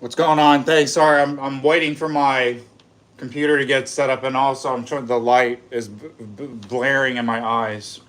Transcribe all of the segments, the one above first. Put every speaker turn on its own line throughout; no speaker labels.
What's going on? Thanks. Sorry, I'm waiting for my computer to get set up, and also I'm trying. The light is blaring in my eyes.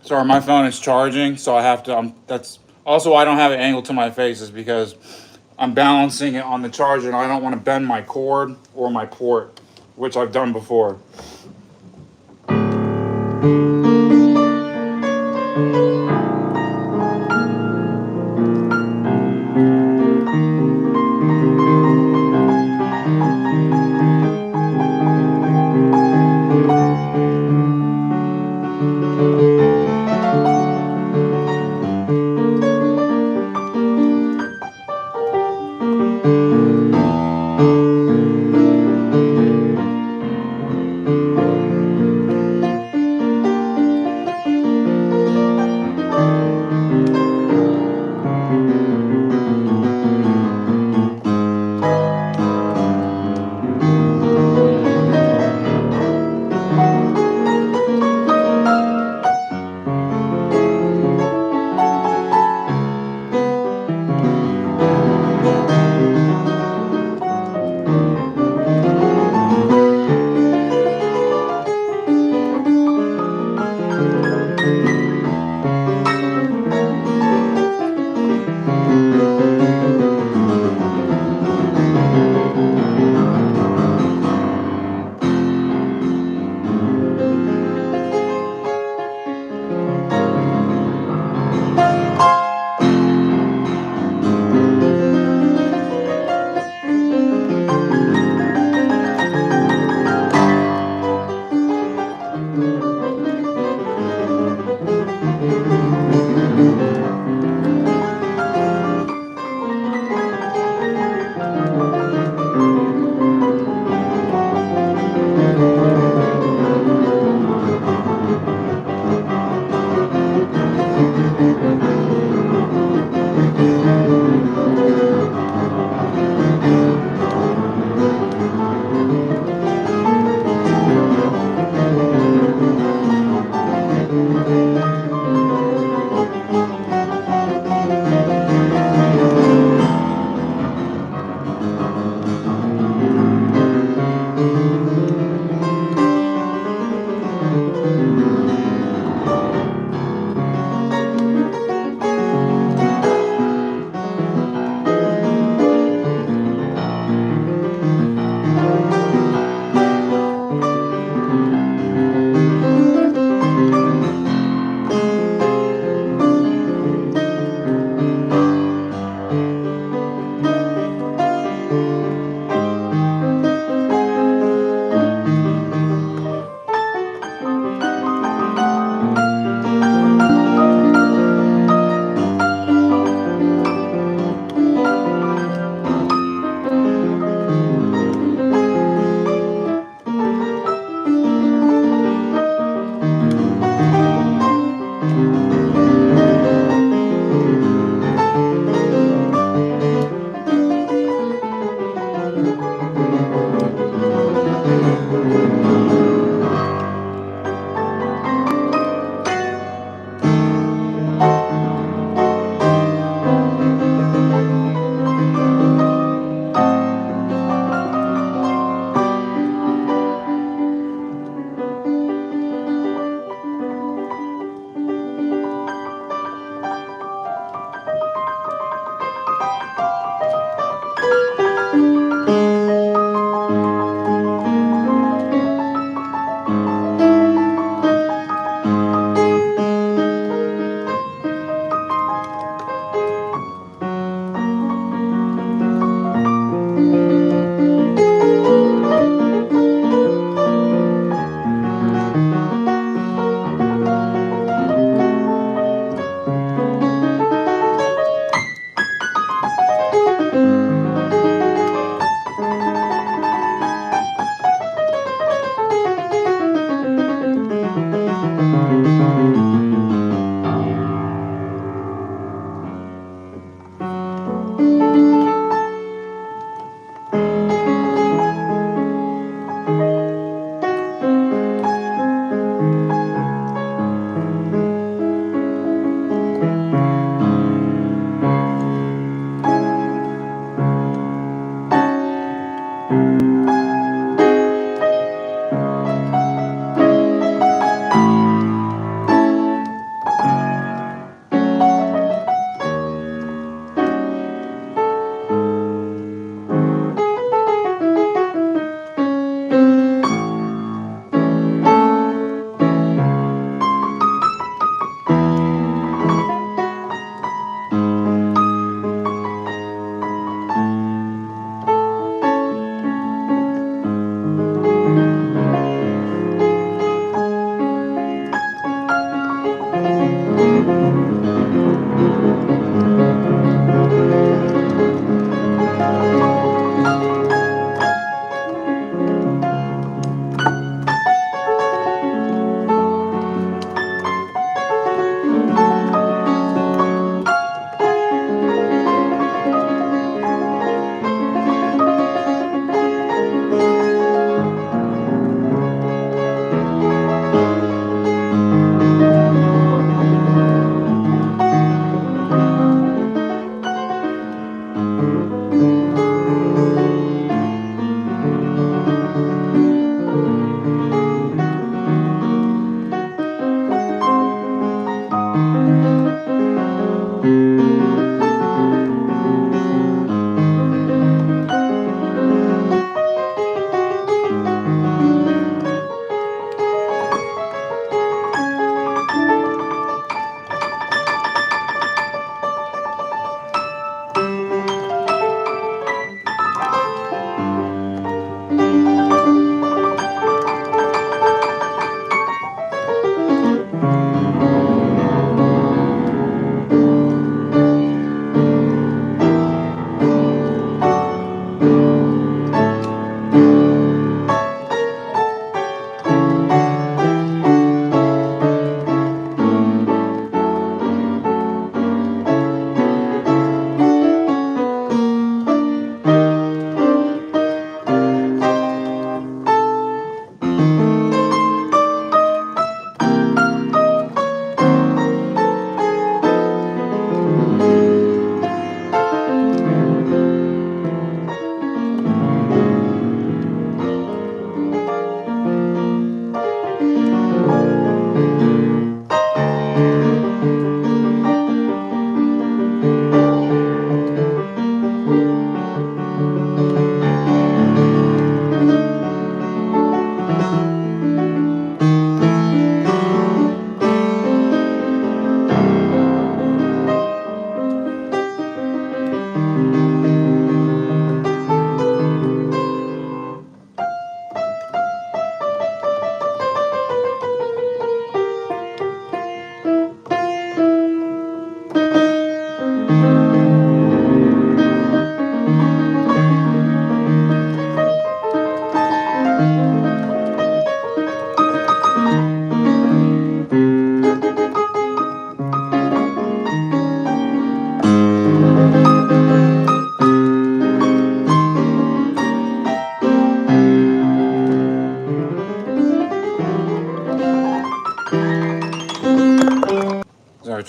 Sorry, my phone is charging, so I have to. That's also why I don't have it angled to my face, is because I'm balancing it on the charger, and I don't want to bend my cord or my port, which I've done before.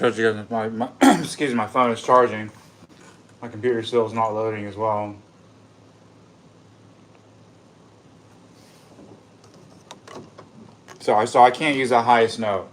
told you guys my excuse me, my phone is charging. My computer still is not loading as well. So I can't use the highest note.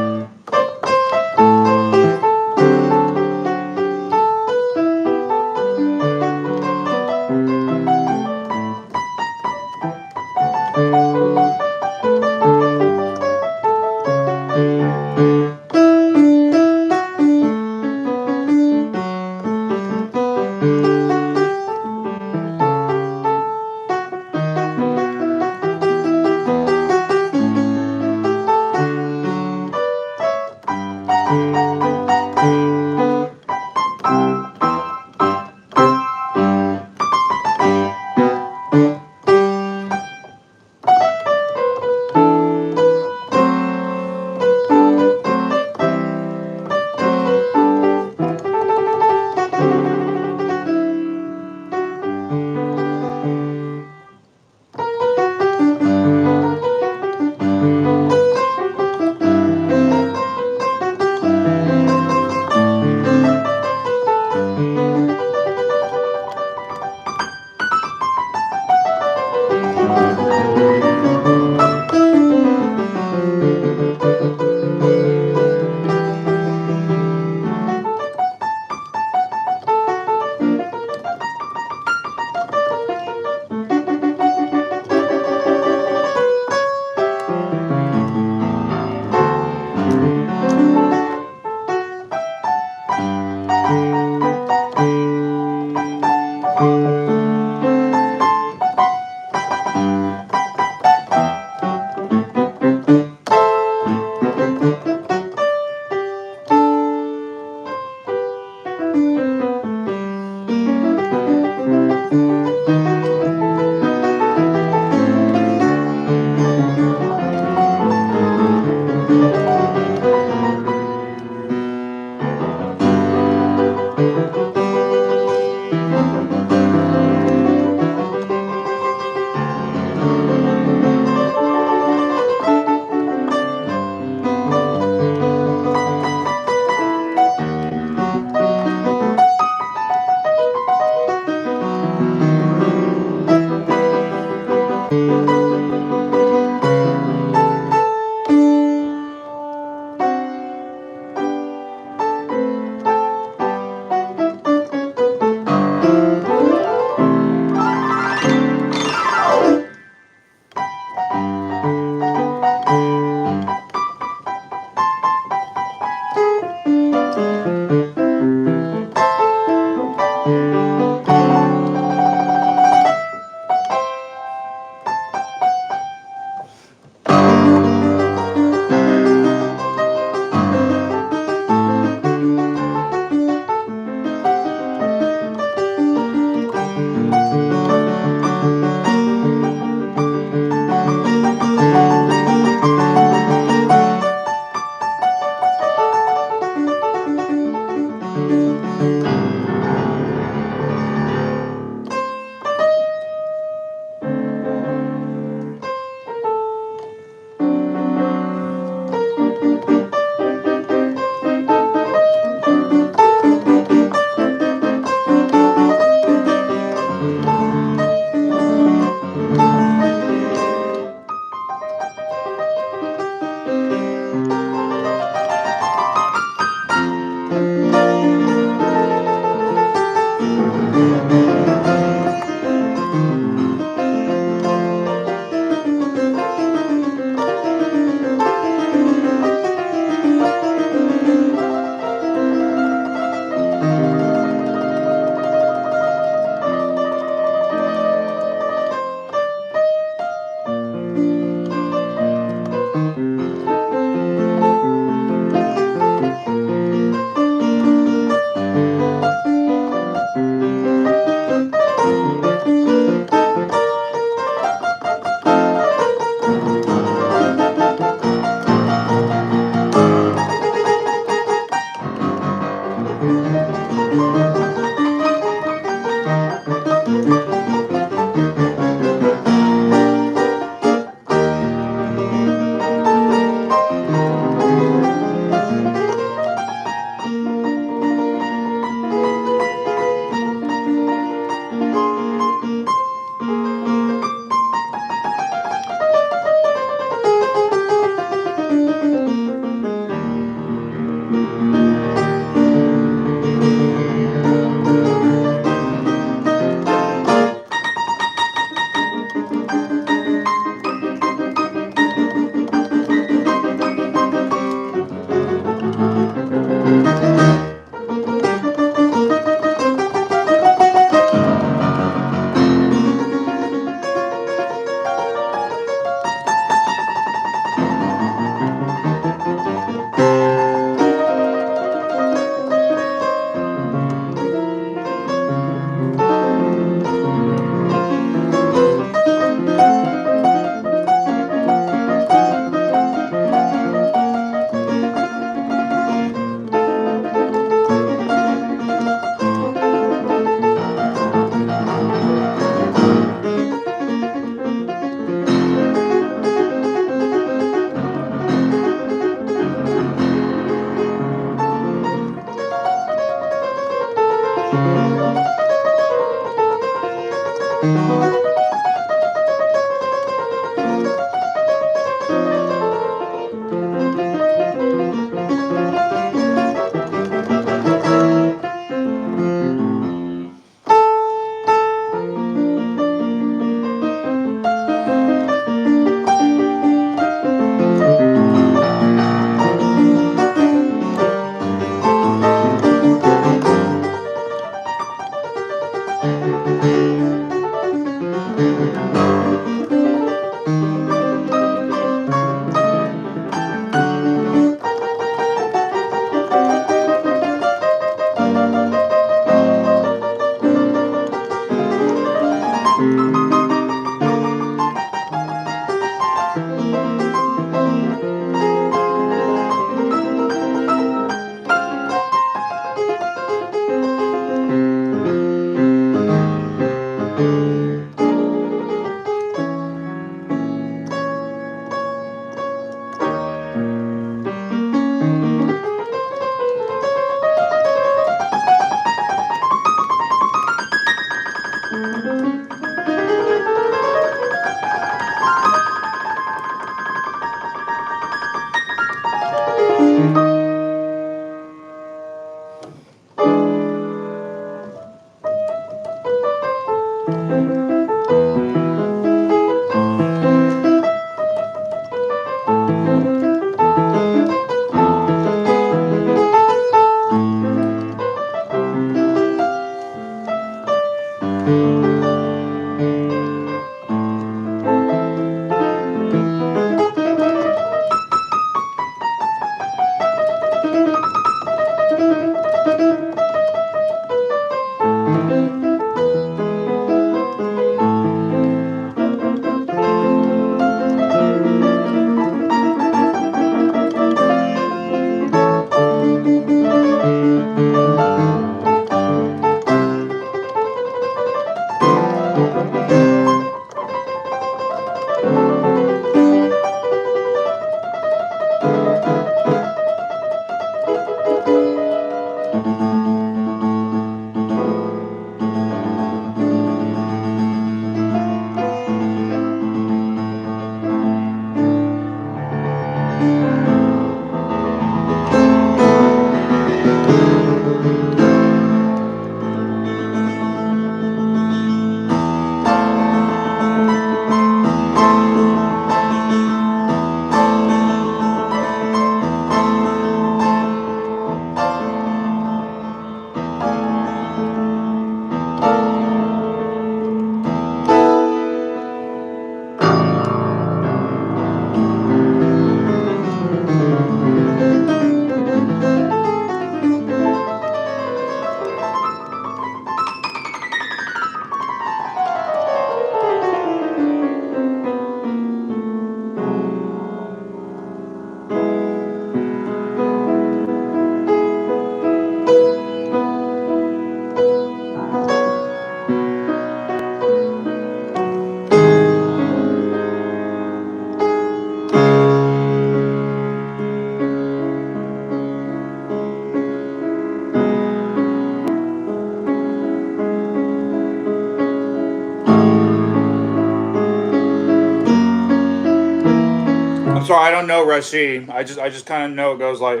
I'm sorry, I don't know Rashidi. I just kind of know it goes like.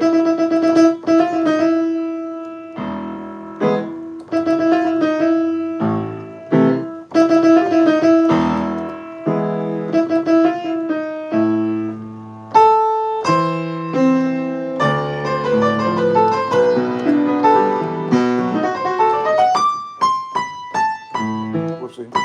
Whoopsie.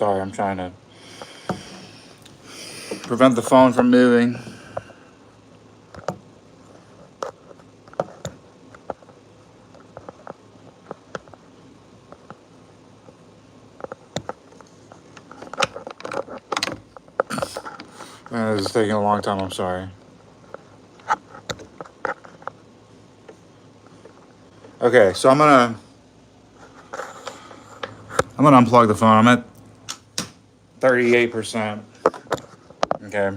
Sorry, I'm trying to prevent the phone from moving. This is taking a long time, I'm sorry. Okay, so I'm gonna unplug the phone. I'm at 38%. Okay.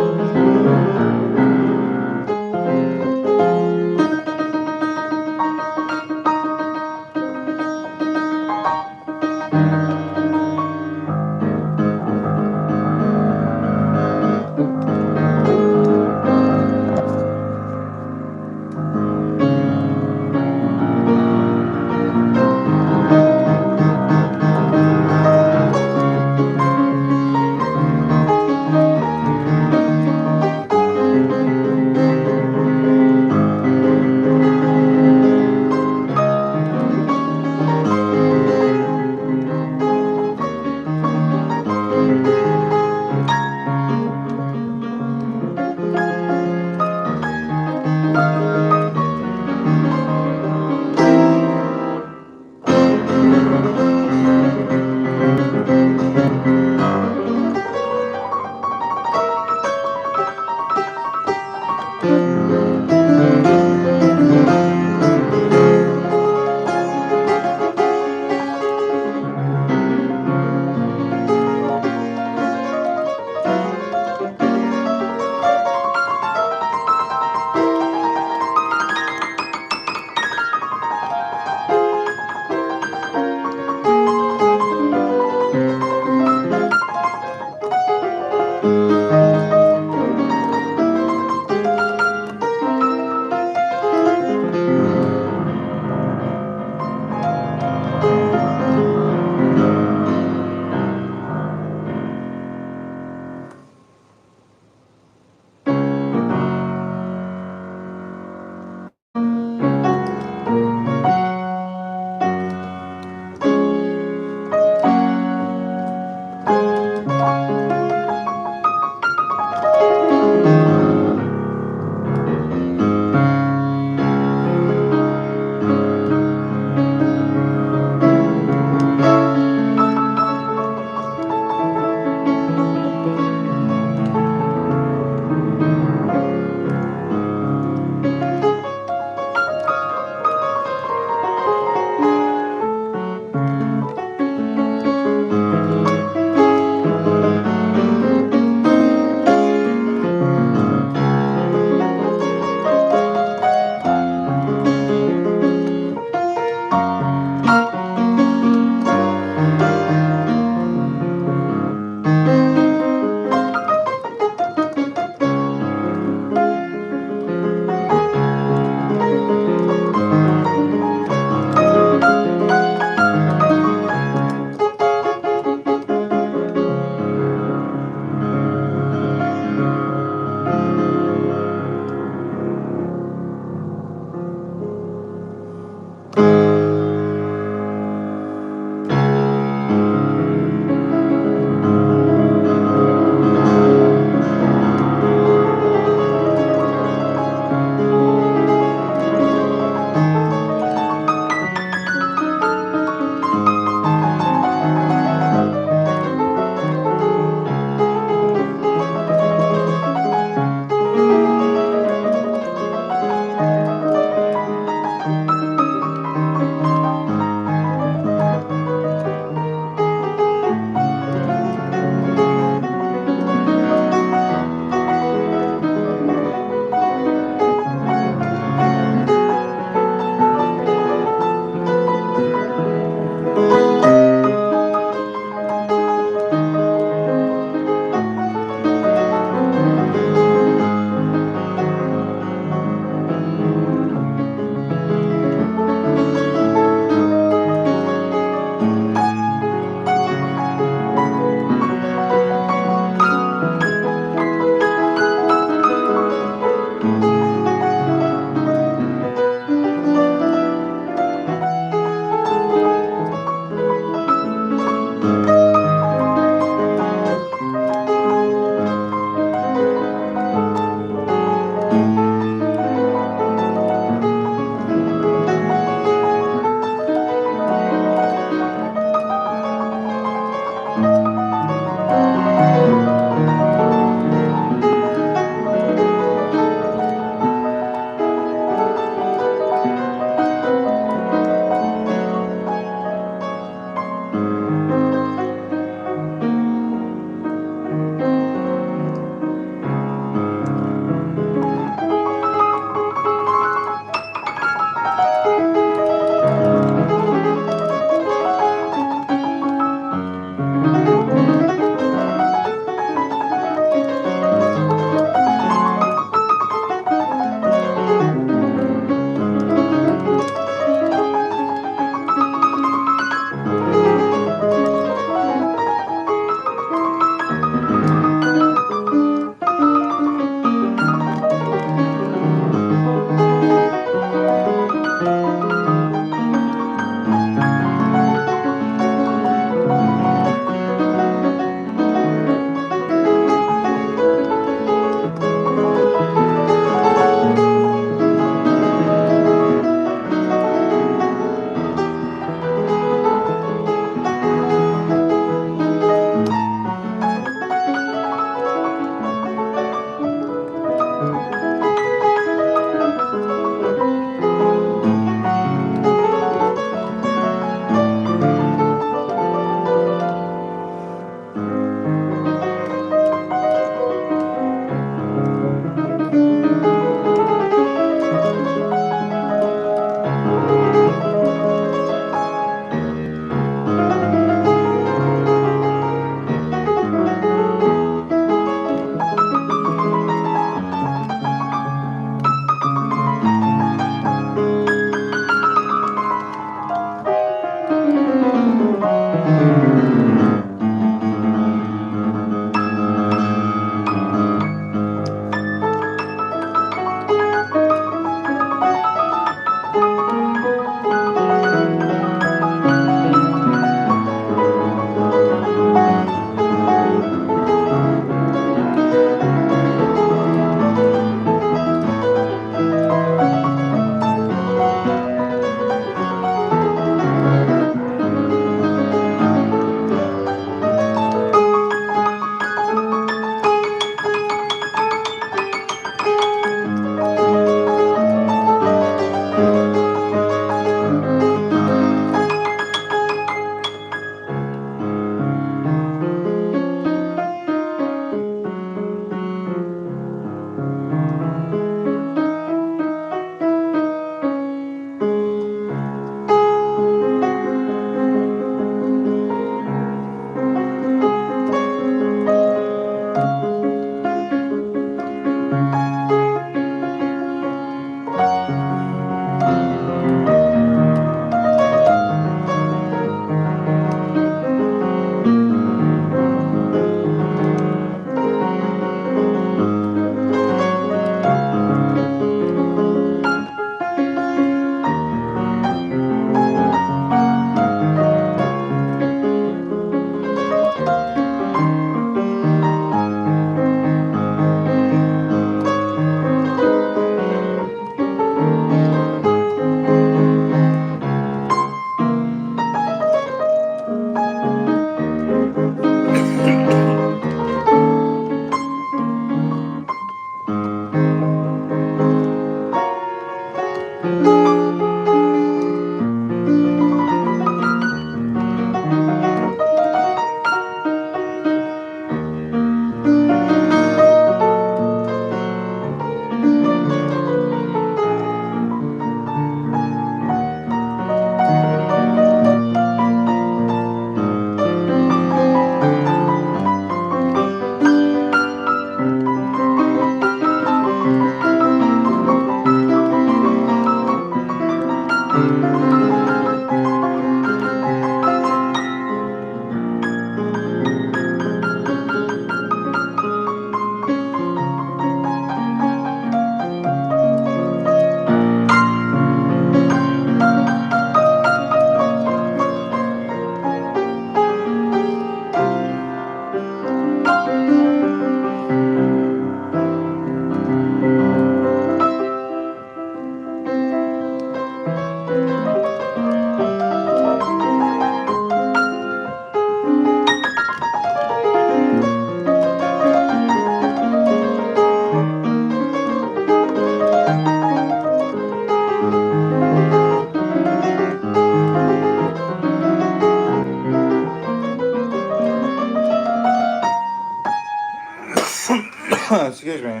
me.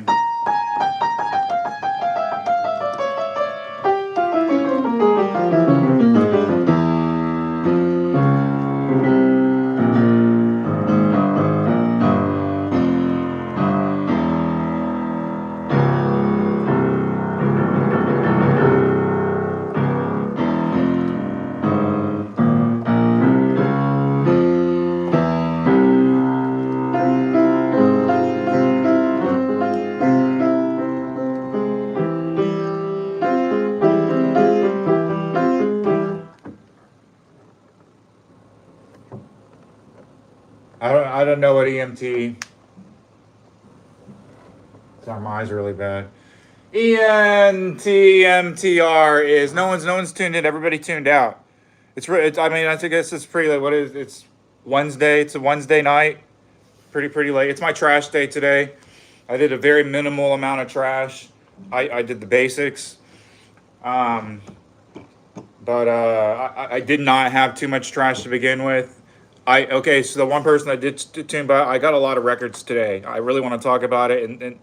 I don't know what EMT. Sorry, my eyes are really bad. ENTMTR is no one's tuned in. Everybody tuned out. It's I mean I guess it's pretty late. What is it's Wednesday? It's a Wednesday night. Pretty late. It's my trash day today. I did a very minimal amount of trash. I did the basics. Um, but I did not have too much trash to begin with. Okay, so the one person I did tune by, I got a lot of records today. I really want to talk about it,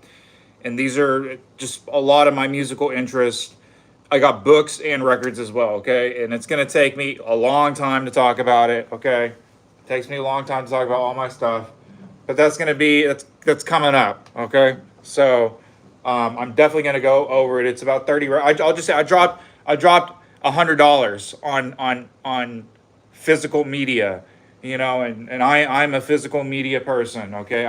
and these are just a lot of my musical interests. I got books and records as well. Okay, and it's gonna take me a long time to talk about it. Okay, it takes me a long time to talk about all my stuff, but that's coming up. Okay, so I'm definitely gonna go over it. It's about 30. I'll just say I dropped $100 on physical media, and I'm a physical media person. Okay,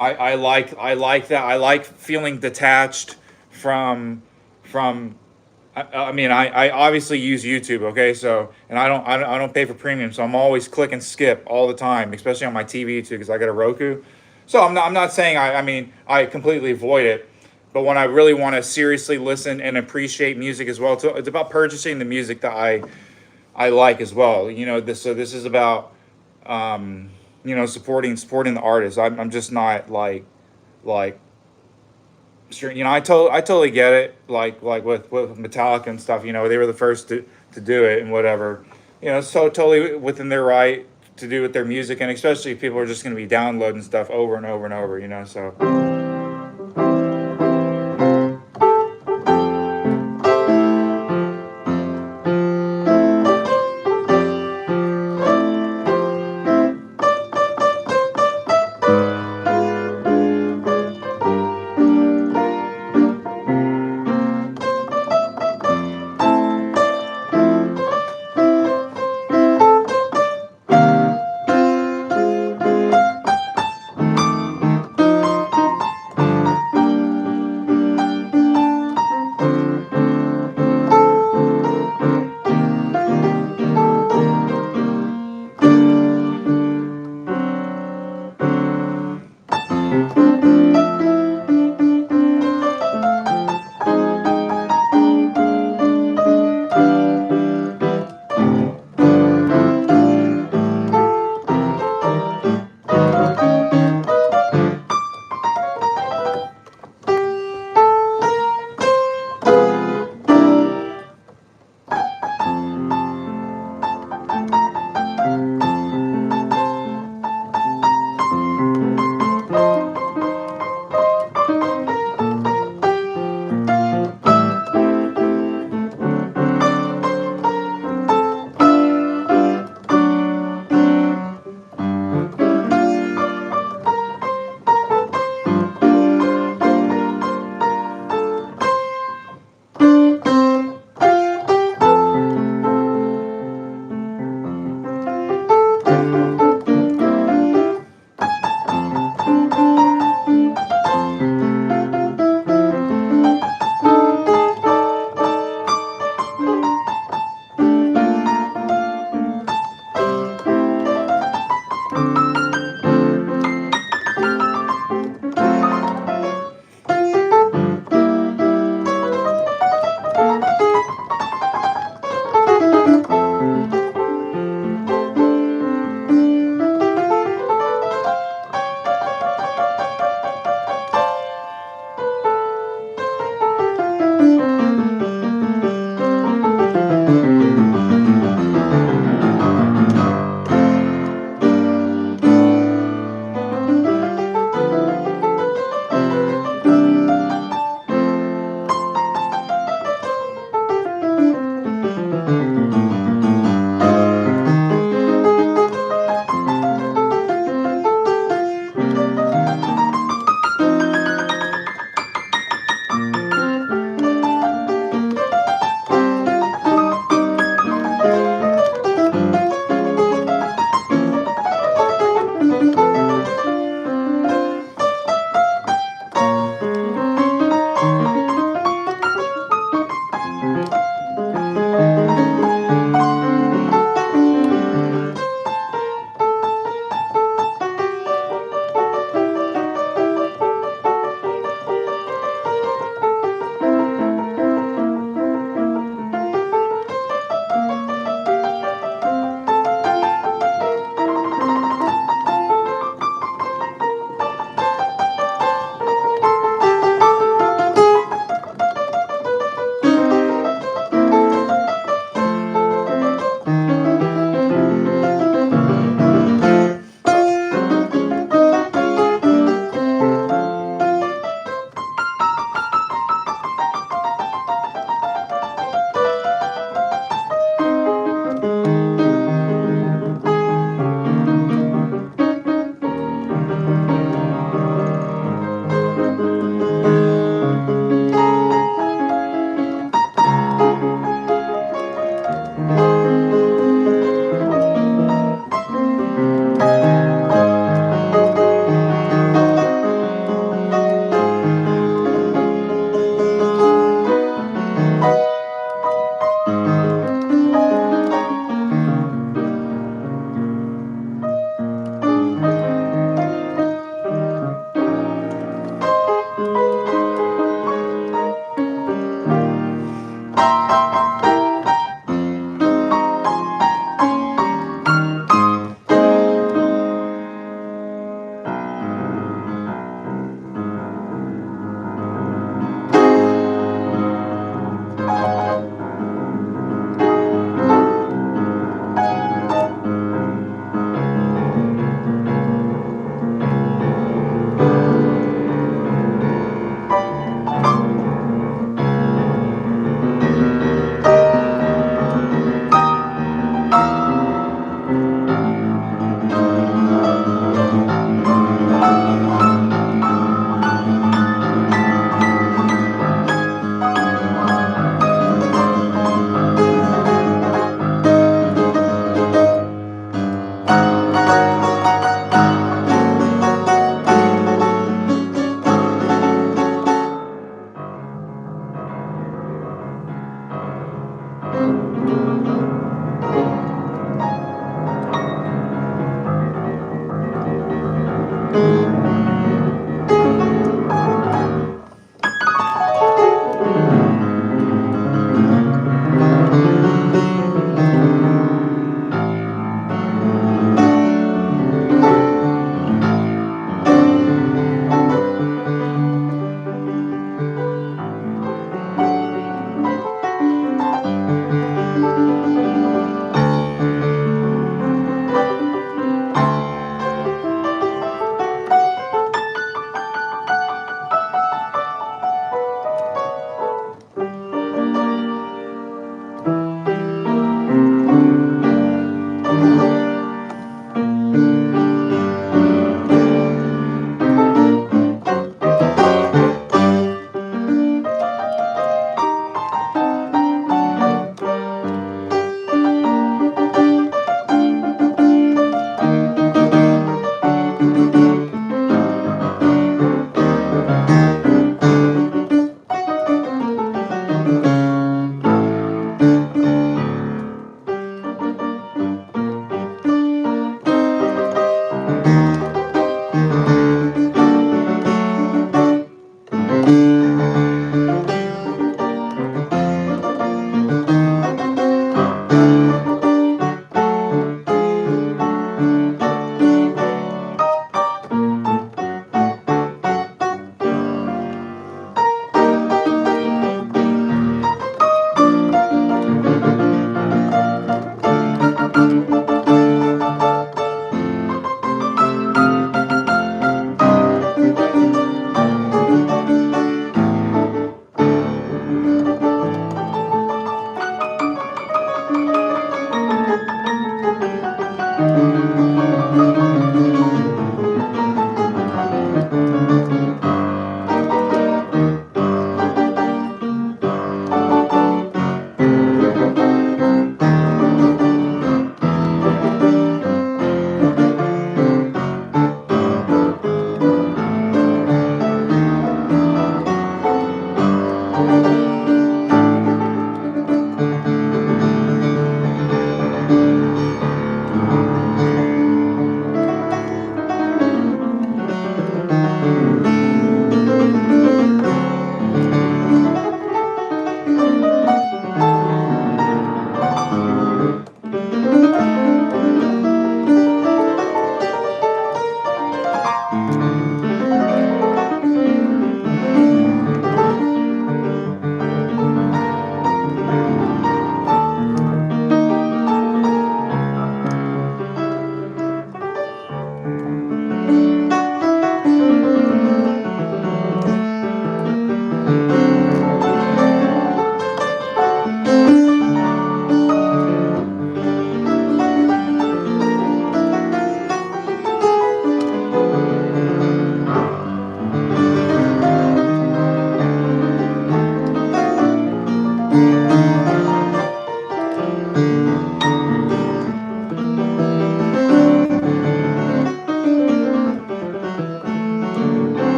I like that. I like feeling detached from. I mean, I obviously use YouTube. Okay, so and I don't pay for premium, so I'm always click and skip all the time, especially on my TV too, because I got a Roku. So I'm not saying I mean I completely avoid it, but when I really want to seriously listen and appreciate music as well, it's about purchasing the music that I like as well. This is about supporting the artist. I'm just not like sure. I totally get it. Like with Metallica and stuff. They were the first to do it and whatever. So totally within their right to do with their music, and especially if people are just going to be downloading stuff over and over and over. So.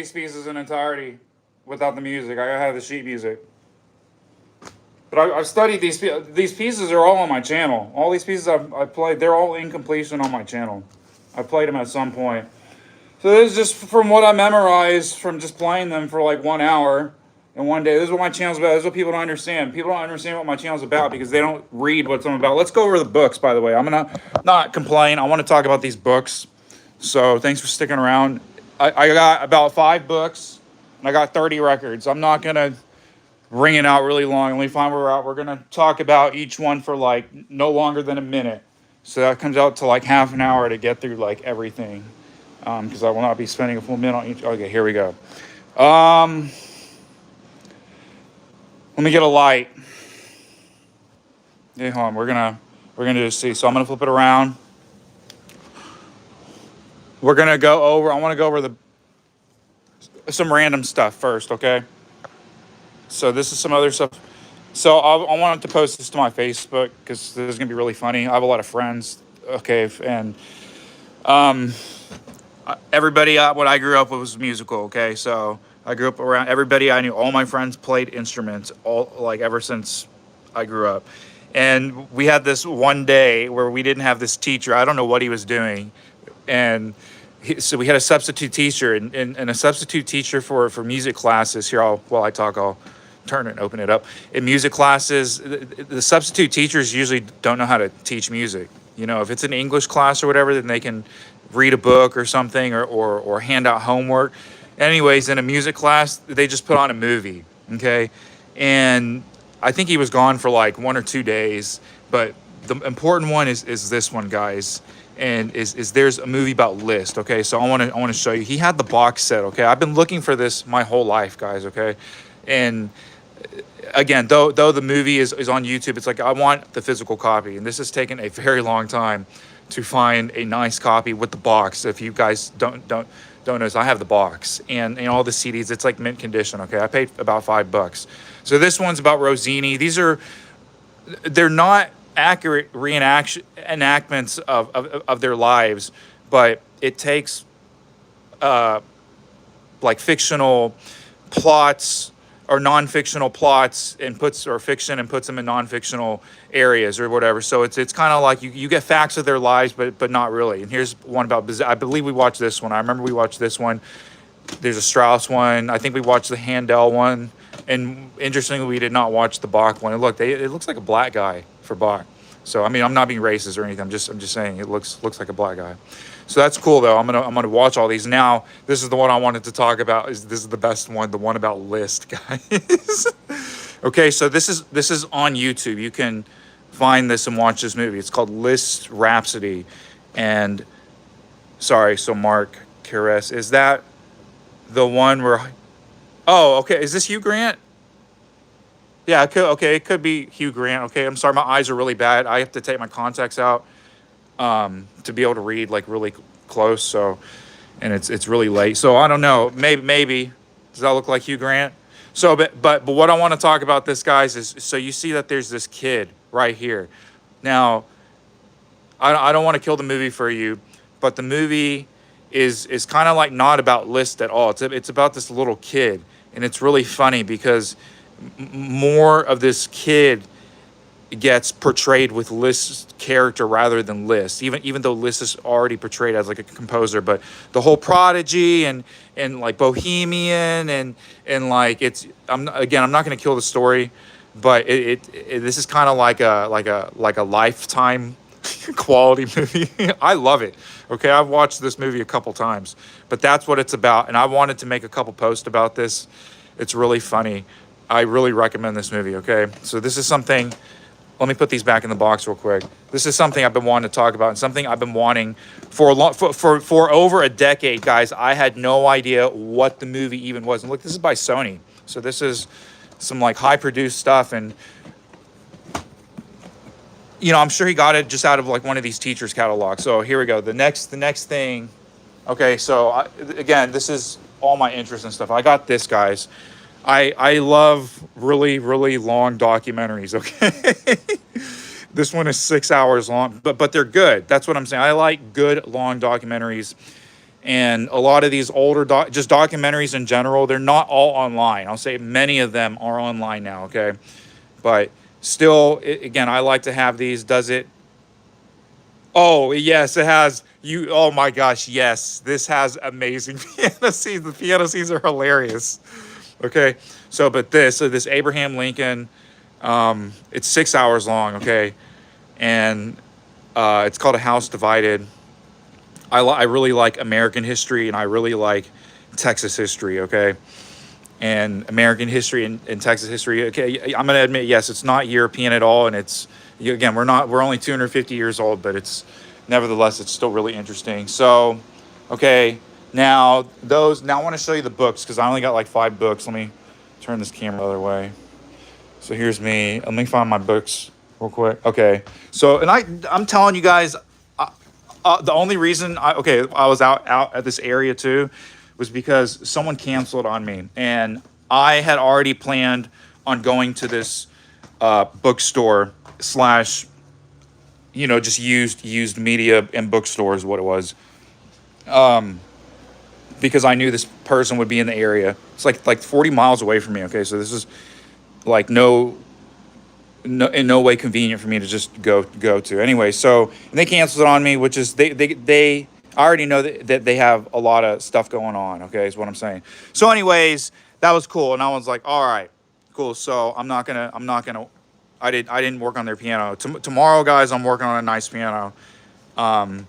these pieces in entirety without the music. I have the sheet music. But I've studied these. These pieces are all on my channel. All these pieces I've played, they're all in completion on my channel. I played them at some point. So this is just from what I memorized from just playing them for like 1 hour in one day. This is what my channel's about. This is what people don't understand. People don't understand what my channel's about because they don't read what I'm about. Let's go over the books, by the way. I'm going to not complain. I want to talk about these books. So thanks for sticking around. I got about 5 books, and I got 30 records. I'm not going to ring it out really long. Let me find where we're at. We're going to talk about each one for like no longer than a minute. So that comes out to like half an hour to get through like everything. Because I will not be spending a full minute on each. Okay, here we go. Let me get a light. Yeah, hold on. We're gonna just see. So I'm gonna flip it around. We're gonna go over. I want to go over some random stuff first. Okay. So this is some other stuff. So I wanted to post this to my Facebook because this is gonna be really funny. I have a lot of friends. Okay, and everybody, what I grew up with was musical, okay? So I grew up around everybody I knew. All my friends played instruments, all like ever since I grew up. And we had this one day where we didn't have this teacher. I don't know what he was doing. And so we had a substitute teacher, and a substitute teacher for music classes. Here, while I talk, I'll turn it and open it up. In music classes, the substitute teachers usually don't know how to teach music. You know, if it's an English class or whatever, then they can read a book or something or hand out homework. Anyways, in a music class, they just put on a movie, okay? And I think he was gone for like 1 or 2 days, but the important one is this one, guys, and is there's a movie about Liszt, okay? So I want to show you. He had the box set, okay? I've been looking for this my whole life, guys, okay? And again, though the movie is on YouTube, it's like I want the physical copy, and this has taken a very long time to find a nice copy with the box. If you guys don't notice, I have the box and all the CDs. It's like mint condition. Okay, I paid about $5. So this one's about Rossini. They're not accurate enactments of their lives, but it takes like fictional plots or non-fictional plots and puts them in non-fictional areas or whatever. So it's kind of like you get facts of their lives, but not really. And here's one about, I believe we watched this one. I remember we watched this one. There's a Strauss one. I think we watched the Handel one. And interestingly, we did not watch the Bach one. And look, it looks like a black guy for Bach. So I mean, I'm not being racist or anything. I'm just saying it looks like a black guy. So that's cool though. I'm gonna watch all these. Now this is the one I wanted to talk about. This is the best one, the one about Liszt, guys. Okay, so this is on YouTube. You can find this and watch this movie. It's called Liszt Rhapsody. And sorry, so Mark Caress, is that the one where? Oh, okay. Is this Hugh Grant? Yeah, it could be Hugh Grant. Okay, I'm sorry, my eyes are really bad. I have to take my contacts out to be able to read like really close. So, and it's really late. So I don't know. Maybe does that look like Hugh Grant? So, but what I want to talk about this, guys, is so you see that there's this kid right here. Now, I don't want to kill the movie for you, but the movie is kind of like not about Liszt at all. It's about this little kid, and it's really funny because more of this kid gets portrayed with Liszt's character rather than Liszt, even though Liszt is already portrayed as like a composer. But the whole prodigy and like Bohemian and like I'm not going to kill the story, but this is kind of like a Lifetime quality movie. I love it. Okay, I've watched this movie a couple times, but that's what it's about. And I wanted to make a couple posts about this. It's really funny. I really recommend this movie. Okay, so this is something. Let me put these back in the box real quick. This is something I've been wanting to talk about, and something I've been wanting for over a decade, guys. I had no idea what the movie even was. And look, this is by Sony, so this is some like high produced stuff, and you know, I'm sure he got it just out of like one of these teachers' catalogs. So here we go. The next thing. Okay, so again, this is all my interest and stuff. I got this, guys. I love really, really long documentaries, okay? This one is 6 hours long, but they're good. That's what I'm saying. I like good, long documentaries. And a lot of these older just documentaries in general, they're not all online. I'll say many of them are online now, okay? But still, again, I like to have these. Does it? Oh, yes, it has. Oh my gosh, yes. This has amazing piano scenes. The piano scenes are hilarious. Okay. But this Abraham Lincoln, it's 6 hours long, okay? And it's called A House Divided. I really like American history, and I really like Texas history, okay? And American history and Texas history. Okay, I'm gonna admit, yes, it's not European at all, and again, we're only 250 years old, but it's nevertheless it's still really interesting. So, okay, now I want to show you the books because I only got like 5 books. Let me turn this camera the other way. So here's me. Let me find my books real quick. Okay, so I'm telling you guys, the only reason I was out at this area too was because someone canceled on me, and I had already planned on going to this bookstore slash, just used media and bookstore is what it was, because I knew this person would be in the area. It's like 40 miles away from me. Okay, so this is like in no way convenient for me to just go to. Anyway, so and they canceled on me, which is they I already know that they have a lot of stuff going on, okay, is what I'm saying. So anyways, that was cool, and I was like, all right, cool. So I'm not gonna I didn't work on their piano. Tomorrow, guys, I'm working on a nice piano, a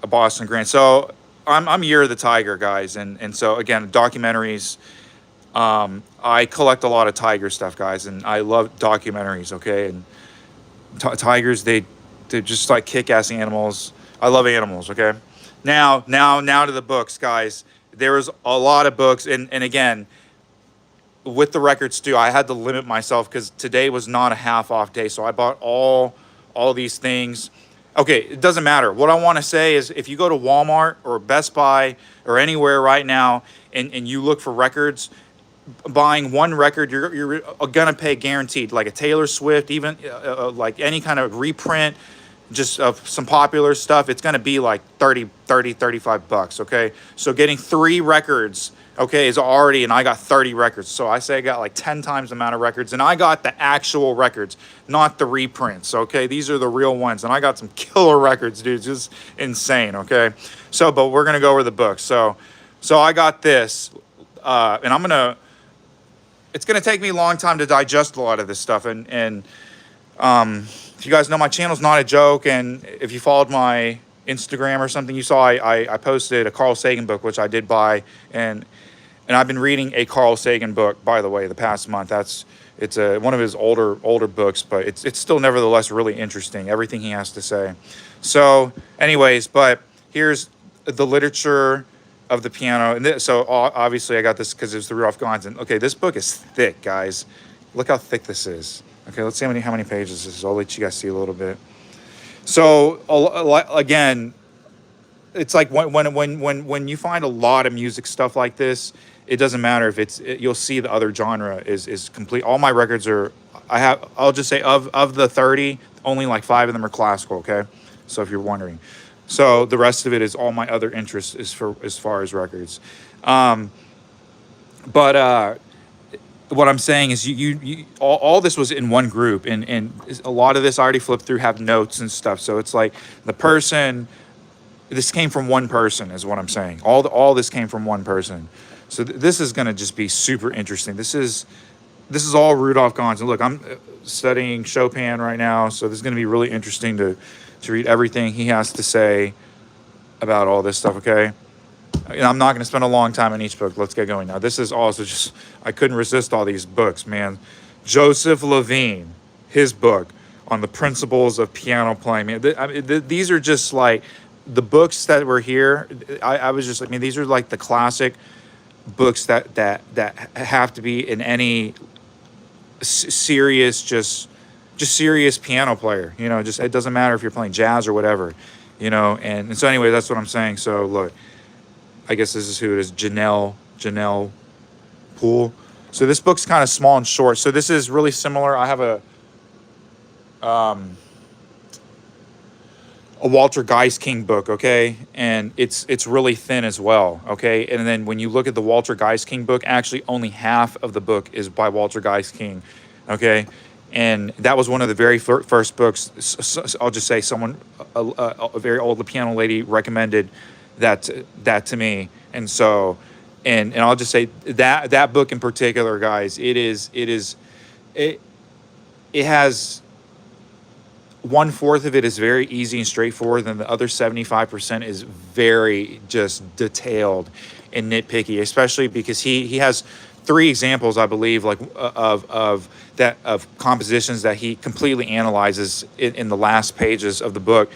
Boston Grand. So I'm Year of the Tiger, guys, and so again, documentaries. I collect a lot of tiger stuff, guys, and I love documentaries, okay? And tigers, they're just like kick-ass animals. I love animals, okay? Now to the books, guys. There was a lot of books, and again, with the records too, I had to limit myself because today was not a half-off day, so I bought all these things. Okay, it doesn't matter. What I want to say is if you go to Walmart or Best Buy or anywhere right now and you look for records, buying one record, you're gonna pay guaranteed, like a Taylor Swift, even like any kind of reprint, just of some popular stuff, it's gonna be like 35 bucks, okay? So getting 3 records, okay, is already, and I got 30 records, so I say I got like 10 times the amount of records, and I got the actual records, not the reprints, okay? These are the real ones, and I got some killer records, dude, just insane, okay? So, but we're gonna go over the books. So I got this, and it's going to take me a long time to digest a lot of this stuff. And if you guys know, my channel's not a joke. And if you followed my Instagram or something, you saw I posted a Carl Sagan book, which I did buy. And I've been reading a Carl Sagan book, by the way, the past month. It's one of his older books, but it's still nevertheless really interesting, everything he has to say. So anyways, but here's the literature of the piano, and so obviously I got this because it was the Rudolph Gons. And okay, this book is thick, guys. Look how thick this is. Okay, let's see how many pages this is. I'll let you guys see a little bit. So again, it's like when you find a lot of music stuff like this, it doesn't matter if you'll see the other genre is complete. All my records are, I'll just say of the 30, only like 5 of them are classical. Okay, so if you're wondering. So the rest of it is all my other interests as far as records. But what I'm saying is all this was in one group, and a lot of this I already flipped through, have notes and stuff. So it's like this came from one person is what I'm saying. All this came from one person. So this is going to just be super interesting. This is all Rudolph Gons. And look, I'm studying Chopin right now, so this is going to be really interesting to read everything he has to say about all this stuff, okay? And I'm not going to spend a long time on each book. Let's get going now. This is also just, I couldn't resist all these books, man. Joseph Levine, his book on the principles of piano playing. Man, these are just like the books that were here. I was just, these are like the classic books that have to be in any serious, just serious piano player, just it doesn't matter if you're playing jazz or whatever, and so anyway, that's what I'm saying. So look, I guess this is who it is, Janelle Poole. So this book's kind of small and short, so this is really similar. I have a a Walter King book, okay, and it's really thin as well, okay. And then when you look at the Walter King book, actually only half of the book is by Walter King, okay. And that was one of the very first books. I'll just say someone, a very old piano lady, recommended that to me, and so, and I'll just say that book in particular, guys, it it has 1/4 of it is very easy and straightforward, and the other 75% is very just detailed and nitpicky, especially because he has 3 examples, I believe, like of compositions that he completely analyzes in the last pages of the book.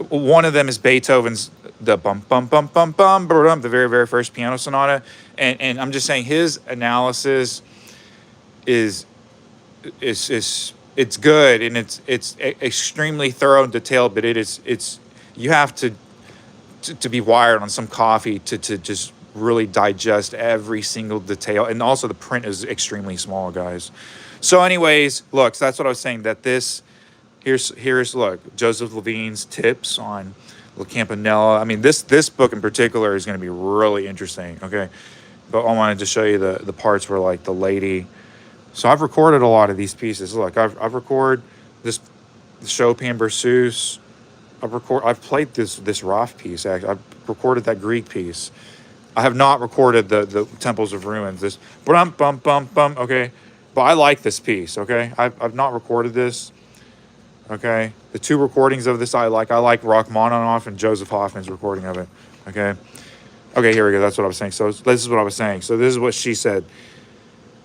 One of them is Beethoven's the bum bum bum bum bum bum, the very first piano sonata, and I'm just saying his analysis is it's good, and it's extremely thorough and detailed, but it's you have to be wired on some coffee to just really digest every single detail, and also the print is extremely small, guys. So anyways, look, so that's what I was saying, that this here's look, Joseph Levine's tips on La Campanella. I mean, this book in particular is going to be really interesting, okay. But I wanted to show you the parts where, like, the lady. So I've recorded a lot of these pieces. Look, I've recorded this Chopin Berceuse. I've played this Roth piece. Actually, I've recorded that Grieg piece. I have not recorded the Temples of Ruins. This bum bum bum bum. Okay, but I like this piece. Okay, I've not recorded this. Okay, the 2 recordings of this I like. I like Rachmaninoff and Joseph Hoffman's recording of it. Okay, here we go. That's what I was saying. So this is what I was saying. So this is what she said.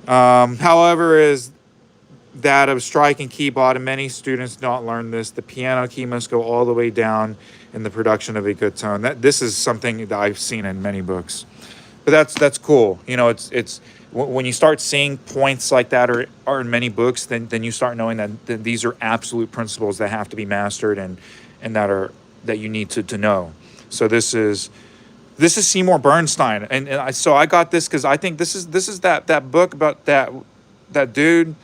However, is that of striking key bottom, many students don't learn this. The piano key must go all the way down in the production of a good tone. This is something that I've seen in many books, but that's cool. You know, it's when you start seeing points like that are in many books, then you start knowing that these are absolute principles that have to be mastered and that you need to know. So this is Seymour Bernstein, and so I got this because I think this is that book about that dude,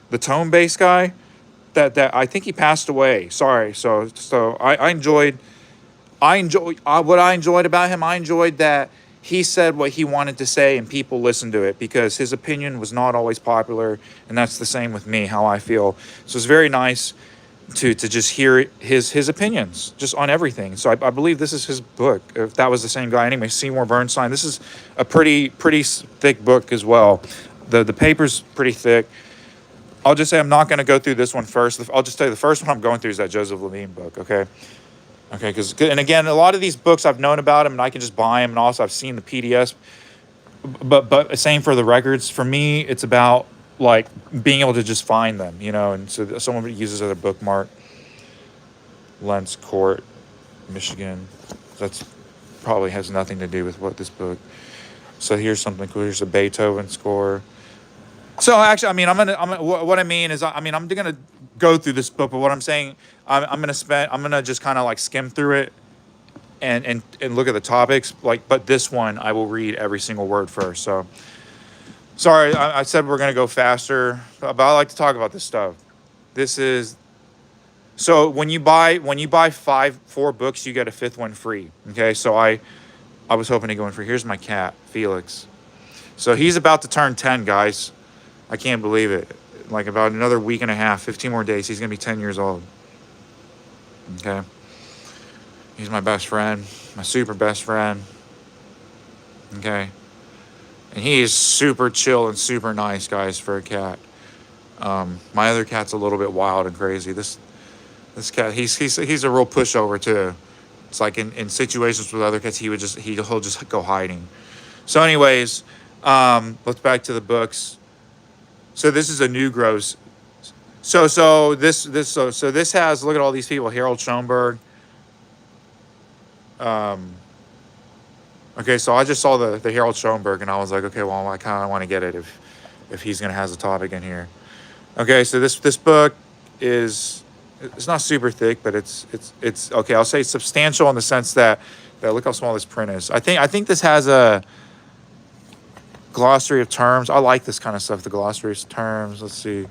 the tone bass guy, that I think he passed away. Sorry. So I enjoyed what I enjoyed about him. I enjoyed that he said what he wanted to say and people listened to it, because his opinion was not always popular, and that's the same with me, how I feel. So it's very nice to just hear his opinions just on everything. So I believe this is his book, if that was the same guy. Anyway, Seymour Bernstein. This is a pretty thick book as well. The paper's pretty thick. I'll just say I'm not going to go through this one first. I'll just tell you the first one I'm going through is that Joseph Levine book, okay? Okay, and again, a lot of these books I've known about them, and I can just buy them, and also I've seen the PDFs. But same for the records. For me, it's about, like, being able to just find them, you know, and so someone uses it as a bookmark. Lentz Court, Michigan. That's probably has nothing to do with what this book. So here's something cool. Here's a Beethoven score. So actually, I mean, what I mean is, I'm gonna go through this book, but what I'm saying, I'm gonna just kind of like skim through it and look at the topics, like, but this one I will read every single word first. So sorry, I said we're gonna go faster, but I like to talk about this stuff. This is, so when you buy 4 books, you get a 5th one free. Okay, so I was hoping to go in free. Here's my cat, Felix. So he's about to turn 10, guys. I can't believe it. Like about another week and a half, 15 more days, he's gonna be 10 years old. Okay. He's my best friend, my super best friend. Okay. And he is super chill and super nice, guys, for a cat. My other cat's a little bit wild and crazy. This cat, he's a real pushover too. It's like in situations with other cats, he'll just go hiding. So anyways, let's back to the books. So this is a new gross. So this has, look at all these people. Harold Schoenberg. Okay, so I just saw the Harold Schoenberg, and I was like, okay, well, I kind of want to get it if he's gonna has a topic in here. Okay, so this book is, it's not super thick, but it's okay. I'll say substantial in the sense that look how small this print is. I think this has a glossary of terms. I like this kind of stuff, the glossary of terms. Let's see.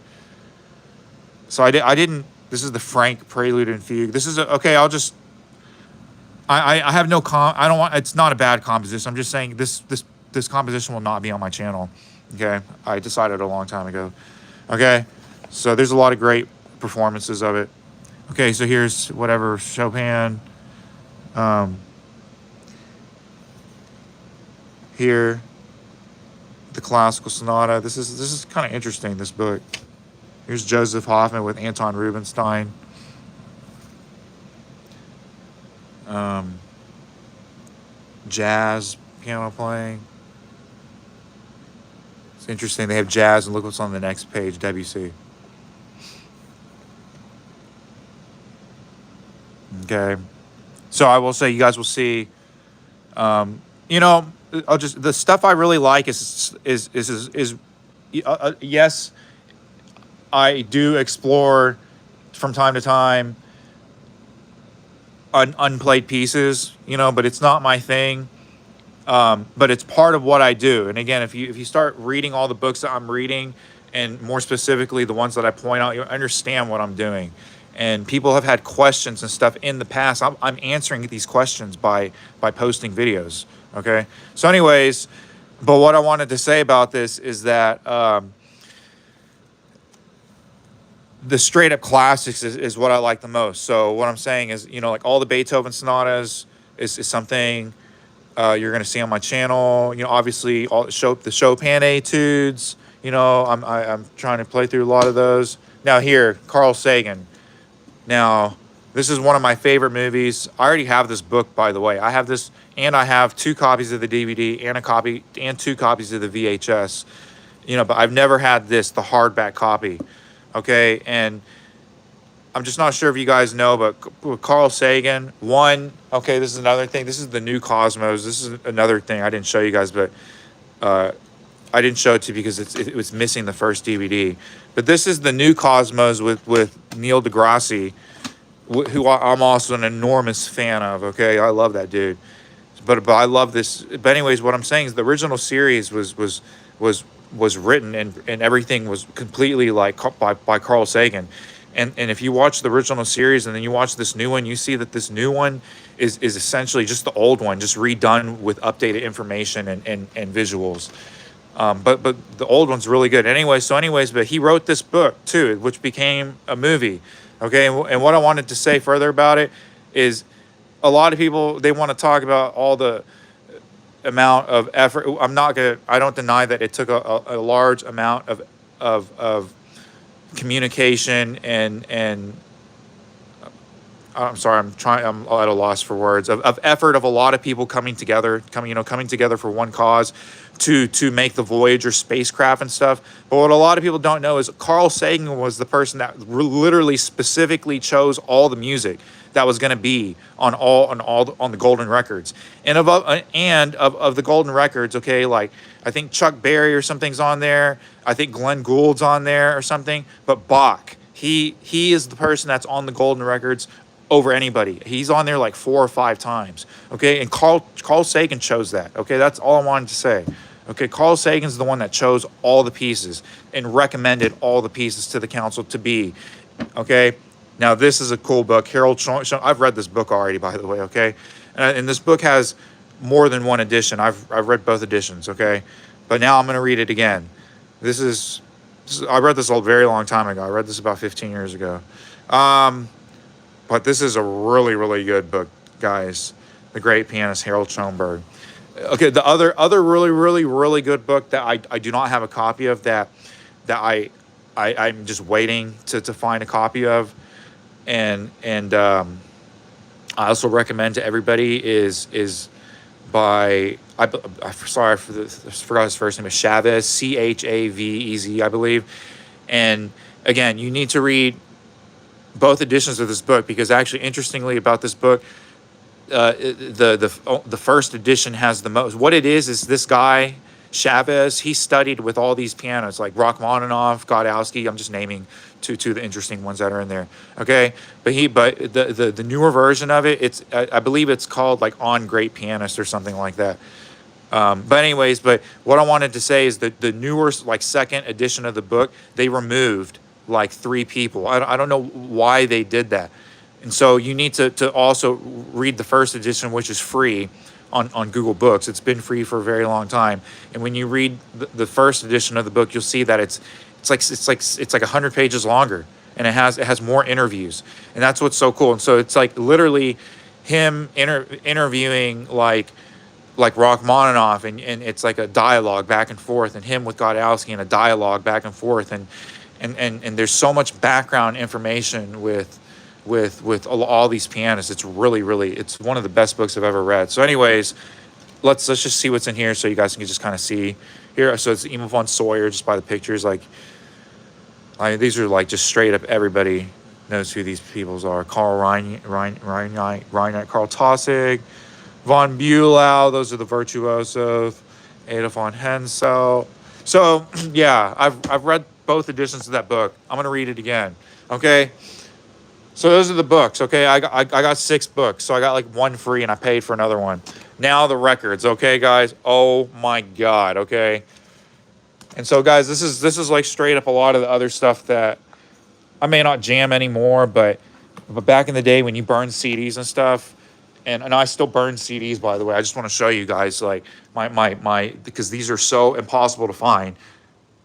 So I didn't, this is the Frank Prelude and Fugue. This is okay, I'll just I have no I don't want. It's not a bad composition. I'm just saying this composition will not be on my channel. Okay, I decided a long time ago. Okay, so there's a lot of great performances of it. Okay, so here's whatever Chopin. Here, the classical sonata. This is kind of interesting. This book. Here's Joseph Hoffman with Anton Rubinstein. Jazz piano playing. It's interesting. They have jazz, and look what's on the next page. Debussy. Okay, so I will say you guys will see. I'll just the stuff I really like is yes, I do explore from time to time unplayed pieces, but it's not my thing. But it's part of what I do. And again, if you start reading all the books that I'm reading, and more specifically the ones that I point out, you'll understand what I'm doing. And people have had questions and stuff in the past. I'm answering these questions by posting videos. Okay. So, anyways, but what I wanted to say about this is that the straight up classics is what I like the most. So what I'm saying is, like all the Beethoven sonatas is something you're going to see on my channel. Obviously all the Chopin etudes. I'm trying to play through a lot of those. Now here, Carl Sagan. Now, this is one of my favorite movies. I already have this book, by the way. I have this, and I have 2 copies of the DVD and 2 copies of the VHS. But I've never had the hardback copy. Okay, and I'm just not sure if you guys know, but with Carl Sagan, this is another thing. This is the New Cosmos. This is another thing I didn't show you guys, but I didn't show it to you because it was missing the first DVD. But this is the New Cosmos with Neil deGrasse, who I'm also an enormous fan of. Okay, I love that dude. But I love this. But anyways, what I'm saying is the original series was written and everything was completely like by Carl Sagan. And if you watch the original series and then you watch this new one, you see that this new one is essentially just the old one, just redone with updated information and visuals. But the old one's really good. But he wrote this book too, which became a movie. Okay, and what I wanted to say further about it is a lot of people, they want to talk about all the amount of effort. I don't deny that it took a large amount of communication and I'm sorry, I'm at a loss for words of effort of a lot of people coming together for one cause to make the Voyager spacecraft and stuff. But what a lot of people don't know is Carl Sagan was the person that literally specifically chose all the music that was going to be on the Golden Records, and of the Golden Records. Okay, like I think Chuck Berry or something's on there. I think Glenn Gould's on there or something. But Bach, he is the person that's on the Golden Records over anybody. He's on there like 4 or 5 times. Okay, and Carl Sagan chose that. Okay, that's all I wanted to say. Okay, Carl Sagan's the one that chose all the pieces and recommended all the pieces to the council to be. Okay. Now, this is a cool book. Harold I've read this book already, by the way, okay? And this book has more than one edition. I've read both editions, okay? But now I'm going to read it again. I read this a very long time ago. I read this about 15 years ago. But this is a really, really good book, guys. The great pianist Harold Schoenberg. Okay, the other really, really, really good book that I do not have a copy of that I'm just waiting to find a copy of. And I also recommend to everybody is by I forgot his first name is Chavez, Chavez, I believe. And again, you need to read both editions of this book because actually, interestingly about this book, the first edition has the most. What it is this guy Chavez, he studied with all these pianists like Rachmaninoff, Godowsky. I'm just naming two of the interesting ones that are in there. Okay, but the newer version of it, I believe it's called like On Great Pianist or something like that. But what I wanted to say is that the newer like second edition of the book, they removed like 3 people. I don't know why they did that. And so you need to also read the first edition, which is free on Google Books. It's been free for a very long time. And when you read the first edition of the book, you'll see that it's like 100 pages longer, and it has more interviews, and that's what's so cool. And so it's like literally him interviewing like Rachmaninoff, and it's like a dialogue back and forth, and him with Godowski and a dialogue back and forth, and there's so much background information with all these pianists. It's really it's one of the best books I've ever read. So anyways, let's just see what's in here so you guys can just kind of see here. So it's Emil von Sawyer, just by the pictures. Like these are like just straight up, everybody knows who these peoples are. Carl Reinhardt, Carl Tausig, von Bülow, those are the virtuosos. Ada von Hensel. So yeah, I've read both editions of that book. I'm gonna read it again. Okay. So those are the books. Okay, I got 6 books, so I got like 1 free, and I paid for another one. Now the records. Okay, guys. Oh my God. Okay. And so, guys, this is like straight up a lot of the other stuff that I may not jam anymore, but back in the day when you burn CDs and stuff, and I still burn CDs, by the way. I just want to show you guys like my because these are so impossible to find,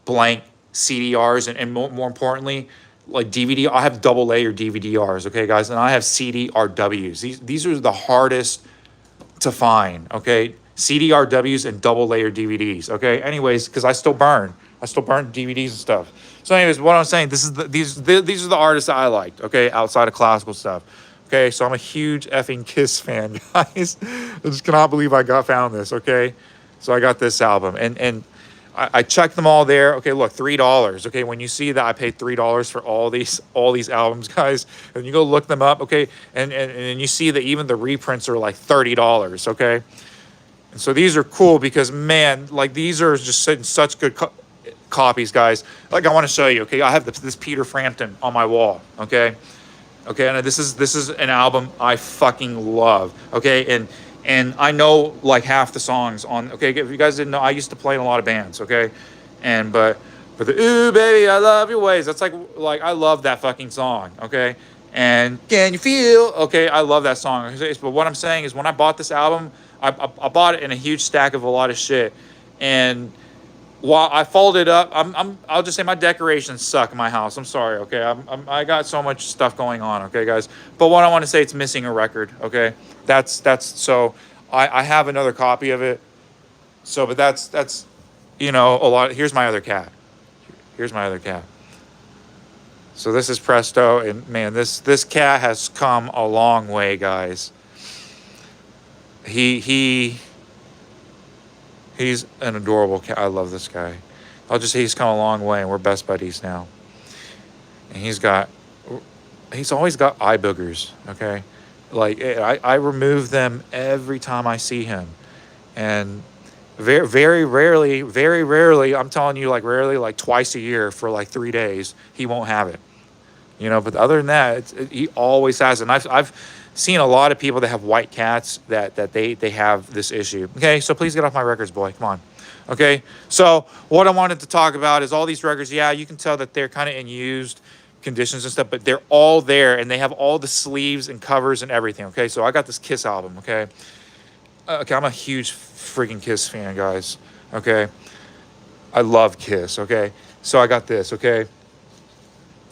blank CDRs, and more importantly, like DVD. I have double layer DVDRs, okay, guys, and I have CDRWs. These are the hardest to find, okay? CDRWs and double layer DVDs, okay? Anyways, because I still burn DVDs and stuff. So anyways, what I'm saying, these are the artists that I liked, okay, outside of classical stuff. Okay, so I'm a huge effing Kiss fan, guys. I just cannot believe I found this, okay? So I got this album, and I checked them all there. Okay, look, $3. Okay, when you see that I paid $3 for all these albums, guys, and you go look them up, okay, and you see that even the reprints are like $30, okay. And so these are cool because, man, like these are just in such good copies, guys. Like I want to show you, okay, I have this Peter Frampton on my wall, okay. Okay, and this is an album I fucking love. Okay, and I know like half the songs on. Okay, if you guys didn't know, I used to play in a lot of bands. Okay, but the ooh baby I love your ways. That's like I love that fucking song. Okay, and can you feel? Okay, I love that song. But what I'm saying is, when I bought this album, I bought it in a huge stack of a lot of shit, and while I folded up, I'll just say my decorations suck in my house. I'm sorry, okay? I got so much stuff going on, okay, guys? But what I want to say, it's missing a record, okay? That's so I have another copy of it. So, but that's a lot. Here's my other cat. Here's my other cat. So this is Presto, and man, this cat has come a long way, guys. He's an adorable cat. I love this guy. I'll just say he's come a long way, and we're best buddies now. And he's always got eye boogers, okay? Like, I remove them every time I see him. And very rarely, I'm telling you, like rarely, like twice a year for like 3 days, he won't have it. But other than that, he always has it. And I've seen a lot of people that have white cats that they have this issue. Okay, so please get off my records, boy. Come on. Okay, so what I wanted to talk about is all these records. Yeah, you can tell that they're kind of in used conditions and stuff, but they're all there, and they have all the sleeves and covers and everything. Okay, so I got this Kiss album. Okay, I'm a huge freaking Kiss fan, guys. Okay, I love Kiss. Okay, so I got this. Okay.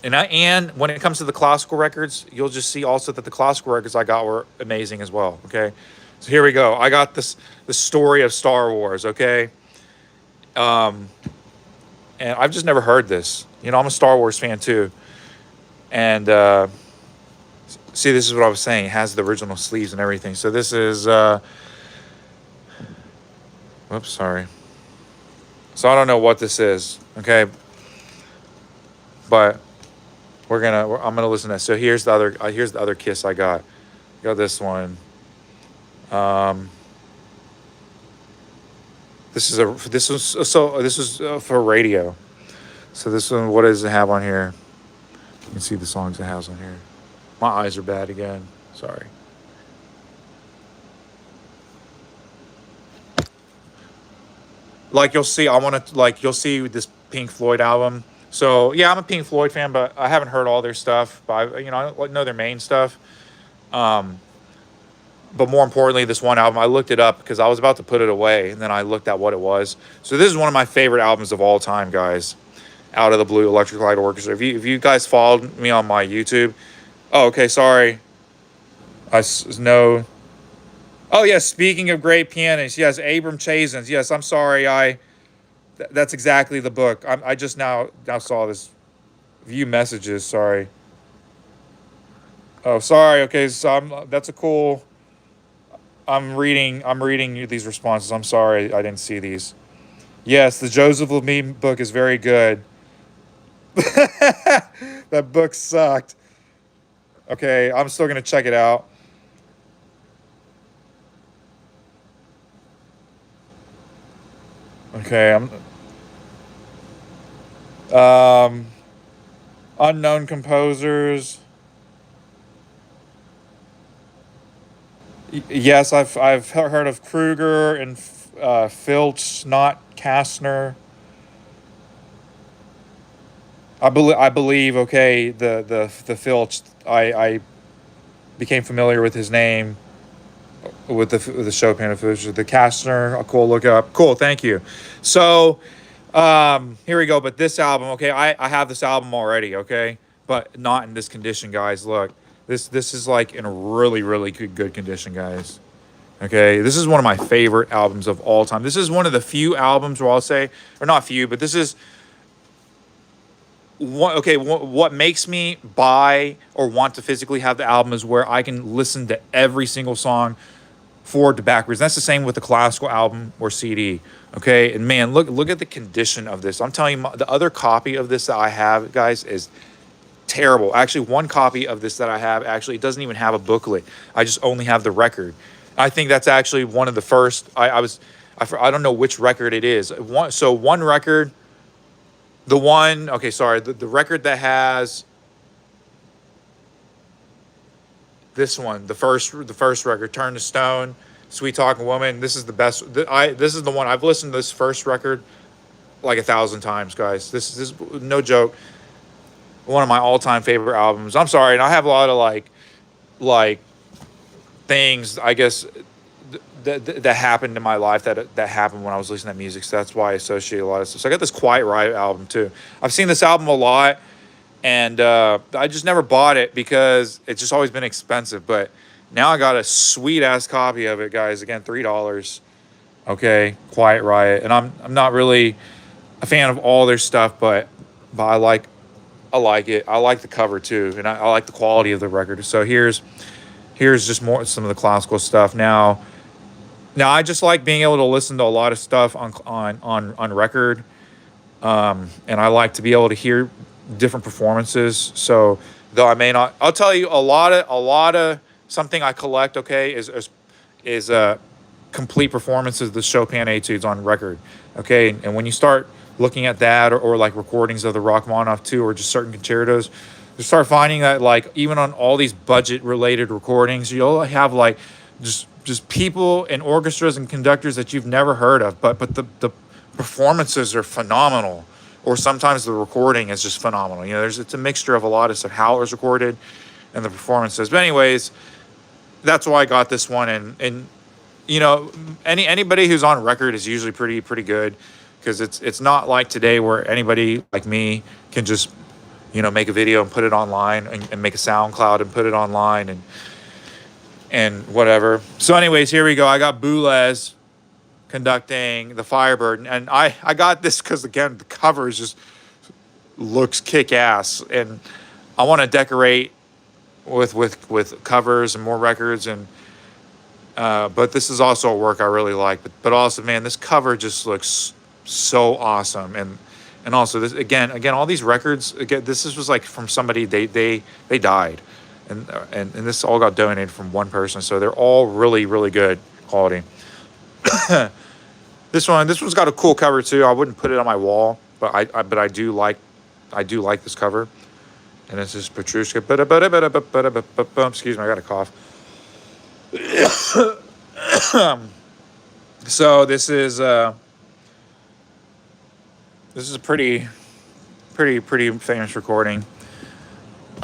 And when it comes to the classical records, you'll just see also that the classical records I got were amazing as well, okay? So here we go. I got the story of Star Wars, okay? And I've just never heard this. I'm a Star Wars fan too. And see, this is what I was saying. It has the original sleeves and everything. So this is, whoops, sorry. So I don't know what this is, okay? But I'm gonna listen to this. So here's the other Kiss I got. Got this one. This is for radio. So this one, what does it have on here? You can see the songs it has on here. My eyes are bad again. Sorry. Like you'll see, you'll see this Pink Floyd album. So yeah, I'm a Pink Floyd fan, but I haven't heard all their stuff. But I know their main stuff. Um, but more importantly, this one album, I looked it up because I was about to put it away, and then I looked at what it was. So this is one of my favorite albums of all time, guys. Out of the Blue, Electric Light Orchestra. If you guys followed me on my YouTube, oh, okay, sorry. No. Oh yes, speaking of great pianists, yes, Abram Chazins. Yes, I'm sorry. That's exactly the book. I just now saw this. View messages. Sorry. Oh, sorry. Okay, so that's a cool. I'm reading these responses. I'm sorry I didn't see these. Yes, the Joseph Lemire book is very good. That book sucked. Okay, I'm still gonna check it out. Okay, I'm um unknown composers. Yes, I've heard of Kruger and Filch, not Kastner. I believe. Okay, the Filch. I became familiar with his name with the Chopin of Filch. The Kastner. A cool look up. Cool. Thank you. So here we go. But this album. Okay, I have this album already. Okay, but not in this condition, guys. Look, this is like in a really good condition, guys. Okay, this is one of my favorite albums of all time. This is one of the few albums where I'll say, or not few, but this is one. Okay, what makes me buy or want to physically have the album is where I can listen to every single song forward to backwards. That's the same with the classical album or CD. Okay, and man, look at the condition of this. I'm telling you, the other copy of this that I have, guys, is terrible. Actually, one copy of this that I have actually doesn't even have a booklet. I just only have the record. I think that's actually one of the first. I don't know which record it is. One record, the one. Okay, sorry, the record that has this one, the first record, Turn to Stone, Sweet Talking Woman. This is the best. This is the one I've listened to this first record like 1,000 times, guys. This is no joke. One of my all-time favorite albums. I'm sorry, and I have a lot of like things, I guess, that happened in my life that happened when I was listening to music. So that's why I associate a lot of stuff. So I got this Quiet Riot album too. I've seen this album a lot, and I just never bought it because it's just always been expensive. But now I got a sweet ass copy of it, guys. Again, $3. Okay, Quiet Riot, and I'm not really a fan of all their stuff, but I like it. I like the cover too, and I like the quality of the record. So here's just more some of the classical stuff. Now I just like being able to listen to a lot of stuff on record, and I like to be able to hear different performances. So though I may not, I'll tell you a lot of something I collect. Okay, is complete performances of the Chopin etudes on record. Okay, and when you start looking at that, or like recordings of the Rachmaninoff too, or just certain concertos, you start finding that like even on all these budget related recordings, you'll have like just people and orchestras and conductors that you've never heard of, but the performances are phenomenal, or sometimes the recording is just phenomenal. It's a mixture of a lot of stuff, how it was recorded and the performances. But anyways, that's why I got this one, and anybody who's on record is usually pretty good, because it's not like today where anybody like me can just make a video and put it online, and make a SoundCloud and put it online and whatever. So anyways, here we go. I got Boulez conducting the Firebird, and I got this because, again, the cover is just looks kick-ass, and I want to decorate with covers and more records, and but this is also a work I really like, but also, man, this cover just looks so awesome. And also, this again all these records, again, this was like from somebody, they died, and this all got donated from one person, so they're all really good quality. This one's got a cool cover too. I wouldn't put it on my wall, but I do like this cover. And this is Petrushka. Excuse me, I got a cough. So this is a pretty pretty famous recording.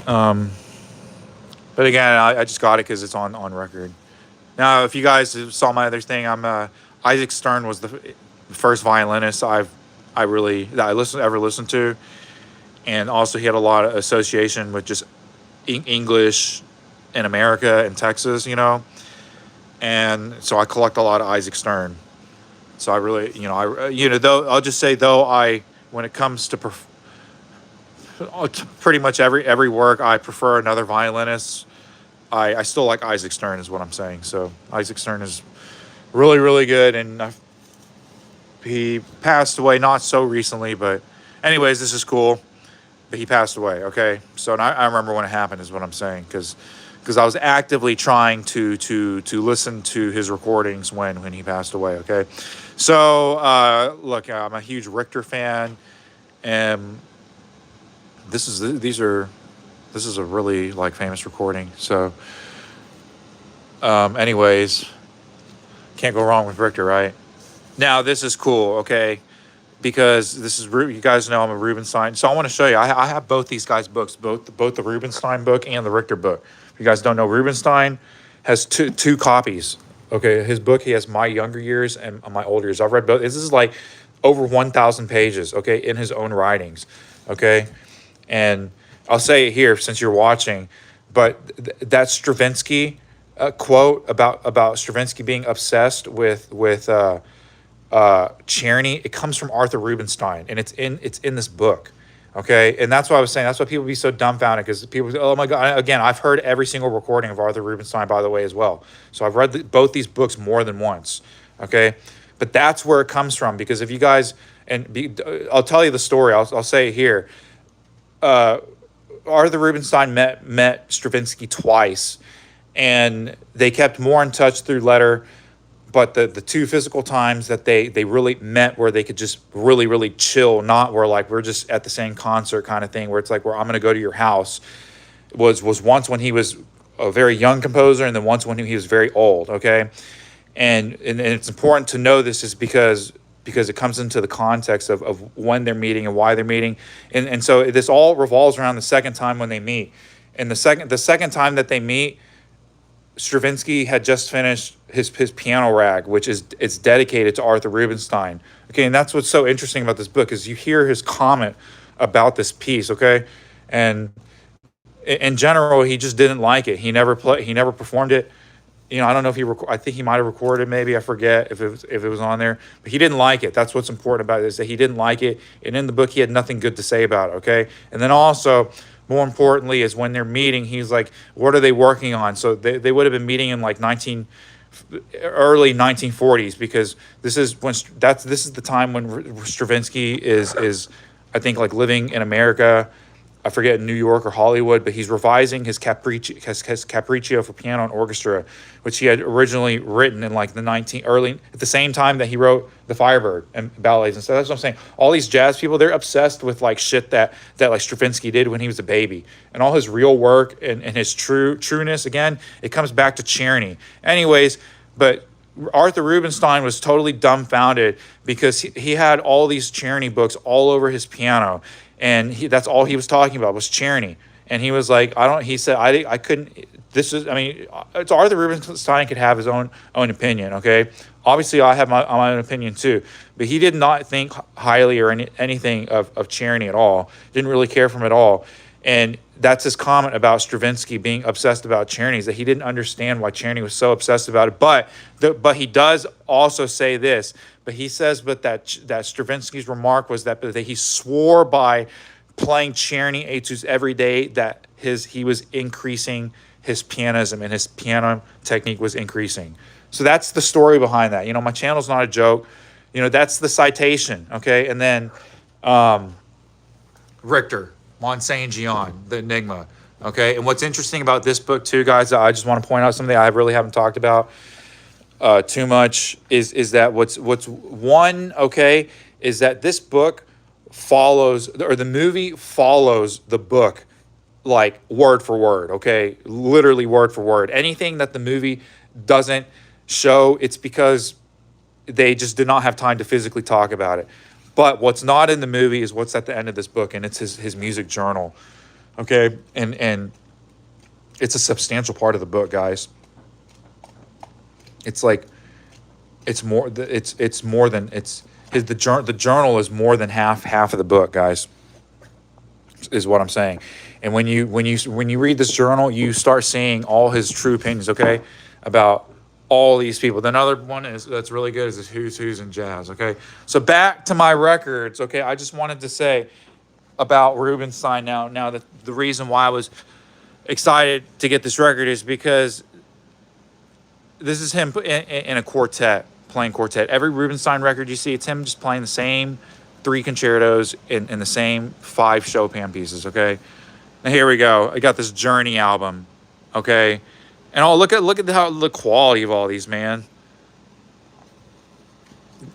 Um, but again, I just got it because it's on record. Now, if you guys saw my other thing, I'm Isaac Stern was the first violinist that I ever listened to, and also he had a lot of association with just English in America and Texas, and so I collect a lot of Isaac Stern. So I really, though I'll just say though when it comes to pretty much every work, I prefer another violinist. I still like Isaac Stern is what I'm saying. So Isaac Stern is really, really good, and he passed away not so recently, but anyways, this is cool. But he passed away. Okay, so I remember when it happened is what I'm saying, because I was actively trying to listen to his recordings when he passed away. Okay, so look, I'm a huge Richter fan, and this is a really like famous recording. So anyways, can't go wrong with Richter, right? Now this is cool, okay, because this is, you guys know I'm a Rubinstein, so I want to show you. I have both these guys' books, both the Rubinstein book and the Richter book. If you guys don't know, Rubinstein has two copies. Okay, his book, he has my younger years and my older years. I've read both. This is like over 1,000 pages, okay, in his own writings, okay, and I'll say it here since you're watching, but that Stravinsky quote about Stravinsky being obsessed with Czerny, it comes from Arthur Rubinstein, and it's in this book, okay? And that's why I was saying, that's why people be so dumbfounded, because people say, oh my God. Again, I've heard every single recording of Arthur Rubinstein, by the way, as well. So I've read both these books more than once, okay? But that's where it comes from, because if you guys, I'll tell you the story, I'll say it here. Arthur Rubinstein met Stravinsky twice, and they kept more in touch through letter. But the two physical times that they really met, where they could just really, really chill, not where like we're just at the same concert kind of thing, where it's like, where I'm going to go to your house, was once when he was a very young composer, and then once when he was very old, okay? And it's important to know this is because it comes into the context of when they're meeting and why they're meeting. And so this all revolves around the second time when they meet. And the second time that they meet, Stravinsky had just finished his piano rag, which it's dedicated to Arthur Rubinstein. Okay, and that's what's so interesting about this book, is you hear his comment about this piece. Okay, and in general, he just didn't like it. He never performed it. I don't know if I think he might have recorded, maybe, I forget if it was on there, but he didn't like it. That's what's important about it, is that he didn't like it, and in the book he had nothing good to say about it. Okay, and then also, more importantly, is when they're meeting, he's like, what are they working on? So they would have been meeting in like early 1940s, because this is the time when Stravinsky is I think like living in America. I forget, New York or Hollywood, but he's revising his Capriccio for piano and orchestra, which he had originally written in like at the same time that he wrote the Firebird and ballets and stuff. That's what I'm saying. All these jazz people, they're obsessed with like shit that like Stravinsky did when he was a baby, and all his real work and his trueness. Again, it comes back to Czerny. Anyways, but Arthur Rubinstein was totally dumbfounded, because he had all these Czerny books all over his piano. And that's all he was talking about was Czerny. And he was like, he said, I couldn't, it's Arthur Rubinstein could have his own opinion, okay? Obviously, I have my own opinion too. But he did not think highly or anything of Czerny at all. Didn't really care for him at all. And that's his comment about Stravinsky being obsessed about Czerny, is that he didn't understand why Czerny was so obsessed about it. But he does also say this. But he says, that Stravinsky's remark was that he swore by playing Czerny etudes every day that he was increasing his pianism, and his piano technique was increasing. So that's the story behind that. My channel's not a joke. That's the citation, okay? And then Richter, Mont Saint Jean, the Enigma, okay? And what's interesting about this book too, guys, I just want to point out something I really haven't talked about too much, is that what's one, okay, is that this book follows, or the movie follows the book like word for word, okay, literally word for word. Anything that the movie doesn't show, it's because they just did not have time to physically talk about it. But what's not in the movie is what's at the end of this book, and it's his music journal. Okay, and it's a substantial part of the book, guys. It's like it's more it's more than it's his the journal is more than half of the book, guys. Is what I'm saying. And when you read this journal, you start seeing all his true opinions, okay, about all these people. Then another one is that's really good is this who's in jazz, okay? So back to my records, okay? I just wanted to say about Rubenstein now that the reason why I was excited to get this record is because this is him in a quartet, playing quartet. Every Rubenstein record you see, it's him just playing the same 3 concertos in the same 5 Chopin pieces, okay? Now here we go. I got this Journey album, okay? And look at the quality of all these, man.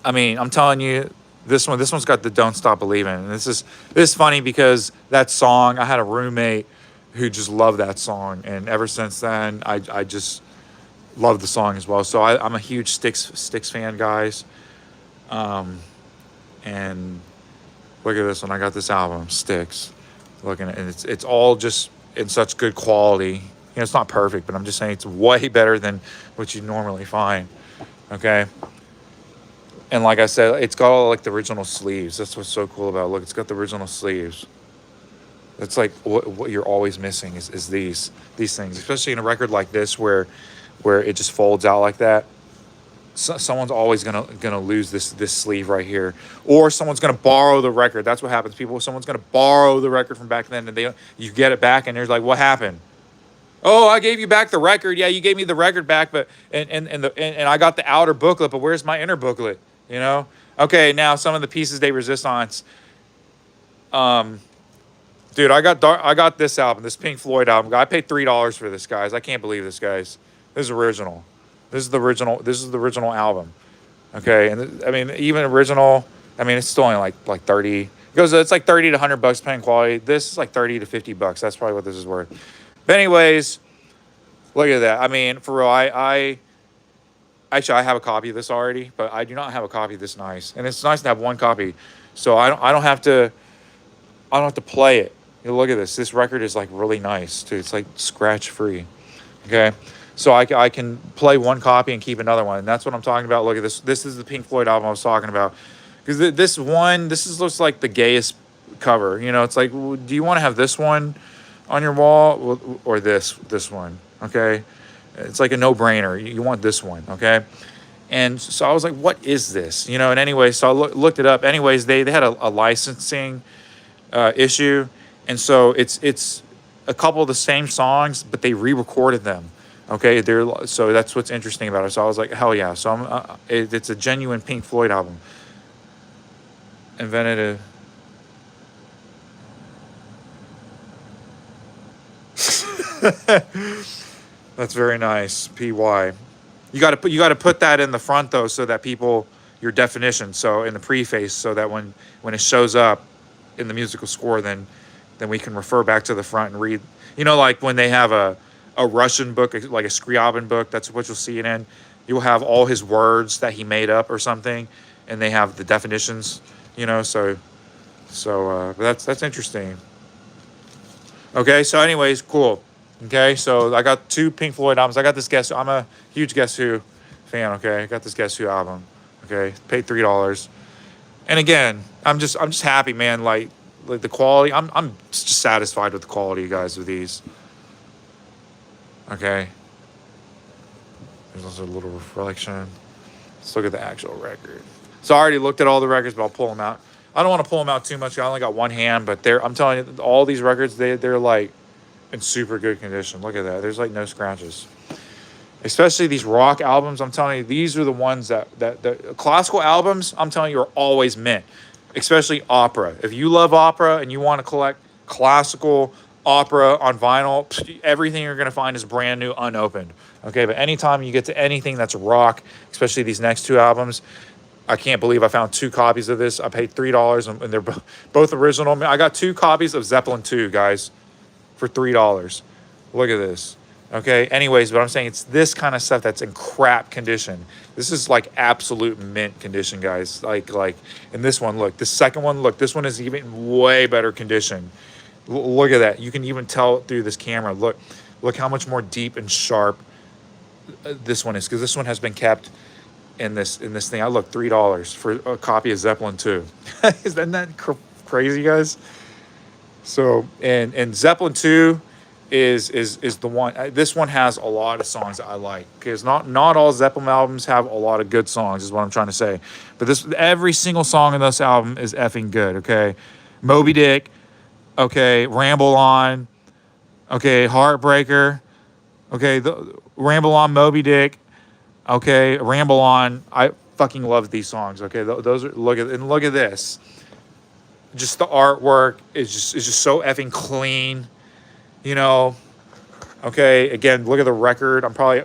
I mean, I'm telling you, this one's got the Don't Stop Believing. And this is funny because that song, I had a roommate who just loved that song, and ever since then, I just love the song as well. So I'm a huge Styx fan, guys. And look at this one. I got this album, Styx. Looking at it, it's all just in such good quality. You know, it's not perfect, but I'm just saying it's way better than what you normally find. Okay. And like I said, it's got all like the original sleeves. That's what's so cool about it. Look, it's got the original sleeves. That's like what you're always missing is these things, especially in a record like this where it just folds out like that. So, someone's always gonna lose this sleeve right here, or someone's gonna borrow the record. That's what happens. Someone's gonna borrow the record from back then, and you get it back, and they're like, "What happened?" "Oh, I gave you back the record." "Yeah, you gave me the record back, but and I got the outer booklet, but where's my inner booklet?" You know? Okay, now some of the pieces de resistance. Dude, I got this album, this Pink Floyd album. I paid $3 for this, guys. I can't believe this, guys. This is original. This is the original album. Okay, and I mean even original. I mean it's still only like 30. It's like $30 to $100 depending quality. This is like $30 to $50. That's probably what this is worth. But anyways, look at that. I mean for real, I actually I have a copy of this already, but I do not have a copy this nice. And it's nice to have one copy, so I don't have to play it. You know, look at this. This record is like really nice too. It's like scratch free. Okay. So I can play one copy and keep another one. And that's what I'm talking about. Look at this. This is the Pink Floyd album I was talking about. Because this looks like the gayest cover. You know, it's like, do you want to have this one on your wall or this one? Okay. It's like a no-brainer. You want this one. Okay. And so I was like, what is this? You know, and anyway, so I looked it up. Anyways, they had a licensing issue. And so it's a couple of the same songs, but they re-recorded them. Okay, so that's what's interesting about it. So I was like, hell yeah. So it's a genuine Pink Floyd album. Invented That's very nice. PY. You got to put that in the front though, so that your definition. So in the preface, so that when it shows up in the musical score, then we can refer back to the front and read. You know, like when they have a Russian book, like a Scriabin book, that's what you'll see it in. You'll have all his words that he made up or something, and they have the definitions, you know, so that's interesting. Okay, so anyways, cool. Okay, so I got 2 Pink Floyd albums. I got this Guess Who. I'm a huge Guess Who fan, okay? I got this Guess Who album, okay? Paid $3. And again, I'm just happy, man, like the quality. I'm just satisfied with the quality, guys, of these. Okay. There's also a little reflection. Let's look at the actual record. So I already looked at all the records, but I'll pull them out. I don't want to pull them out too much. I only got one hand, but I'm telling you, all these records, they're like in super good condition. Look at that. There's like no scratches. Especially these rock albums, I'm telling you, these are the ones that classical albums, I'm telling you, are always mint. Especially opera. If you love opera and you want to collect classical opera on vinyl, everything you're going to find is brand new, unopened. Okay, but anytime you get to anything that's rock, especially these next 2 albums, I can't believe I found 2 copies of this. I paid $3, and they're both original. I got 2 copies of Zeppelin 2, guys, for $3. Look at this. Okay. Anyways, but I'm saying it's this kind of stuff that's in crap condition. This is like absolute mint condition, guys. And this one, look, the second one, look, this one is even way better condition. Look at that. You can even tell through this camera. Look how much more deep and sharp this one is, because this one has been kept in this thing. I look $3 for a copy of Zeppelin 2. Isn't that crazy, guys? So and Zeppelin 2 is the one. This one has a lot of songs that I like, because not all Zeppelin albums have a lot of good songs, is what I'm trying to say. But this, every single song in this album is effing good. Okay, Moby Dick. Okay, Ramble On. Okay, Heartbreaker. Okay, the Ramble On, Moby Dick. Okay, Ramble On. I fucking love these songs. Okay, those are, look at this. Just the artwork is just so effing clean. You know. Okay, again, look at the record. I'm probably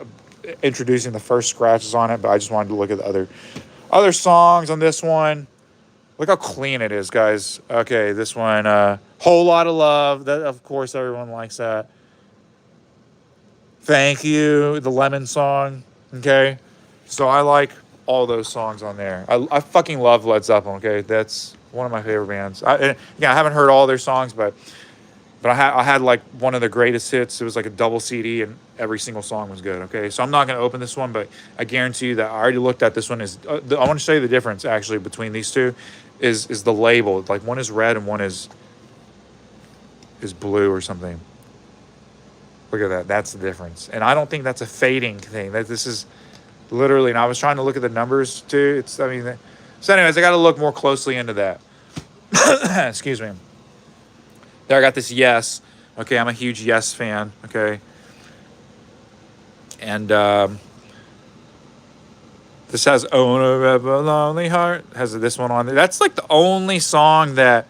introducing the first scratches on it, but I just wanted to look at the other songs on this one. Look how clean it is, guys. Okay, this one, Whole Lot of Love. That, of course, everyone likes that. Thank You, the Lemon song. Okay, so I like all those songs on there. I fucking love Led Zeppelin. Okay, that's one of my favorite bands. I haven't heard all their songs, but I had like one of the greatest hits. It was like a double CD, and every single song was good. Okay, so I'm not going to open this one, but I guarantee you that I already looked at this one. I want to show you the difference actually between these two. Is the label. Like, one is red and one is blue or something. Look at that. That's the difference. And I don't think that's a fading thing. That this is literally. And I was trying to look at the numbers too. So anyways, I got to look more closely into that. Excuse me. There, I got this Yes. Okay, I'm a huge Yes fan. Okay. And this has Owner of a Lonely Heart. Has this one on there. That's like the only song that.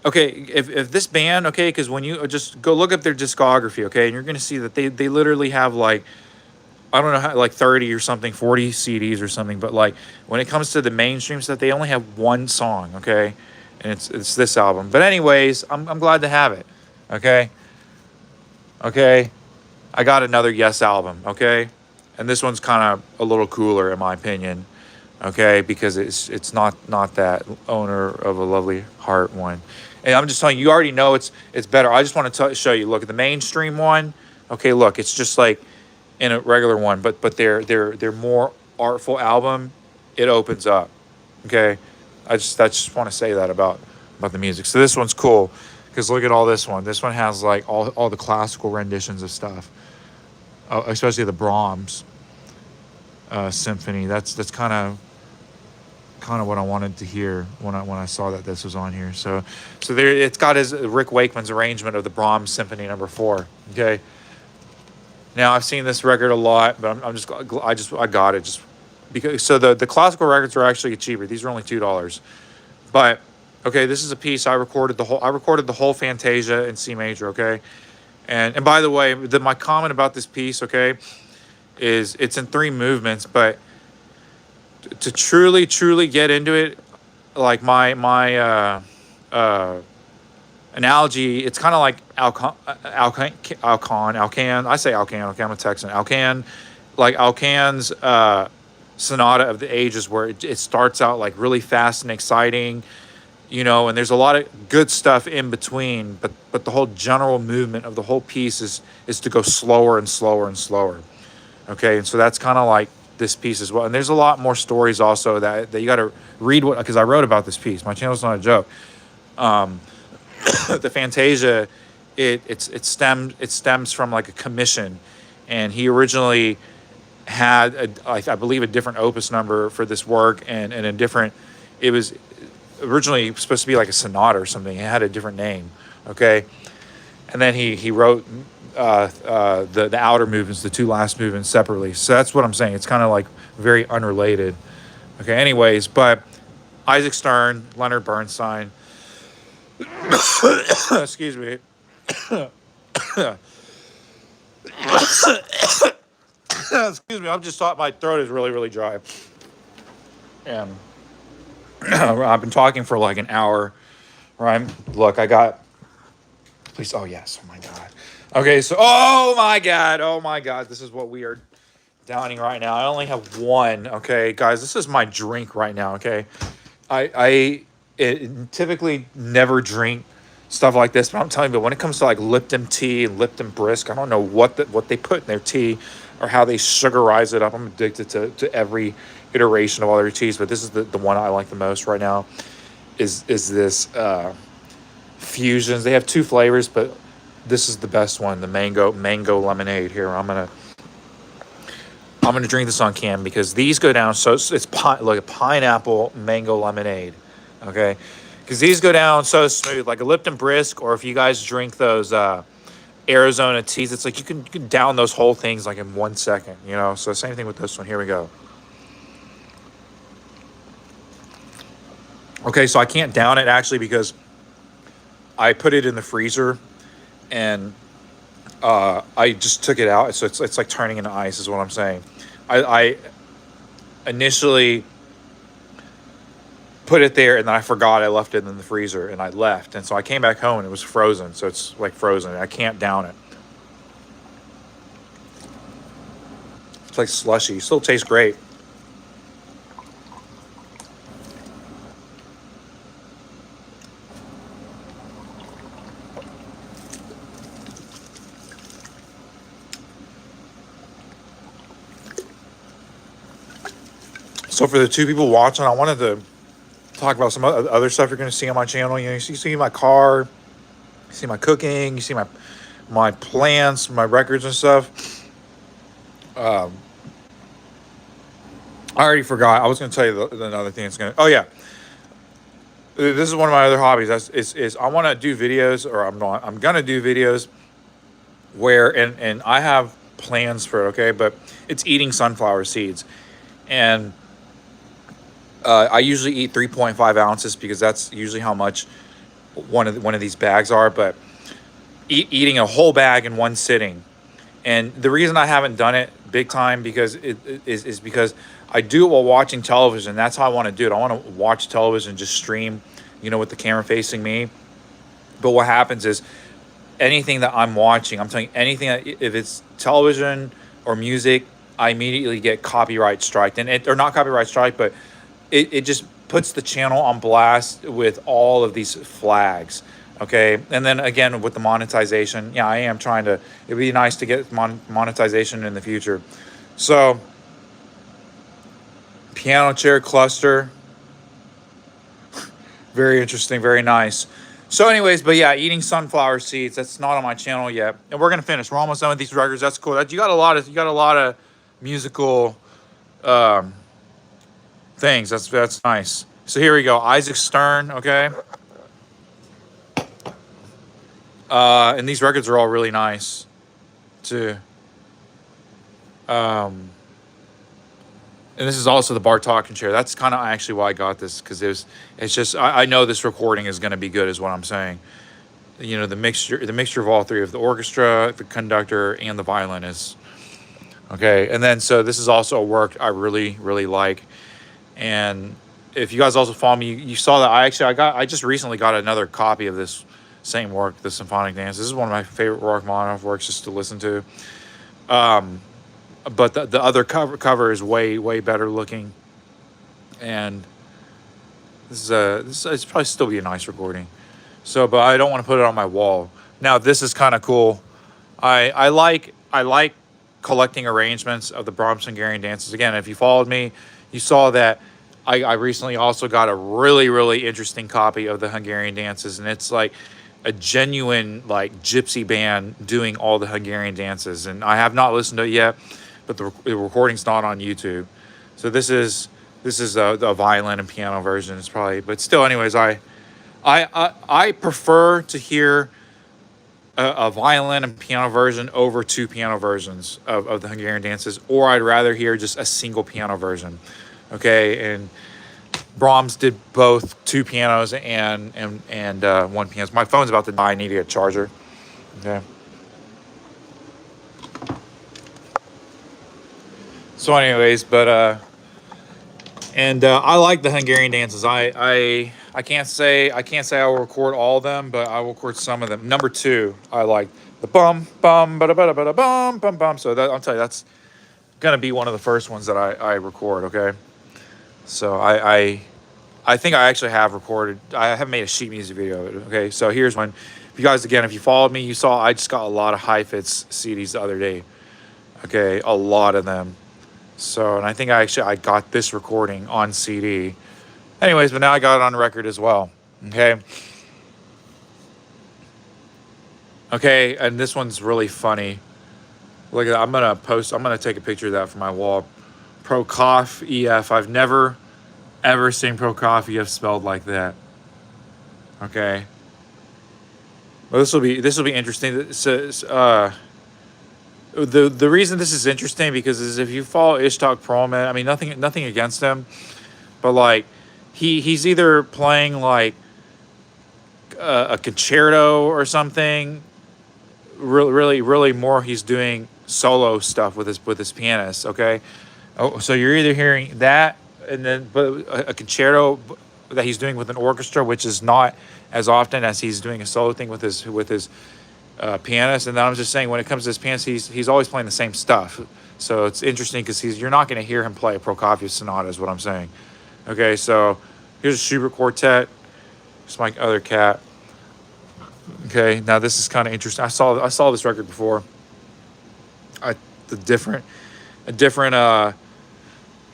Okay, if this band, okay, because when you just go look up their discography, okay, and you're going to see that they literally have like, I don't know how, like 30 or something, 40 CDs or something, but like when it comes to the mainstream stuff, they only have one song, okay, and it's this album. But anyways, I'm glad to have it, okay, I got another Yes album, okay, and this one's kind of a little cooler in my opinion, okay, because it's not that Owner of a Lovely Heart one. And I'm just telling you, you already know it's better. I just want to show you. Look at the mainstream one. Okay, look, it's just like in a regular one, but their more artful album, it opens up. Okay, I just want to say that about the music. So this one's cool, because look at all this one. This one has like all the classical renditions of stuff, especially the Brahms symphony. That's kind of what I wanted to hear when I saw that this was on here. So there, it's got his Rick Wakeman's arrangement of the Brahms Symphony No. 4. Okay. Now I've seen this record a lot, but I got it just because. So the classical records are actually cheaper. These are only $2. But okay, this is a piece I recorded the whole Fantasia in C major. Okay. And by the way, my comment about this piece, okay, is it's in 3 movements, but to truly get into it, like my analogy, it's kind of like Alcan. I say Alcan. Okay, I'm a Texan. Alcan, like Alcan's Sonata of the Ages, where it starts out like really fast and exciting, and there's a lot of good stuff in between, but the whole general movement of the whole piece is to go slower and slower and slower. Okay, and so that's kind of like this piece as well. And there's a lot more stories also that you got to read, because I wrote about this piece. My channel's not a joke. The Fantasia, it stems from like a commission, and he originally had I believe a different opus number for this work, and a different. It was originally supposed to be like a sonata or something. It had a different name. Okay, and then he wrote the outer movements, the 2 last movements, separately. So that's what I'm saying. It's kind of like very unrelated. Okay, anyways, but Isaac Stern, Leonard Bernstein. Excuse me. Excuse me. I'm just thought my throat is really dry. And I've been talking for like an hour. Right? Look, I got. Please. Oh yes. Oh my God. Okay, so oh my god, this is what we are downing right now. I only have one. Okay, guys, this is my drink right now. Okay, typically never drink stuff like this, but I'm telling you, when it comes to like Lipton tea and Lipton brisk, I don't know what they put in their tea or how they sugarize it up. I'm addicted to every iteration of all their teas, but this is the one I like the most right now. Is this fusions? They have two flavors, but this is the best one, the mango lemonade. Here, I'm gonna drink this on cam because these go down. So it's like a pineapple mango lemonade, okay? Because these go down so smooth, like a Lipton brisk, or if you guys drink those Arizona teas, it's like you can down those whole things like in 1 second, you know. So same thing with this one. Here we go. Okay, so I can't down it actually because I put it in the freezer and I just took it out. So it's like turning into ice, is what I'm saying. I initially put it there and then I forgot I left it in the freezer and I left. And so I came back home and it was frozen. So it's like frozen. I can't down it. It's like slushy. Still tastes great. So for the two people watching, I wanted to talk about some other stuff you're going to see on my channel. You know, you see my car, you see my cooking, you see my plants, my records and stuff. I already forgot. I was going to tell you another thing. It's going to. Oh yeah, this is one of my other hobbies. Is I want to do videos, or I'm not. I'm going to do videos where and I have plans for it. Okay, but it's eating sunflower seeds, and I usually eat 3.5 ounces because that's usually how much one of these bags are. But eating a whole bag in one sitting, and the reason I haven't done it big time because it is because I do it while watching television. That's how I want to do it. I want to watch television, just stream, you know, with the camera facing me. But what happens is anything that I'm watching, I'm telling you, anything that, if it's television or music, I immediately get copyright striked, and or not copyright strike, but it just puts the channel on blast with all of these flags. Okay, and then again with the monetization, yeah, I am trying to. It'd be nice to get monetization in the future. So, piano chair cluster, very interesting, very nice. So, anyways, but yeah, eating sunflower seeds. That's not on my channel yet, and we're gonna finish. We're almost done with these records. That's cool. You got a lot of musical things. That's nice. So here we go. Isaac Stern. Okay. And these records are all really nice, too. Um, and this is also the bar talking chair. That's kind of actually why I got this, because it's just I know this recording is going to be good, is what I'm saying. You know, the mixture of all three, of the orchestra, the conductor, and the violin is okay. And then so this is also a work I really like. And if you guys also follow me, you saw that I just recently got another copy of this same work, the symphonic dance. This is one of my favorite Rachmaninoff works just to listen to. But the other cover is way better looking, and this it's probably still be a nice recording. So, but I don't want to put it on my wall. Now this is kind of cool. I like collecting arrangements of the Brahms Hungarian dances. Again, if you followed me, you saw that I recently also got a really interesting copy of the Hungarian dances, and it's like a genuine like gypsy band doing all the Hungarian dances. And I have not listened to it yet, but the recording's not on YouTube. So this is a violin and piano version. It's probably, but still, anyways, I prefer to hear a violin and piano version over two piano versions of the Hungarian dances, or I'd rather hear just a single piano version. Okay, and Brahms did both two pianos and one piano. My phone's about to die. I need to get a charger. Okay. So, anyways, but I like the Hungarian dances. I can't say I will record all of them, but I will record some of them. Number two, I like the bum bum ba da ba da ba da bum bum bum. So that I'll tell you, that's gonna be one of the first ones that I record. Okay, so I think I actually have recorded. I have made a sheet music video of it. Okay, so here's one. If you guys, again, if you followed me, you saw I just got a lot of High Fits CDs the other day. Okay, a lot of them. So, and I think I got this recording on CD. Anyways, but now I got it on record as well. Okay. Okay, and this one's really funny. Look at that. I'm gonna take a picture of that for my wall. Procof EF. I've never ever seen Procof EF spelled like that. Okay. Well, this will be interesting. The reason this is interesting because is if you follow Ishtok Perlman, I mean nothing against him, but like he's either playing like a concerto or something. Really more he's doing solo stuff with his pianist. Okay, oh, so you're either hearing that and then but a concerto that he's doing with an orchestra, which is not as often as he's doing a solo thing with his pianist. And then I'm just saying when it comes to his pianist, he's always playing the same stuff. So it's interesting because you're not going to hear him play a Prokofiev sonata, is what I'm saying. Okay, so here's a Schubert quartet. It's my other cat. Okay, now this is kind of interesting. I saw this record before. A different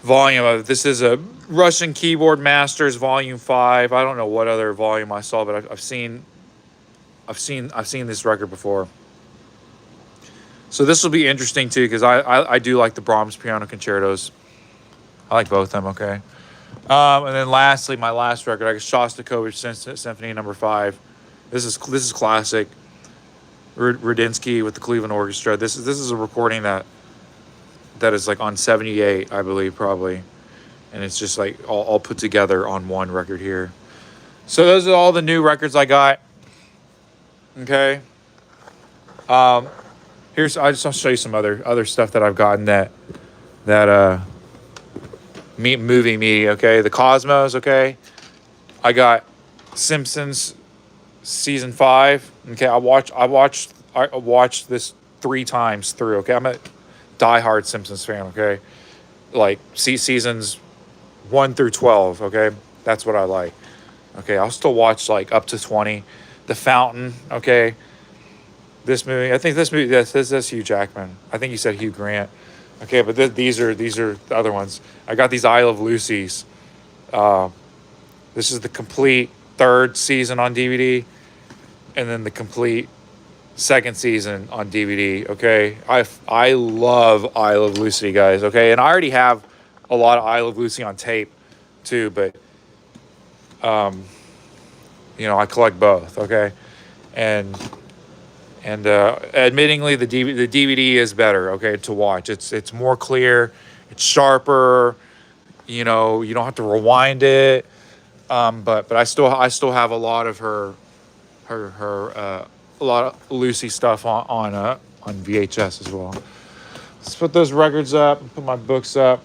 volume of it. This is a Russian Keyboard Masters Volume 5. I don't know what other volume I saw, but I've seen this record before. So this will be interesting too because I do like the Brahms piano concertos. I like both of them. Okay, and then lastly, my last record, I got Shostakovich Symphony Number 5. This is classic. Rudinsky with the Cleveland Orchestra. This is a recording that is like on 78, I believe, probably, and it's just like all put together on one record here. So those are all the new records I got. Okay. I'll show you some other stuff that I've gotten that movie media. Okay, the Cosmos. Okay, I got Simpsons season 5. Okay, I watched this 3 times through. Okay, I'm a diehard Simpsons fan. Okay, like seasons 1 through 12. Okay, that's what I like. Okay, I'll still watch like up to 20. The Fountain. Okay, this movie. I think this movie. That's Hugh Jackman. I think you said Hugh Grant. Okay, but these are the other ones. I got these I Love Lucy's. This is the complete 3rd season on DVD, and then the complete 2nd season on DVD. Okay, I love I Love Lucy, guys. Okay, and I already have a lot of I Love Lucy on tape, too. But I collect both. Okay, and admittingly, the DVD is better. Okay, to watch. It's more clear. It's sharper. You don't have to rewind it. But I still have a lot of her a lot of Lucy stuff on VHS as well. Let's put those records up. Put my books up.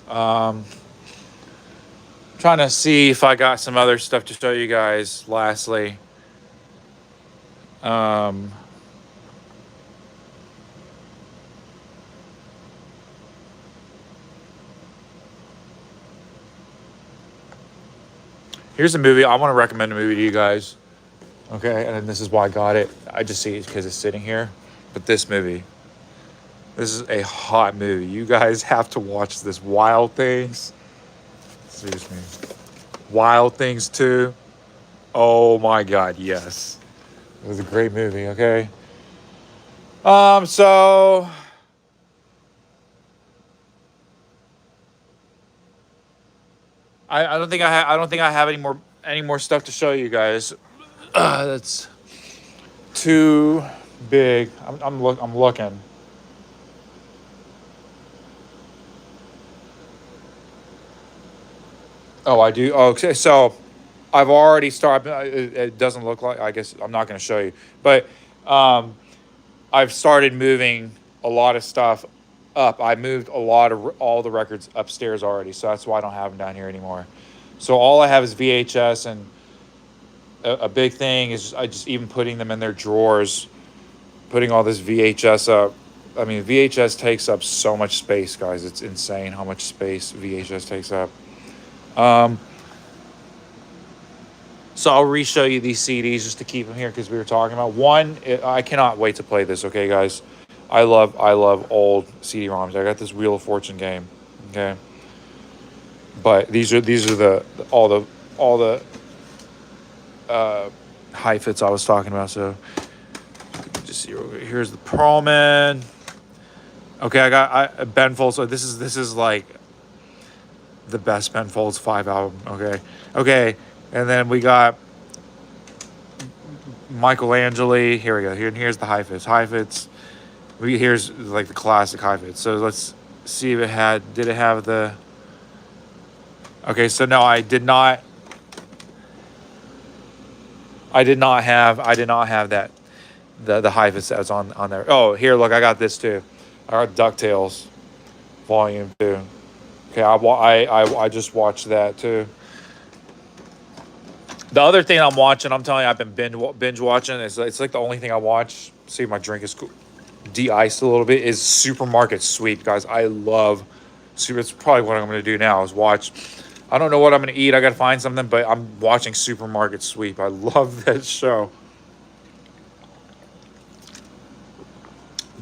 Trying to see if I got some other stuff to show you guys. Lastly, here's a movie. I want to recommend a movie to you guys. Okay, and this is why I got it. I just see it because it's sitting here. But this is a hot movie. You guys have to watch this. Wild Things. Excuse me. Wild Things 2. Oh my God, yes. It was a great movie, okay? So I don't think I have any more stuff to show you guys. That's too big. I'm looking. Oh, I do. Oh, okay, so I've already started. It doesn't look like. I guess I'm not going to show you, but I've started moving a lot of stuff up. I moved all the records upstairs already, so that's why I don't have them down here anymore. So all I have is VHS, and a big thing is I just even putting them in their drawers, putting all this VHS up. I mean, VHS takes up so much space, guys. It's insane how much space VHS takes up. Um, so I'll re-show you these CDs just to keep them here because we were talking about one. I cannot wait to play this. Okay, guys, I love old CD-ROMs. I got this Wheel of Fortune game. Okay, but these are the all the high fits I was talking about. So just see here's the Perlman. Okay, I Ben Folds. So this is like the best Ben Folds 5 album. Okay, and then we got Michelangelo. Here we go. Here's the high fits. High fits. Here's like the classic high fits. So let's see if did it have the. Okay, so no, I did not have that the high fits that's on there. Oh, here, look, I got this too. I got DuckTales Volume 2. Okay, I just watched that too. The other thing I'm watching, I'm telling you, I've been binge watching. It's like the only thing I watch. See, my drink is de-iced a little bit. Is Supermarket Sweep, guys. I love Super. It's probably what I'm going to do now is watch. I don't know what I'm going to eat. I got to find something, but I'm watching Supermarket Sweep. I love that show.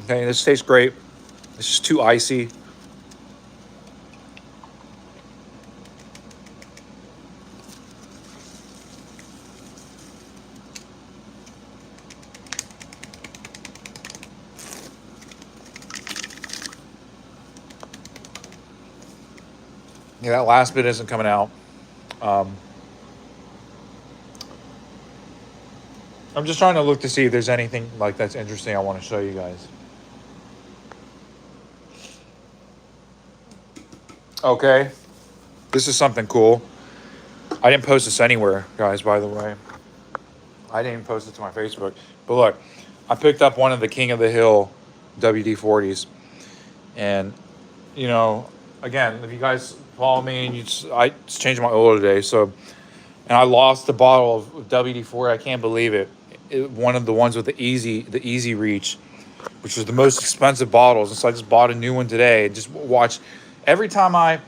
Okay, this tastes great. It's just too icy. Yeah, that last bit isn't coming out. Um, I'm just trying to look to see if there's anything like that's interesting I want to show you guys. Okay, this is something cool. I didn't post this anywhere, guys, by the way. I didn't even post it to my Facebook. But look, I picked up one of the King of the Hill WD-40s. And, again, if you guys follow me, and I just changed my oil today. So, and I lost the bottle of WD-40. I can't believe it. One of the ones with the easy reach, which was the most expensive bottles. And so I just bought a new one today. Just watch. Every time I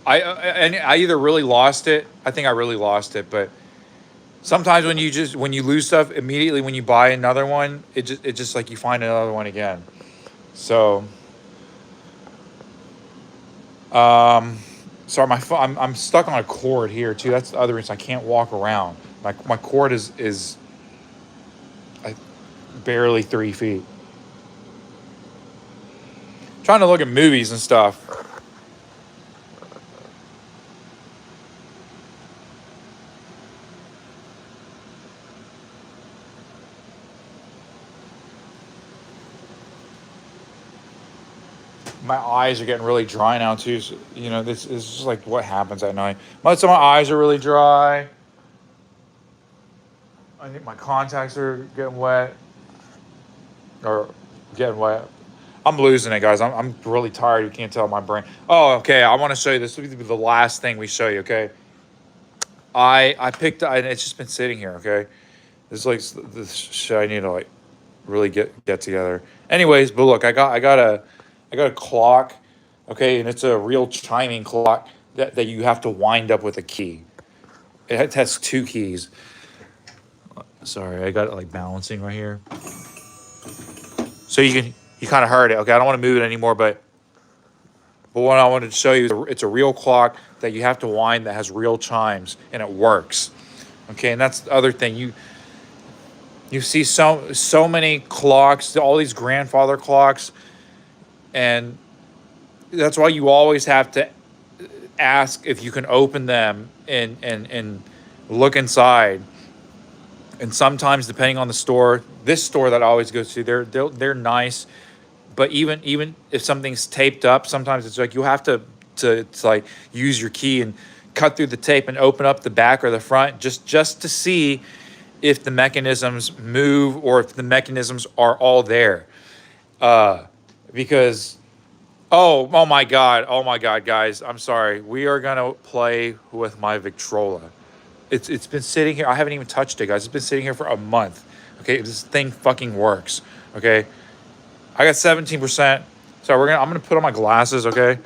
either really lost it. I think I really lost it, but sometimes when you lose stuff immediately when you buy another one, it just like you find another one again. So, sorry, I'm stuck on a cord here too. That's the other reason I can't walk around. My cord is barely 3 feet. Trying to look at movies and stuff. My eyes are getting really dry now too. So, this is just like what happens at night. Most of my eyes are really dry. I think my contacts are getting wet. Or getting wet. I'm losing it, guys. I'm really tired. You can't tell my brain. Oh, okay. I want to show you this. This will be the last thing we show you. Okay. I picked. It's just been sitting here. Okay. This is like this shit I need to like really get together. Anyways, but look, I got a clock. Okay, and it's a real chiming clock that you have to wind up with a key. It has 2 keys. Sorry, I got it like balancing right here. So you kind of heard it. Okay, I don't want to move it anymore, but what I wanted to show you, it's a real clock that you have to wind that has real chimes, and it works. Okay, and that's the other thing. You see so many clocks, all these grandfather clocks, and that's why you always have to ask if you can open them and look inside. And sometimes, depending on the store, this store that I always go to, they're nice. But even if something's taped up, sometimes it's like you have to like use your key and cut through the tape and open up the back or the front just to see if the mechanisms move or if the mechanisms are all there. Because Oh my God. Oh my God, guys. I'm sorry. We are gonna play with my Victrola. It's been sitting here. I haven't even touched it, guys. It's been sitting here for a month. Okay, this thing fucking works. Okay, I got 17%. So I'm gonna put on my glasses. Okay,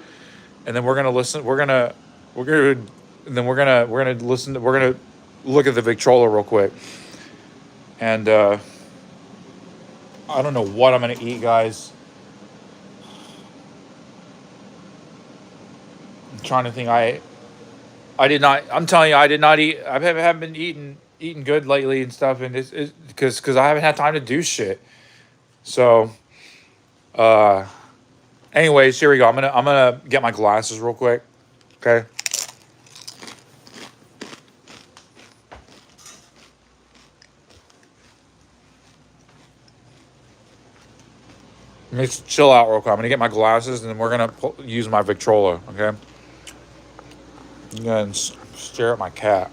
and then we're gonna listen. We're gonna and then we're gonna listen. We're gonna look at the Victrola real quick. And I don't know what I'm gonna eat, guys. I'm trying to think. I did not. I'm telling you, I did not eat. Haven't been eating good lately and stuff, and it's because I haven't had time to do shit. So, uh, anyways, here we go. I'm gonna get my glasses real quick. Okay. Let me just chill out real quick. I'm gonna get my glasses, and then we're gonna use my Victrola. Okay. I'm gonna stare at my cat.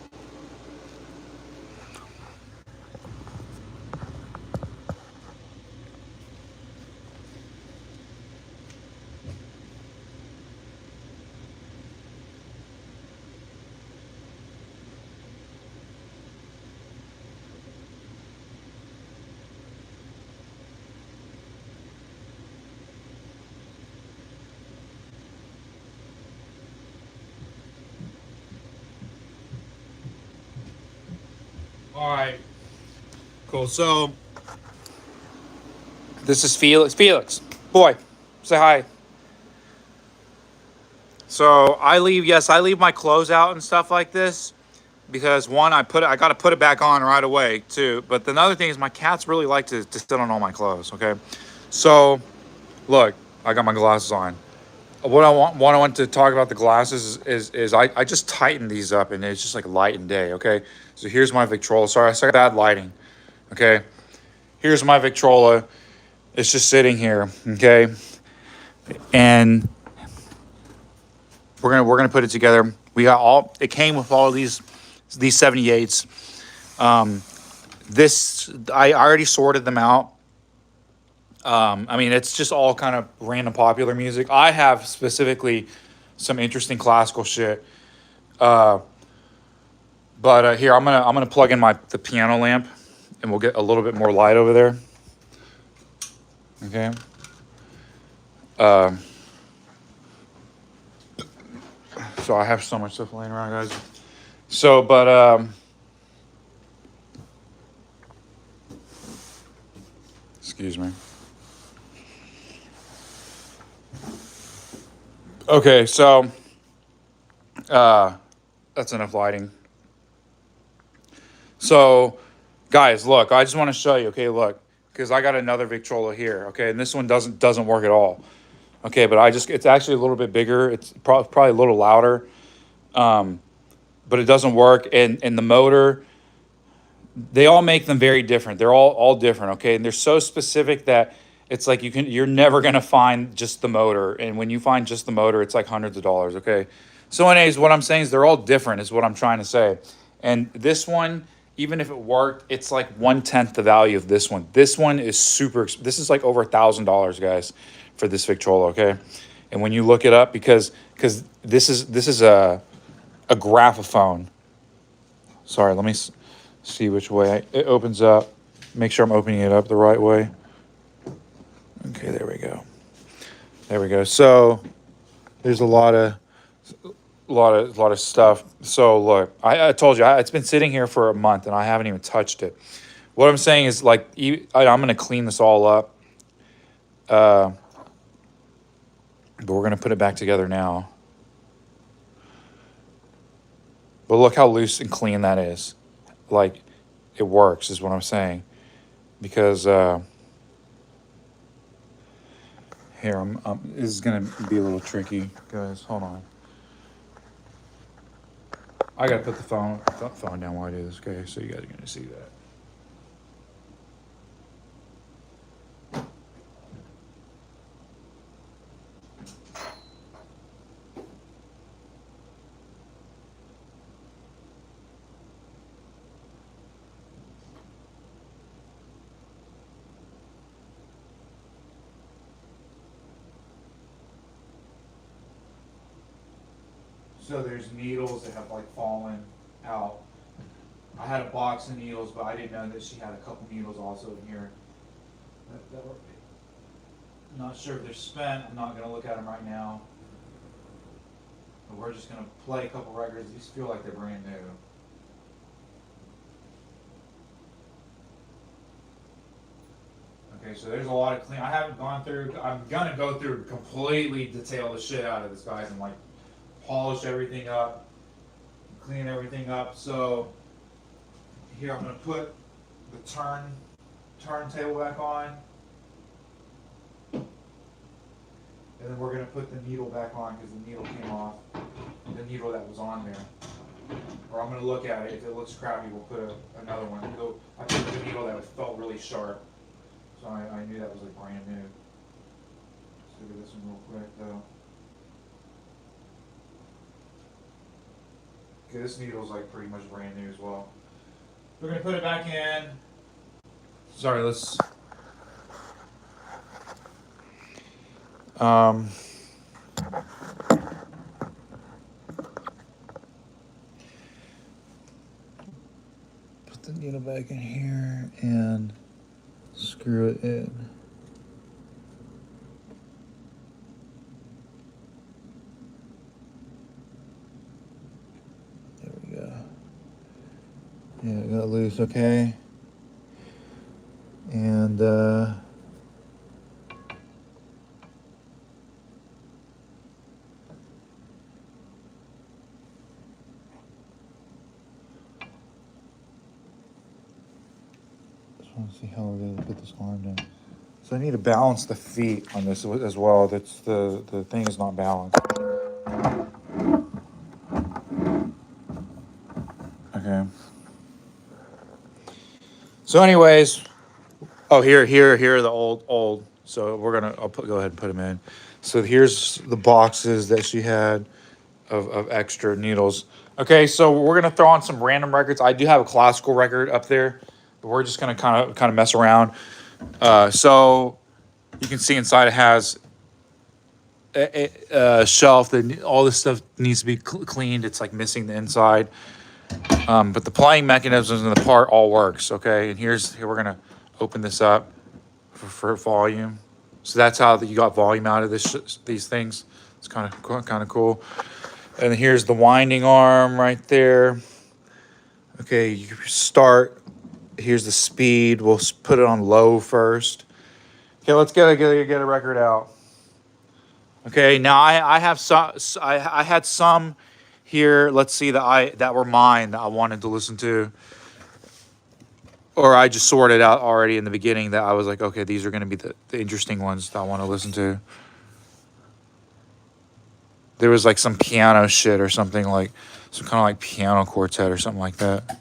All right. Cool. So this is Felix. Felix, boy, say hi. So I leave. Yes, I leave my clothes out and stuff like this because one, I got to put it back on right away too. But the other thing is my cats really like to sit on all my clothes. Okay, so look, I got my glasses on. What I want to talk about the glasses is I just tightened these up and it's just like light and day. Okay, so here's my Victrola. Sorry, I saw bad lighting. Okay, here's my Victrola. It's just sitting here. Okay, and we're gonna put it together. We got all. It came with all these 78s. This I already sorted them out. I mean, it's just all kind of random popular music. I have specifically some interesting classical shit. But here I'm gonna plug in the piano lamp, and we'll get a little bit more light over there. Okay. Uh, so I have so much stuff laying around, guys. So, but excuse me. Okay, so that's enough lighting. So, guys, look, I just want to show you. Okay, look, because I got another Victrola here. Okay, and this one doesn't work at all. Okay, but it's actually a little bit bigger. It's probably a little louder, but it doesn't work. And the motor, they all make them very different. They're all different. Okay, and they're so specific that it's like you're never gonna find just the motor. And when you find just the motor, it's like hundreds of dollars. Okay, so anyways, what I'm saying is they're all different. Is what I'm trying to say. And this one, even if it worked, it's like 1/10 the value of this one. This one is super. This is like over $1,000, guys, for this Victrola. Okay, and when you look it up, because this is a graphophone. Sorry, let me see which way it opens up. Make sure I'm opening it up the right way. Okay, there we go. There we go. So there's a lot of stuff. So look, I told you it's been sitting here for a month and I haven't even touched it. What I'm saying is like I'm gonna clean this all up, but we're gonna put it back together now. But look how loose and clean that is. Like it works is what I'm saying. Because here this is gonna be a little tricky, guys. Hold on. I gotta put the phone down while I do this, okay? So you guys are gonna see that. So there's needles that have like fallen out. I had a box of needles, but I didn't know that she had a couple needles also in here. That were, not sure if they're spent. I'm not gonna look at them right now. But we're just gonna play a couple records. These feel like they're brand new. Okay, so there's a lot of clean. I haven't gone through. I'm gonna go through and completely detail the shit out of this, guys, and like polish everything up, clean everything up. So here I'm gonna put the turntable back on, and then we're gonna put the needle back on because the needle came off. The needle that was on there. Or I'm gonna look at it. If it looks crappy, we'll put another one. I put the needle that felt really sharp. So I knew that was like brand new. Let's look at this one real quick though. Okay, this needle's like pretty much brand new as well. We're gonna put it back in. Sorry, let's. Put the needle back in here and screw it in. There we go. Yeah, it got loose, okay. And just want to see how we're going to put this arm down. So I need to balance the feet on this as well. That's the thing is not balanced. Okay. So anyways, oh here are the old. So go ahead and put them in. So here's the boxes that she had of extra needles. Okay, so we're gonna throw on some random records. I do have a classical record up there, but we're just gonna kind of mess around. So you can see inside it has a shelf that all this stuff needs to be cleaned. It's like missing the inside, but the playing mechanisms and the part all works. Okay, and here we're gonna open this up for volume. So that's how you got volume out of these things. It's kind of cool. And here's the winding arm right there. Okay, you start. Here's the speed. We'll put it on low first. Okay, let's get a record out. Okay, now I have some. I had some here. Let's see that were mine that I wanted to listen to, or I just sorted out already in the beginning that I was like, okay, these are going to be the interesting ones that I want to listen to. There was like some piano shit or something, like some kind of like piano quartet or something like that.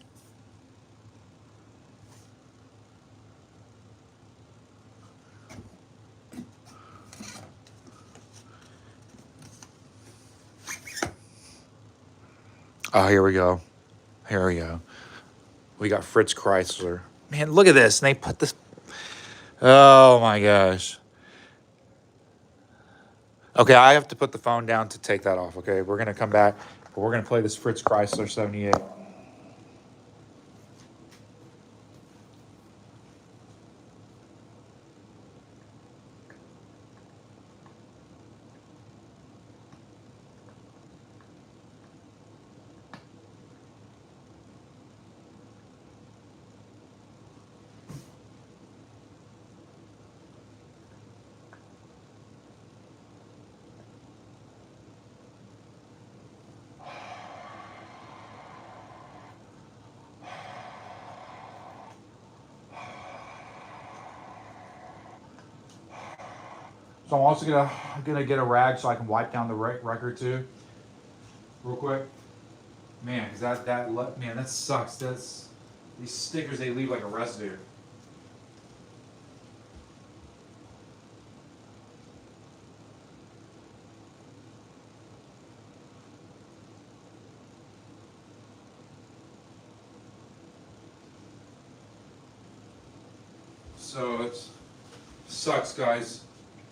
Oh, here we go. Here we go. We got Fritz Kreisler. Man, look at this. And they put this. Oh my gosh. Okay, I have to put the phone down to take that off. Okay, we're going to come back, but we're going to play this Fritz Kreisler 78. So I'm also gonna get a rag so I can wipe down the record too, real quick. Man, because that sucks. These stickers, they leave like a residue. So it sucks, guys.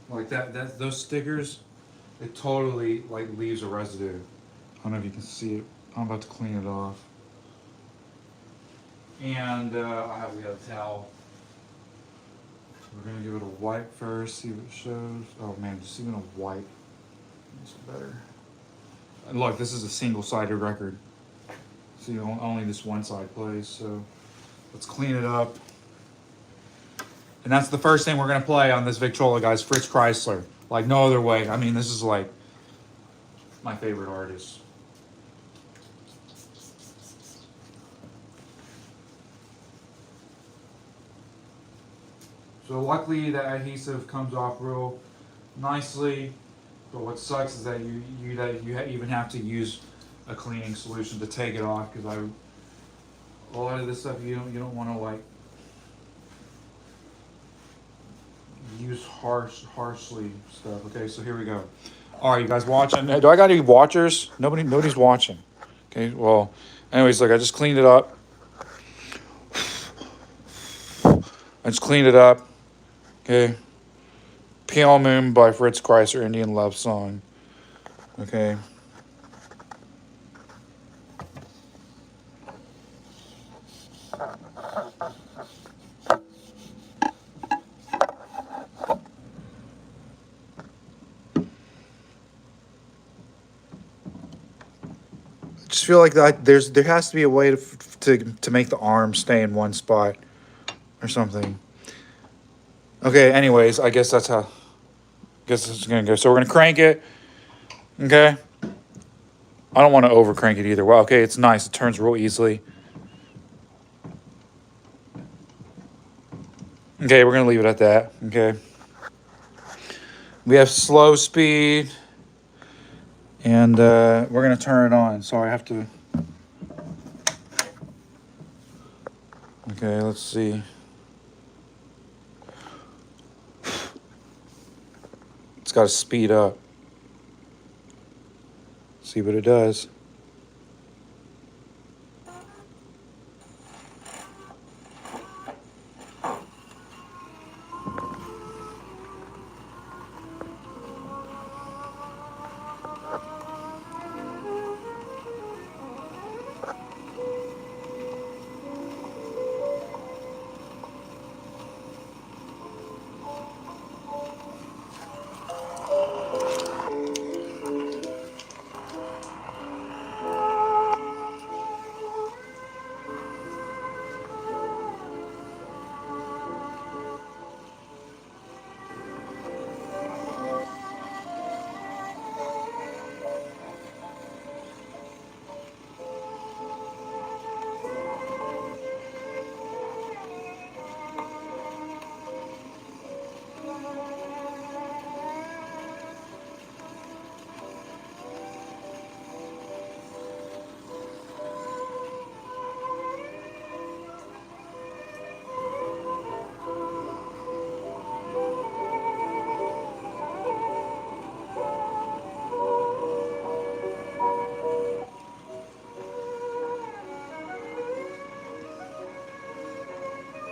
Like those stickers, it totally like leaves a residue. I don't know if you can see it. I'm about to clean it off. And we got a towel. We're gonna give it a wipe first, see what it shows. Oh man, just even a wipe makes it better. And look, this is a single-sided record. See, only this one side plays, so let's clean it up. And that's the first thing we're gonna play on this Victrola, guys. Fritz Kreisler, like no other way. I mean, this is like my favorite artist. So luckily that adhesive comes off real nicely. But what sucks is that you even have to use a cleaning solution to take it off, because a lot of this stuff you don't want to like use harshly stuff. Okay, so here we go. All right, you guys watching? Do I got any watchers? Nobody's watching. Okay, well, anyways, look, I just cleaned it up. I just cleaned it up. Okay. Pale Moon by Fritz Kreisler, Indian Love Song. Okay. I just feel like that there has to be a way to make the arm stay in one spot or something. Okay, anyways, I guess that's how. I guess it's gonna go. So we're gonna crank it. Okay. I don't want to over crank it either. Well, okay, it's nice. It turns real easily. Okay, we're gonna leave it at that. Okay. We have slow speed, and we're gonna turn it on. So I have to. Okay, let's see. It's got to speed up. See what it does.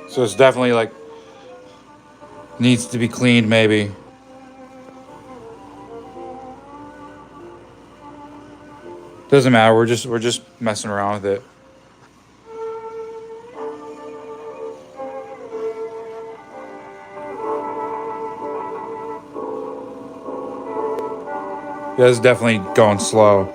So it's definitely like needs to be cleaned, maybe. Doesn't matter. We're just messing around with it. Yeah, it's definitely going slow.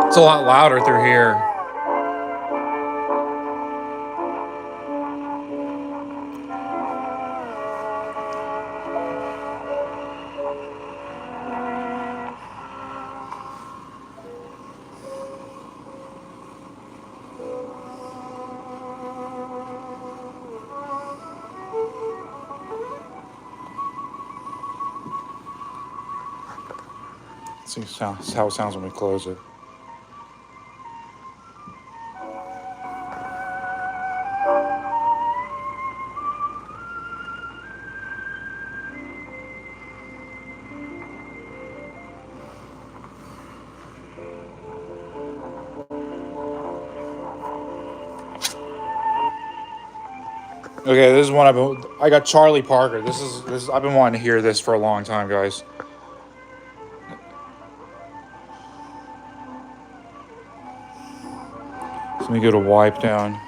It's a lot louder through here. See how it sounds when we close it. Okay, this is one I got Charlie Parker. This I've been wanting to hear this for a long time, guys. So let me go to wipe down.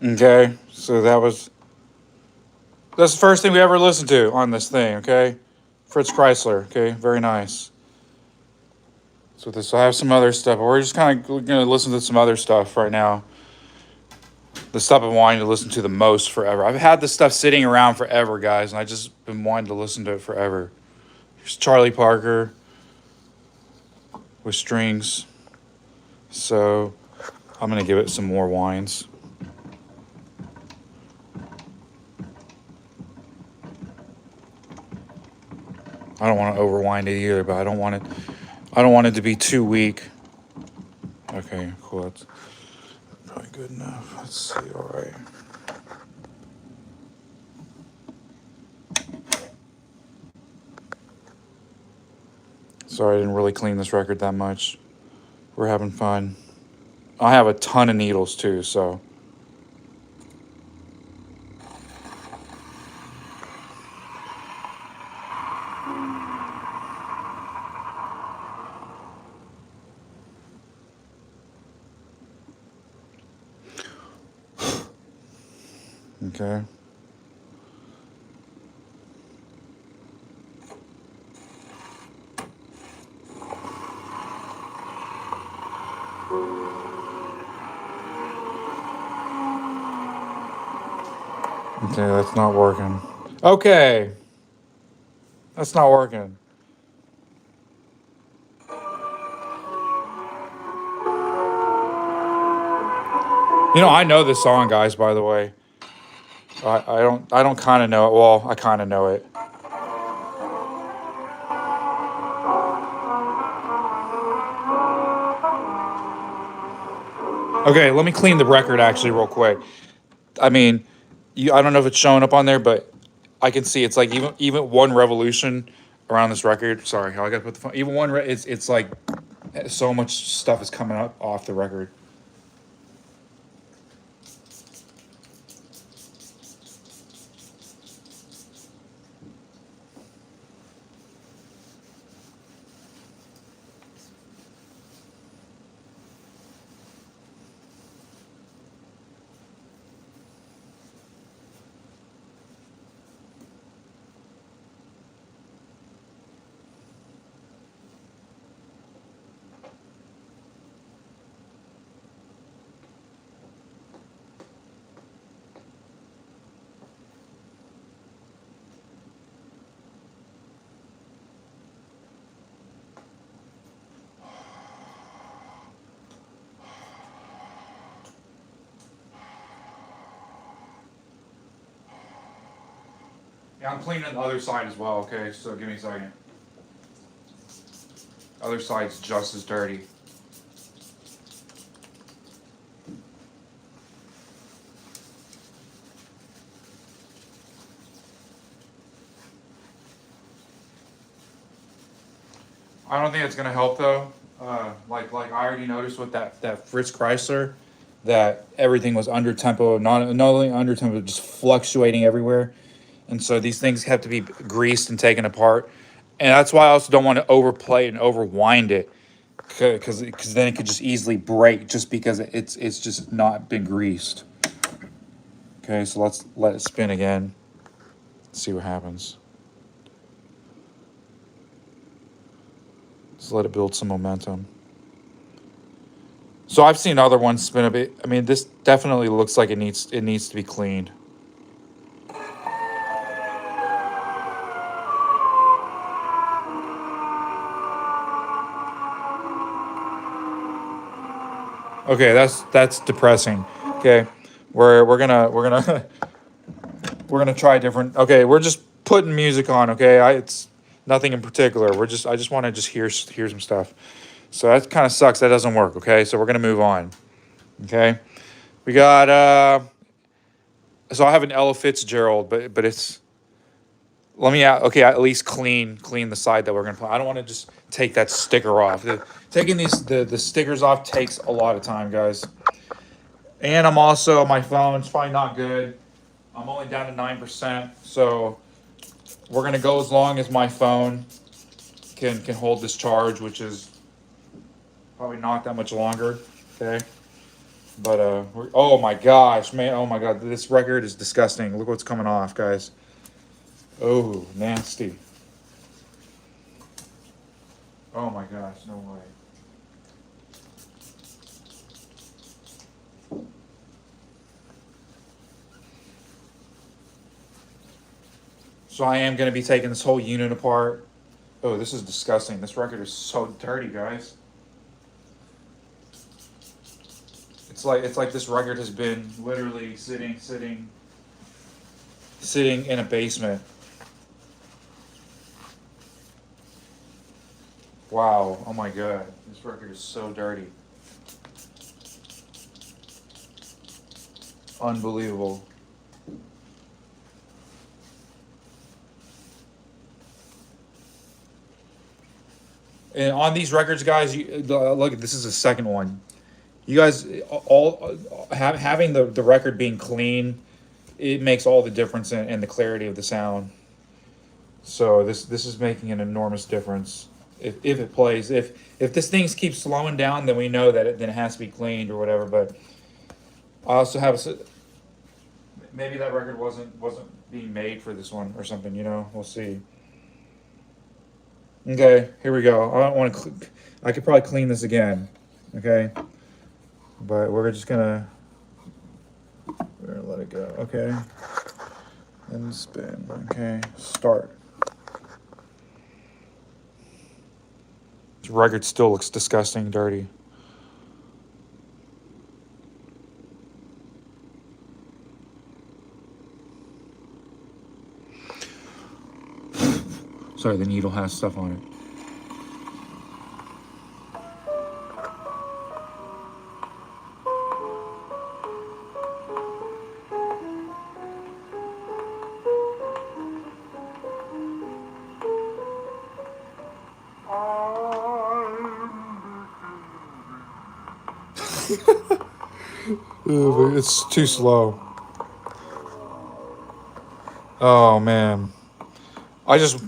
Okay, so that's the first thing we ever listened to on this thing. Okay, Fritz Chrysler. Okay, very nice. So this I have some other stuff, but we're just kind of gonna listen to some other stuff right now. The stuff I've been wanting to listen to the most forever. I've had this stuff sitting around forever, guys, and I just been wanting to listen to it forever. Here's Charlie Parker with strings. So I'm gonna give it some more wines. I don't want to overwind it either, but I don't want it. I don't want it to be too weak. Okay, cool. That's probably good enough. Let's see. All right. Sorry, I didn't really clean this record that much. We're having fun. I have a ton of needles too, so. Okay. Okay, that's not working. Okay, that's not working. You know, I know this song, guys. By the way, I don't kind of know it. Well, I kind of know it. Okay, let me clean the record actually real quick. I mean, I don't know if it's showing up on there, but I can see it's like even one revolution around this record. Sorry, I gotta put the phone. Even one, it's like so much stuff is coming up off the record. Yeah, I'm cleaning the other side as well. Okay, so give me a second. Other side's just as dirty. I don't think it's gonna help though. Like I already noticed with that Fritz Chrysler, that everything was under tempo, not only under tempo, just fluctuating everywhere, and so these things have to be greased and taken apart, and that's why I also don't want to overplay it and overwind it, because then it could just easily break just because it's just not been greased. Okay, so let's let it spin again. See what happens. Just let it build some momentum. So I've seen other ones spin a bit. I mean, this definitely looks like it needs to be cleaned. Okay, that's depressing. Okay, we're gonna we're gonna try different. Okay, we're just putting music on. Okay, it's nothing in particular. I just want to just hear some stuff. So that kind of sucks. That doesn't work. Okay, so we're gonna move on. Okay, we got so I have an Ella Fitzgerald, but it's let me out. Okay, at least clean the side that we're gonna play. I don't want to just take that sticker off. Taking the stickers off takes a lot of time, guys. And I'm also my phone's probably not good. I'm only down to 9%, so we're gonna go as long as my phone can hold this charge, which is probably not that much longer. Okay, but oh my gosh, man, oh my god, this record is disgusting. Look what's coming off, guys. Oh, nasty. Oh my gosh, no way. So I am gonna be taking this whole unit apart. Oh, this is disgusting. This record is so dirty, guys. It's like this record has been literally sitting in a basement. Wow. Oh my god. This record is so dirty. Unbelievable. And on these records, guys, look, this is the second one. You guys, having the record being clean, it makes all the difference in the clarity of the sound. So this is making an enormous difference. If it plays, if this thing keeps slowing down, then we know that then it has to be cleaned or whatever. But I also have maybe that record wasn't being made for this one or something. We'll see. Okay, here we go. I don't want to. I could probably clean this again. Okay, but we're gonna let it go. Okay, and spin. Okay, start. This record still looks disgusting, dirty. Sorry, the needle has stuff on it. It's too slow. Oh man, I just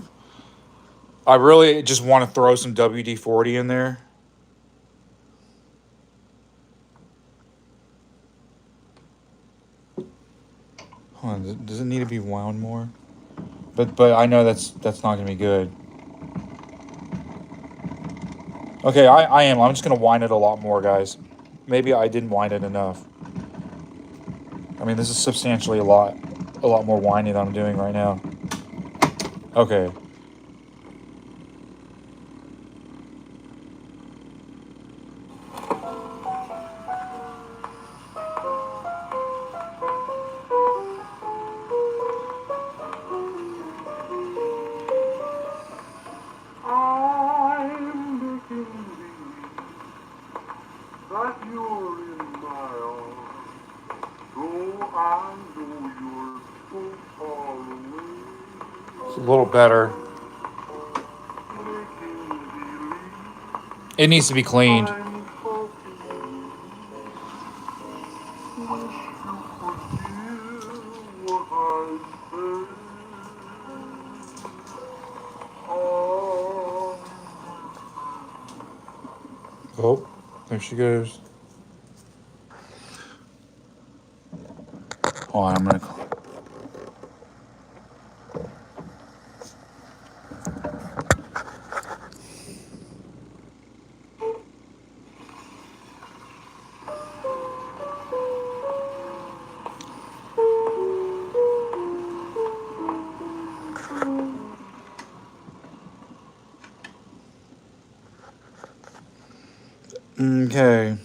I really just want to throw some WD-40 in there. Hold on, does it need to be wound more? But I know that's not gonna be good. Okay, I am. I'm just gonna wind it a lot more, guys. Maybe I didn't wind it enough. I mean, this is substantially a lot more winding than I'm doing right now. Okay. That you're in my arms, though I know you're so far away. It's a little better. It needs to be cleaned. Oh, there she goes. Hold on, I'm gonna. Okay.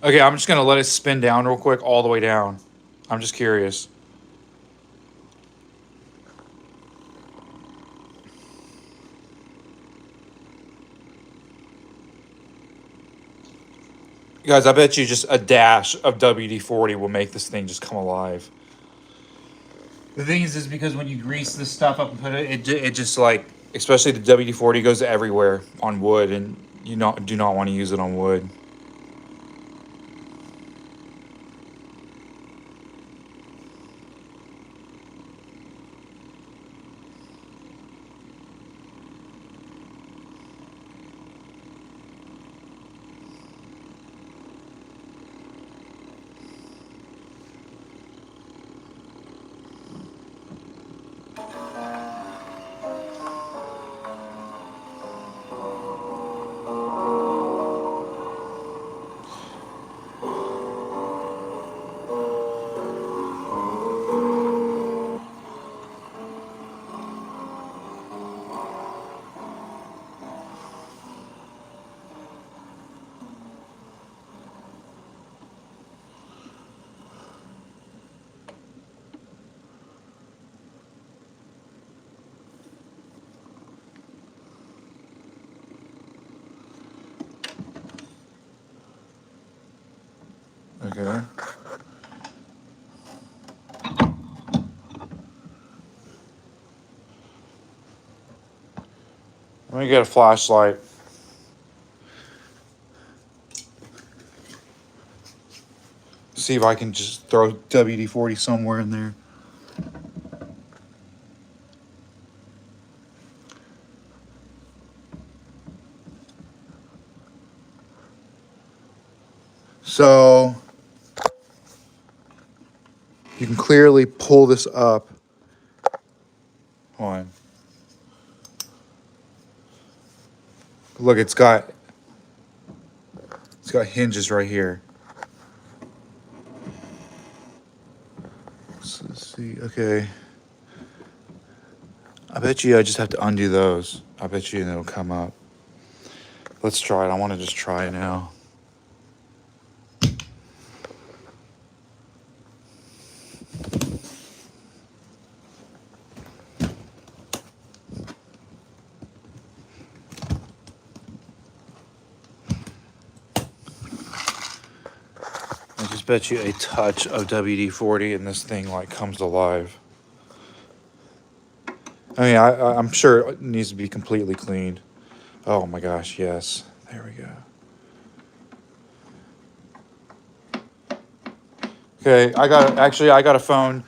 Okay, I'm just gonna let it spin down real quick, all the way down. I'm just curious. Guys, I bet you just a dash of WD-40 will make this thing just come alive. The thing is because when you grease this stuff up and put it just like, especially the WD-40 goes everywhere on wood, and you do not want to use it on wood. Okay. Let me get a flashlight. See if I can just throw WD-40 somewhere in there. So you can clearly pull this up. Hold on. Look, it's got hinges right here. Let's see. Okay. I bet you I just have to undo those. I bet you it'll come up. Let's try it. I want to just try it now. I just bet you a touch of WD-40 and this thing like comes alive. I mean, I'm sure it needs to be completely cleaned. Oh my gosh, yes. There we go. Okay, I got a phone,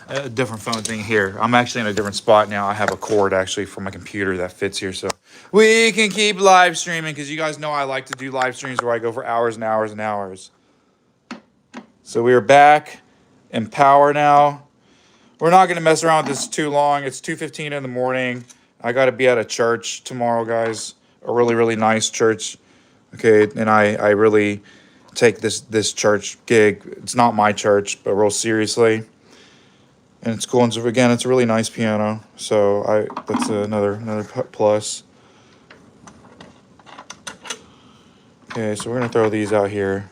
a different phone thing here. I'm actually in a different spot now. I have a cord actually for my computer that fits here, so we can keep live streaming because you guys know I like to do live streams where I go for hours and hours and hours. So we are back in power now. We're not going to mess around with this too long. It's 2:15 in the morning. I got to be at a church tomorrow, guys. A really, really nice church. Okay, and I really take this church gig. It's not my church, but real seriously. And it's cool. And so again, it's a really nice piano. So that's another plus. Okay, so we're gonna throw these out here.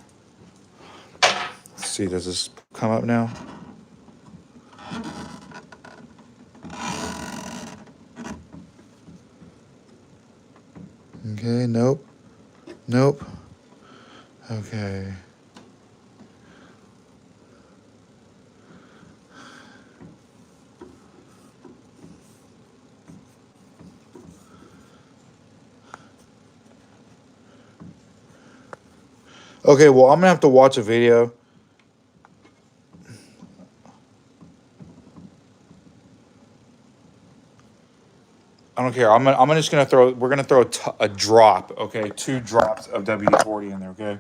Let's see, does this come up now? Okay, nope. Nope. Okay. Okay, well, I'm gonna have to watch a video. I don't care. I'm just gonna throw. We're gonna throw a drop. Okay, 2 drops of WD-40 in there. Okay.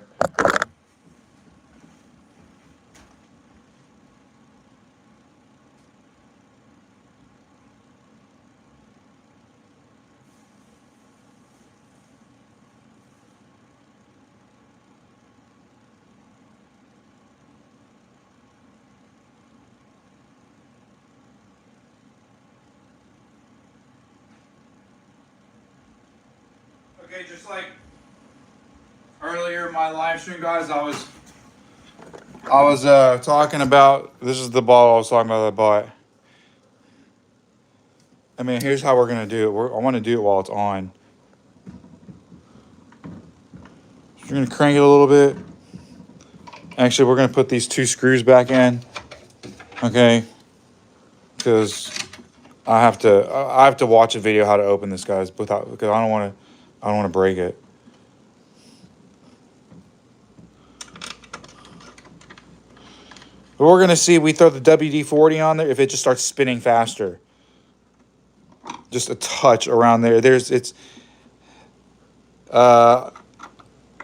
Okay, just like earlier in my live stream, guys, I was talking about, this is the ball I was talking about that I bought. I mean, here's how we're gonna do it. I want to do it while it's on. So we're gonna crank it a little bit. Actually, we're gonna put these 2 screws back in. Okay, because I have to watch a video how to open this, guys, because I don't want to break it. But we're gonna see. We throw the WD-40 on there if it just starts spinning faster. Just a touch around there.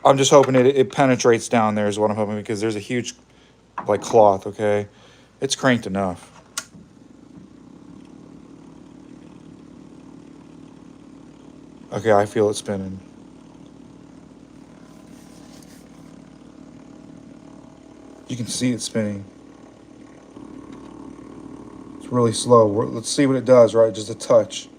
I'm just hoping it penetrates down there is what I'm hoping, because there's a huge like cloth. Okay, it's cranked enough. Okay, I feel it spinning. You can see it spinning. It's really slow. Let's see what it does, right? Just a touch.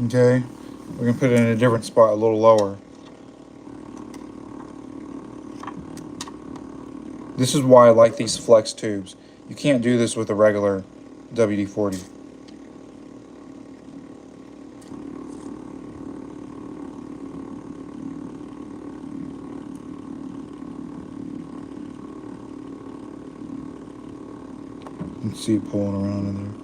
Okay, we're gonna put it in a different spot, a little lower. This is why I like these flex tubes. You can't do this with a regular WD-40. You can see it pulling around in there.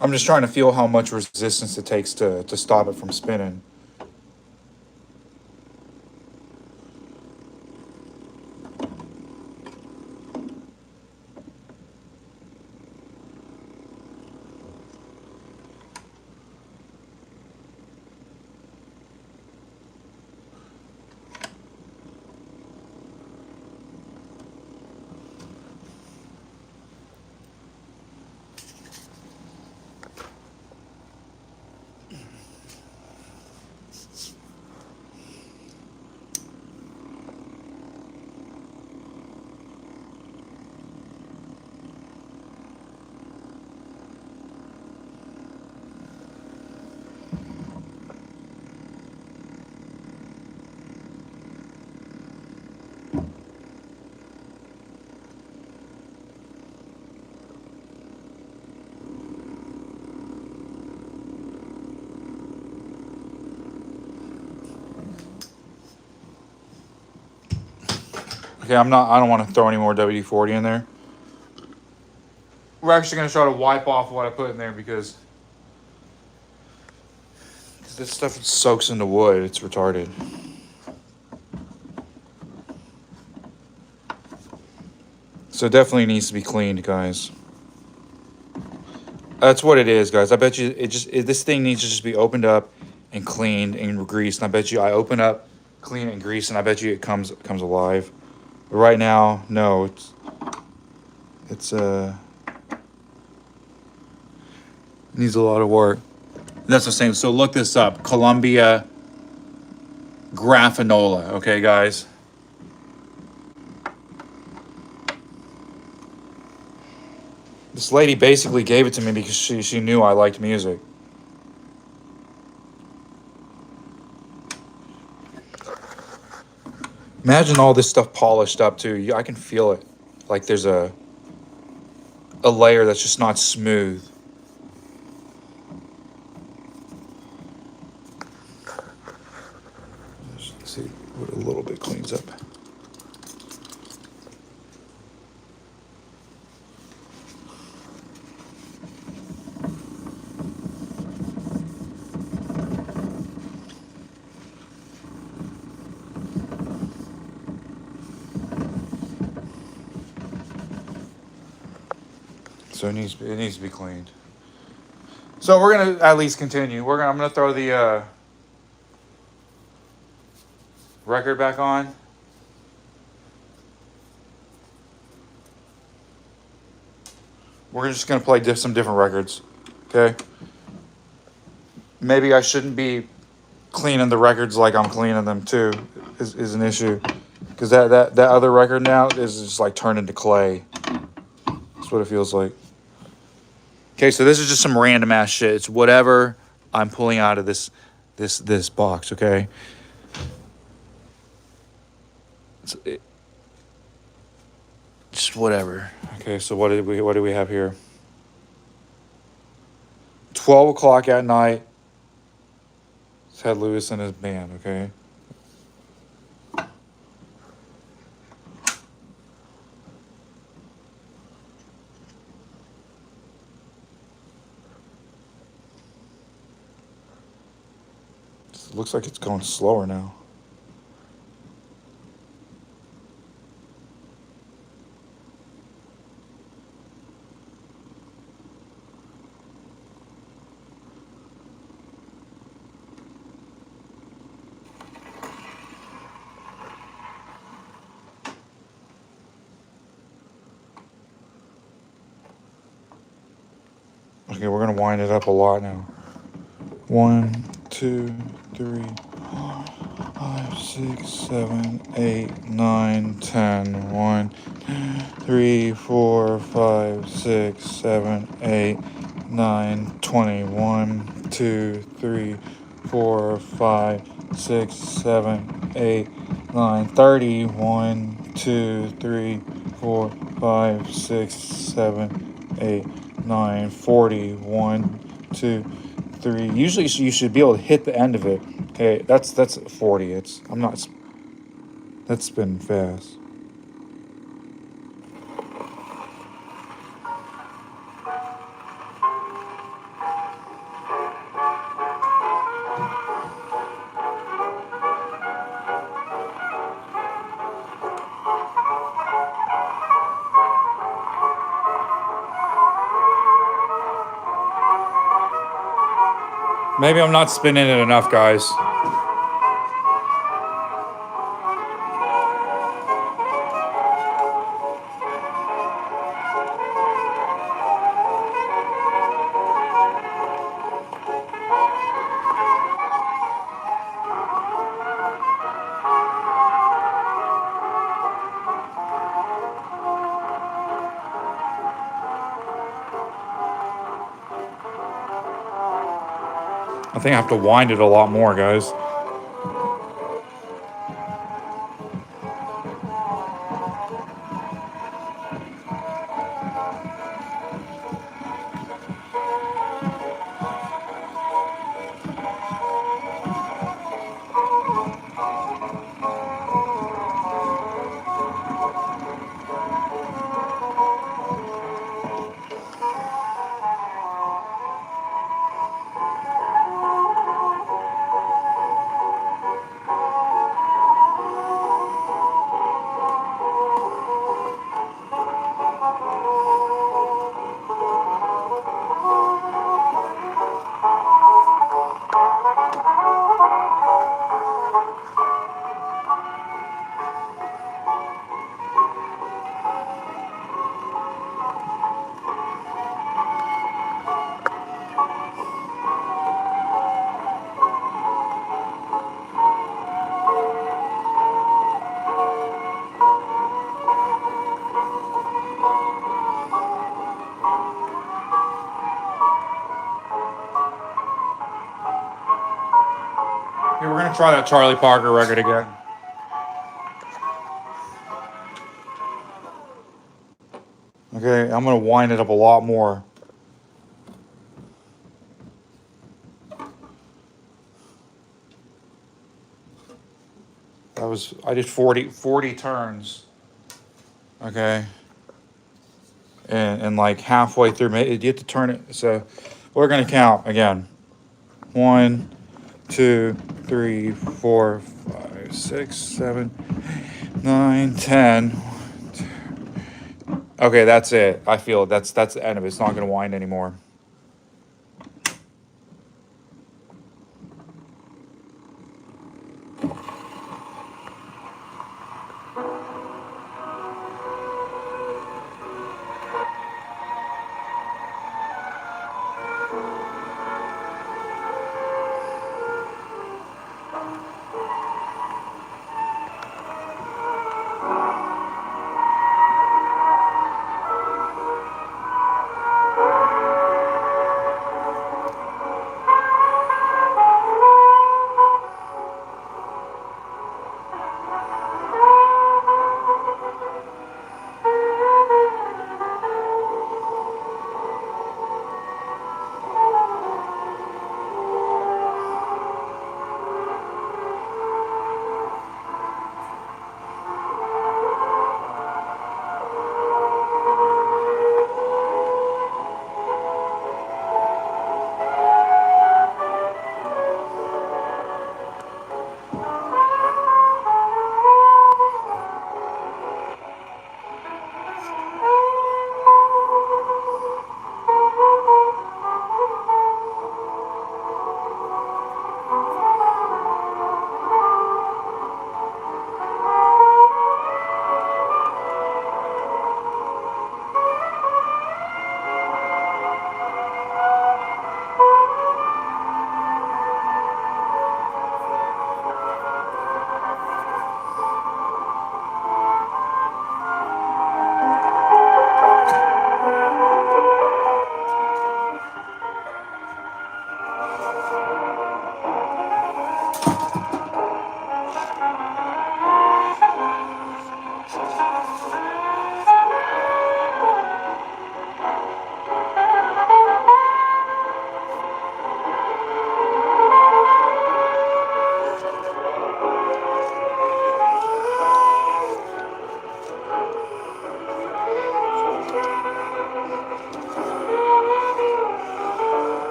I'm just trying to feel how much resistance it takes to stop it from spinning. Okay, I don't want to throw any more WD-40 in there. We're actually going to try to wipe off what I put in there because this stuff soaks into wood. It's retarded. So it definitely needs to be cleaned, guys. That's what it is, guys. I bet you this thing needs to just be opened up and cleaned and greased. And I bet you I open up, clean it and grease, and I bet you it comes alive. But right now, no, it's needs a lot of work. That's the same. So look this up. Columbia Graphenola. Okay, guys. This lady basically gave it to me because she knew I liked music. Imagine all this stuff polished up too. I can feel it. Like there's a layer that's just not smooth. Let's see what a little bit cleans up. so it needs to be cleaned. So we're gonna at least continue. I'm gonna throw the record back on. We're just gonna play some different records. Okay. Maybe I shouldn't be cleaning the records like I'm cleaning them too. Is an issue, because that other record now is just like turned into clay. That's what it feels like. Okay, so this is just some random ass shit. It's whatever I'm pulling out of this box. Okay. Just whatever. Okay, so what do we have here? 12 o'clock at night. Ted Lewis and his band. Okay. It looks like it's going slower now. Okay, we're gonna wind it up a lot now. 1, 2, 3, 4, 5, 6, 7, 8, 9, 10. 1, 3, 4, 5, 6, 7, 8, 9, 20. 1, 2, 3, 4, 5, 6, 7, 8, 9, 30. 1, 2, 3, 4, 5, 6, 7, 8, 9, 40. 1, 2, 3. Usually you should be able to hit the end of it. Okay, that's 40. I'm not. That's spinning fast. Maybe I'm not spinning it enough, guys. I think I have to wind it a lot more, guys. Here, we're gonna try that Charlie Parker record again. Okay, I'm gonna wind it up a lot more. I did 40 turns. Okay. And like halfway through, you have to turn it. So we're gonna count again. 1, 2, 3, 4, 5, 6, 7, 9, 10. Okay, that's it. I feel that's the end of it. It's not gonna whine anymore.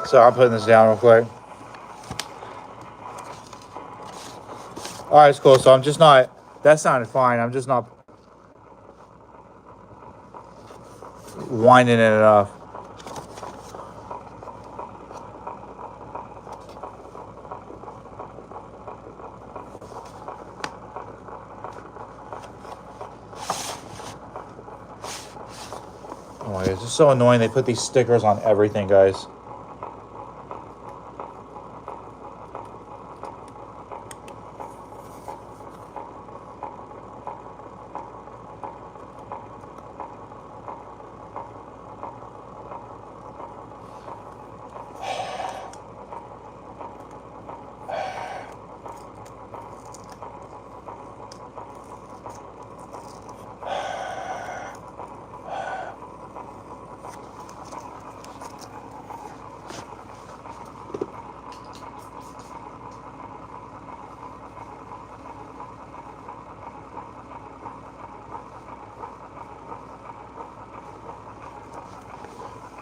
So I'm putting this down real quick. All right, it's cool. So I'm just not. That sounded fine. I'm just not winding it enough. Oh my god, it's just so annoying. They put these stickers on everything, guys.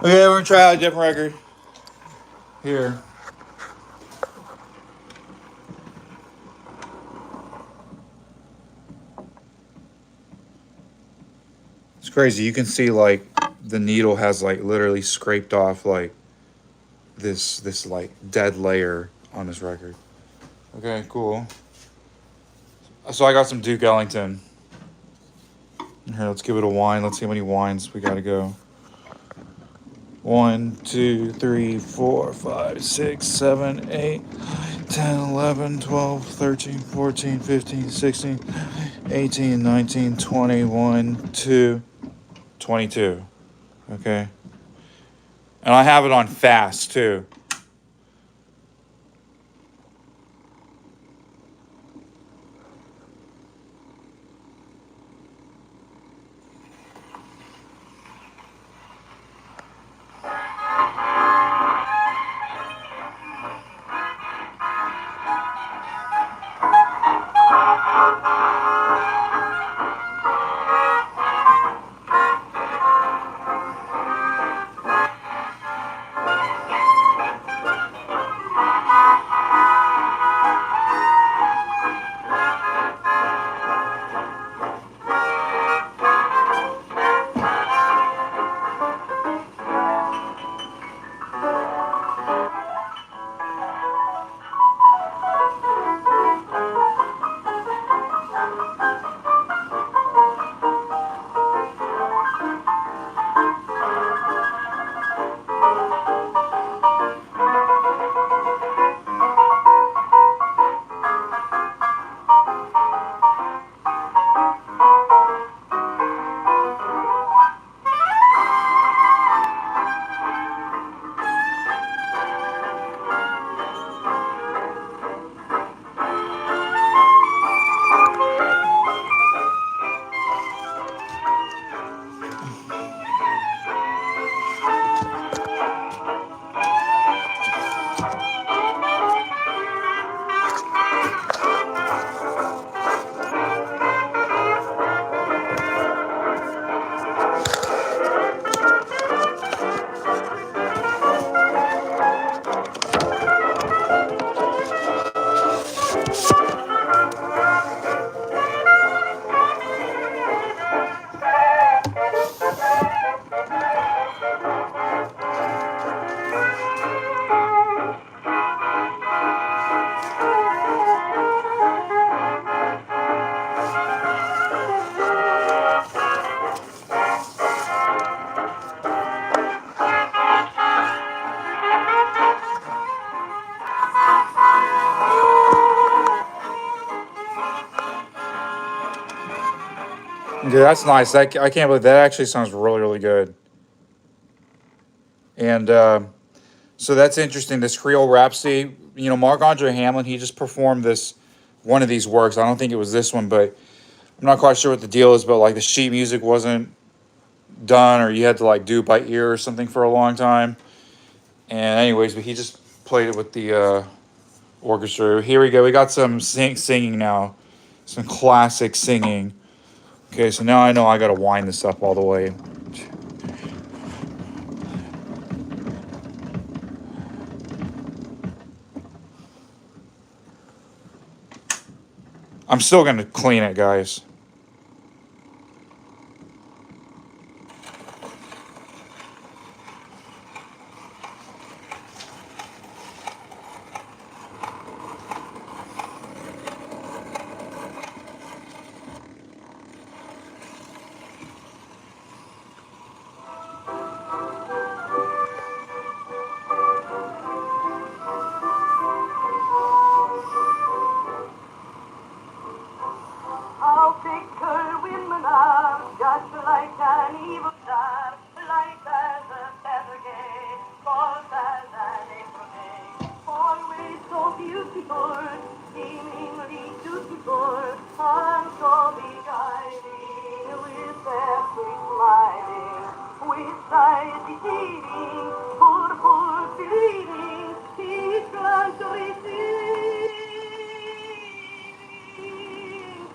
Okay, we're gonna try out a different record here. It's crazy. You can see like the needle has like literally scraped off like this like dead layer on this record. Okay, cool. So I got some Duke Ellington. Here, let's give it a whine. Let's see how many whines we gotta go. 1, 2, 3, 4, 5, 6, 7, 8, 10, 11, 12, 13, 14, 15, 16, 18, 19, 21, 2, 22. Okay. And I have it on fast too. Yeah, that's nice. I can't believe that actually sounds really, really good. And so that's interesting. This Creole Rhapsody, Mark Andre Hamlin, he just performed this one of these works. I don't think it was this one, but I'm not quite sure what the deal is. But like the sheet music wasn't done, or you had to like do it by ear or something for a long time. And anyways, but he just played it with the orchestra. Here we go. We got some singing now, some classic singing. Okay, so now I know I gotta wind this up all the way. I'm still gonna clean it, guys.
How fickle women are, just like an evil star, light as a feather gay, false as an April day. Always so beautiful, seemingly dutiful, and so beguiling, with their sweet smiling, with sighs deceiving, full believing, each glance receiving,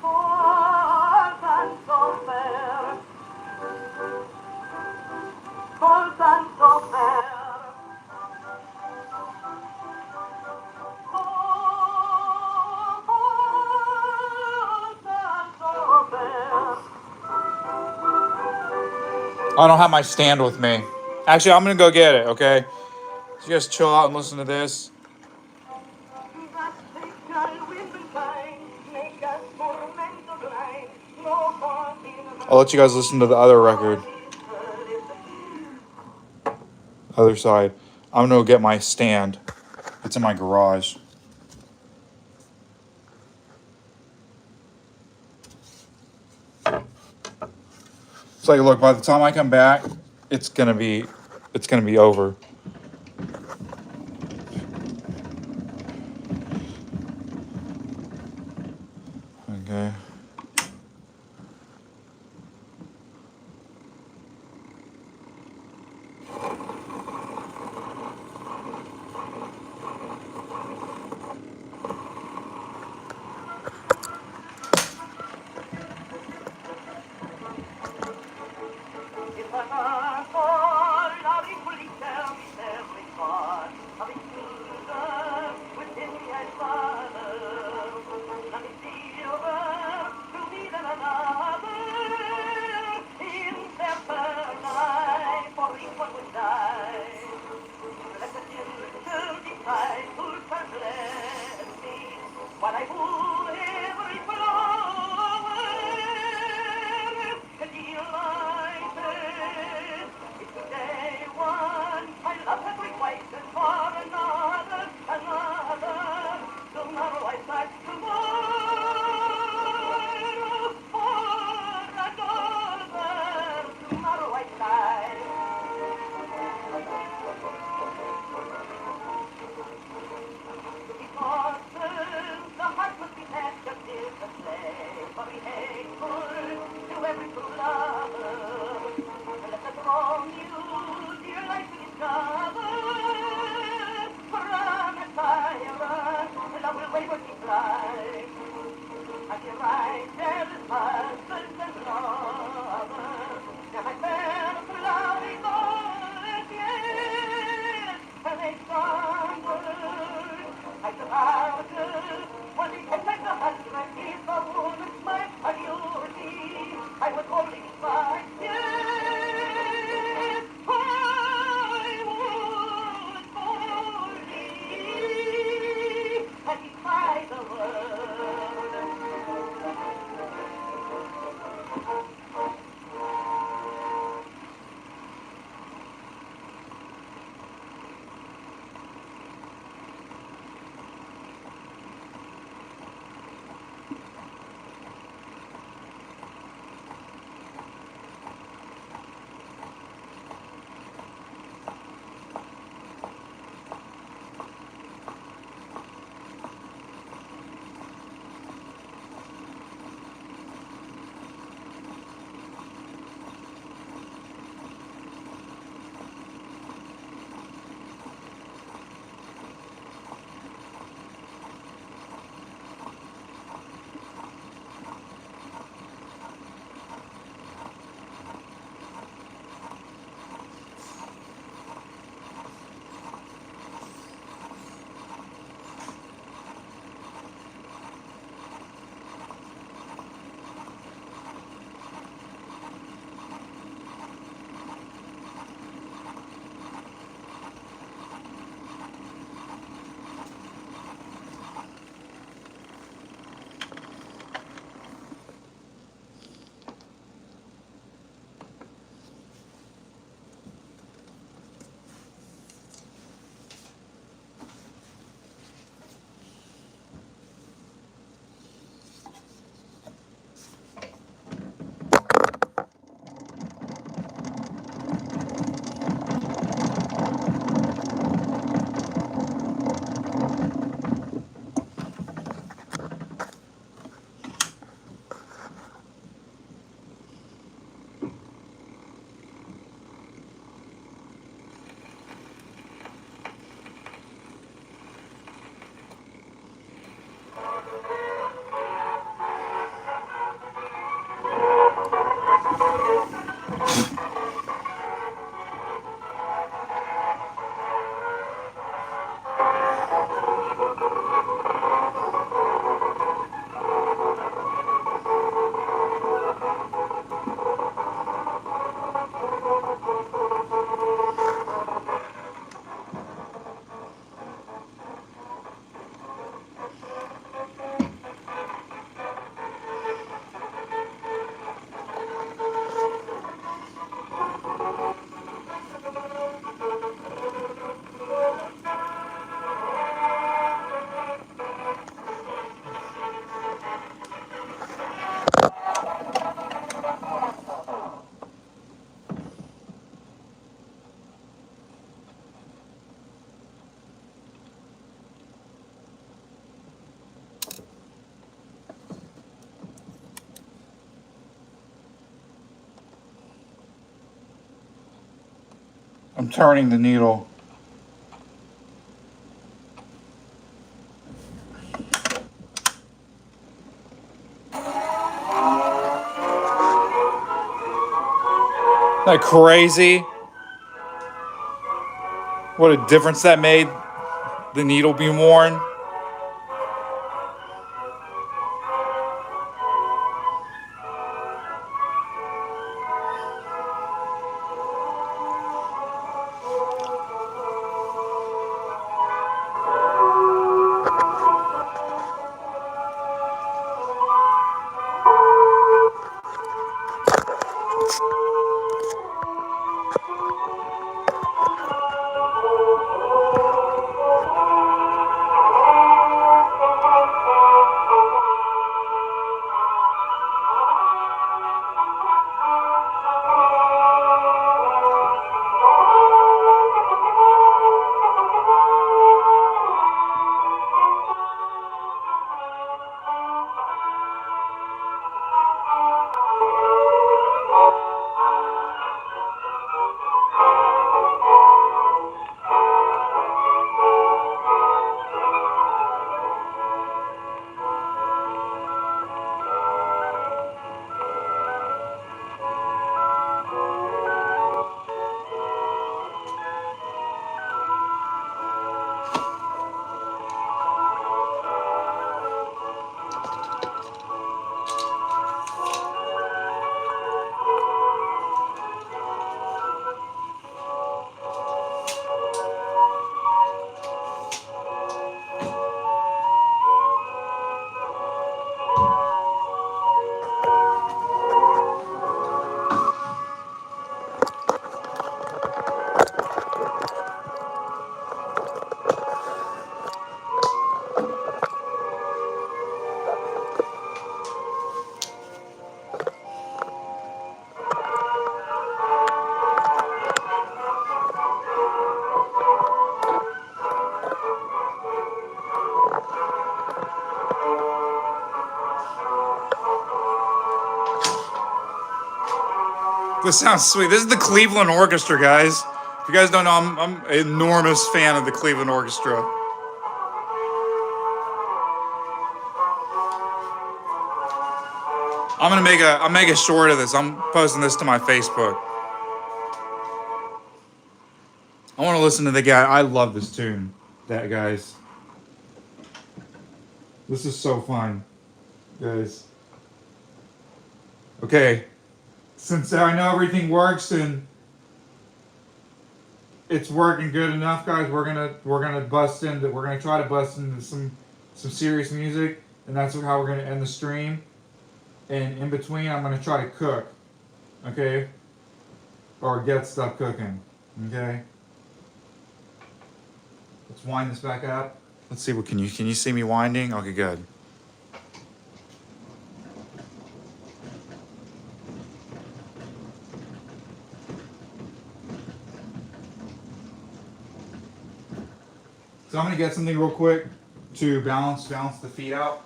false and so fair, false and so fair.
I don't have my stand with me. Actually, I'm gonna go get it. Okay, so you guys chill out and listen to this. I'll let you guys listen to the other record, other side. I'm gonna go get my stand. It's in my garage. It's like, look, by the time I come back, it's gonna be, it's gonna be over. Okay.
What I would every flower delighted. If today one I love had requested for another, tomorrow I start tomorrow for another, tomorrow I start. Because the heart
I'm turning the needle. Isn't that crazy? What a difference that made, the needle being worn. This sounds sweet. This is the Cleveland Orchestra, guys. If you guys don't know, I'm an enormous fan of the Cleveland Orchestra. I'll make a short of this. I'm posting this to my Facebook. I want to listen to the guy. I love this tune. That, guys. This is so fun, guys. Okay, since I know everything works and it's working good enough, guys, we're gonna bust into. We're gonna try to bust into some serious music, and that's how we're gonna end the stream. And in between, I'm gonna try to cook, okay, or get stuff cooking, okay. Let's wind this back up. Let's see. What can you see me winding? Okay, good. So I'm gonna get something real quick to balance the feet out.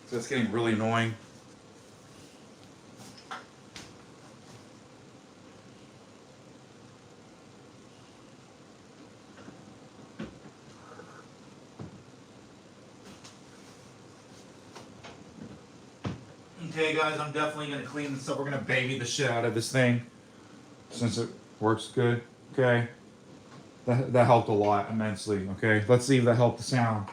So it's getting really annoying. Okay, guys, I'm definitely gonna clean this up. We're gonna baby the shit out of this thing since it works good. Okay, that helped a lot immensely. Okay, let's see if that helped the sound.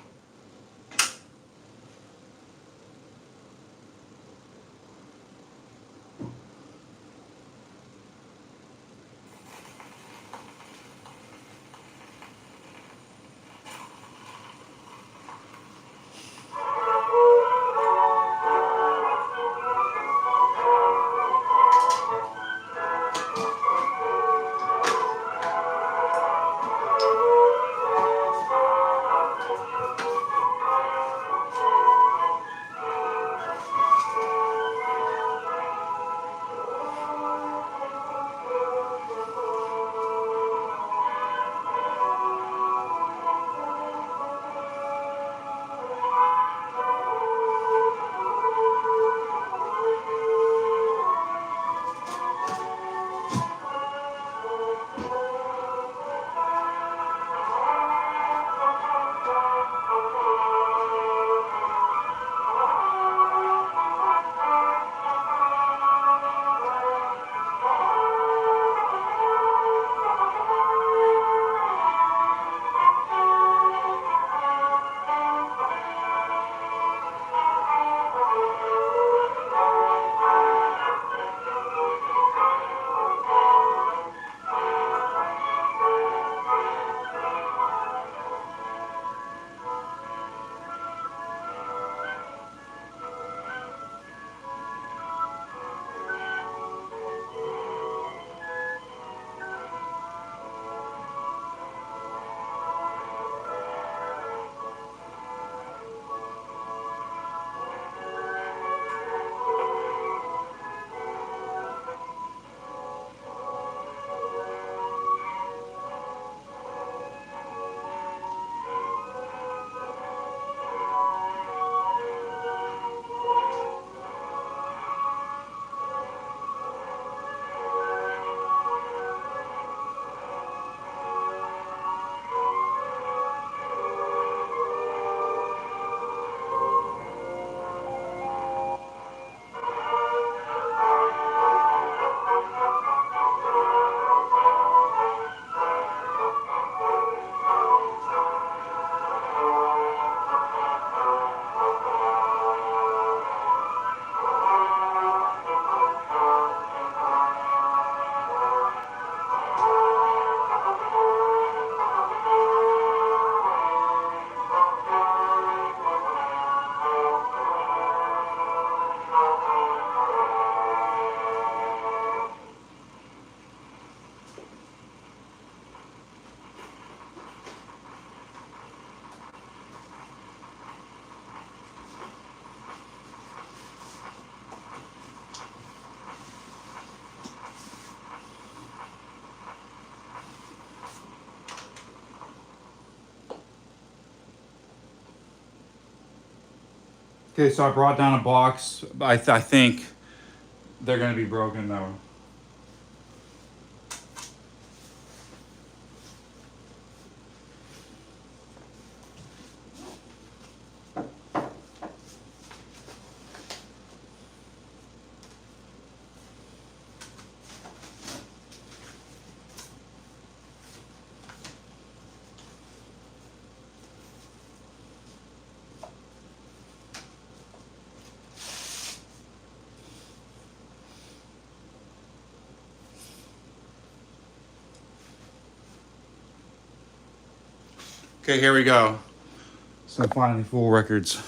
Okay, so I brought down a box. I think they're gonna be broken though. Okay, here we go. So finally full records.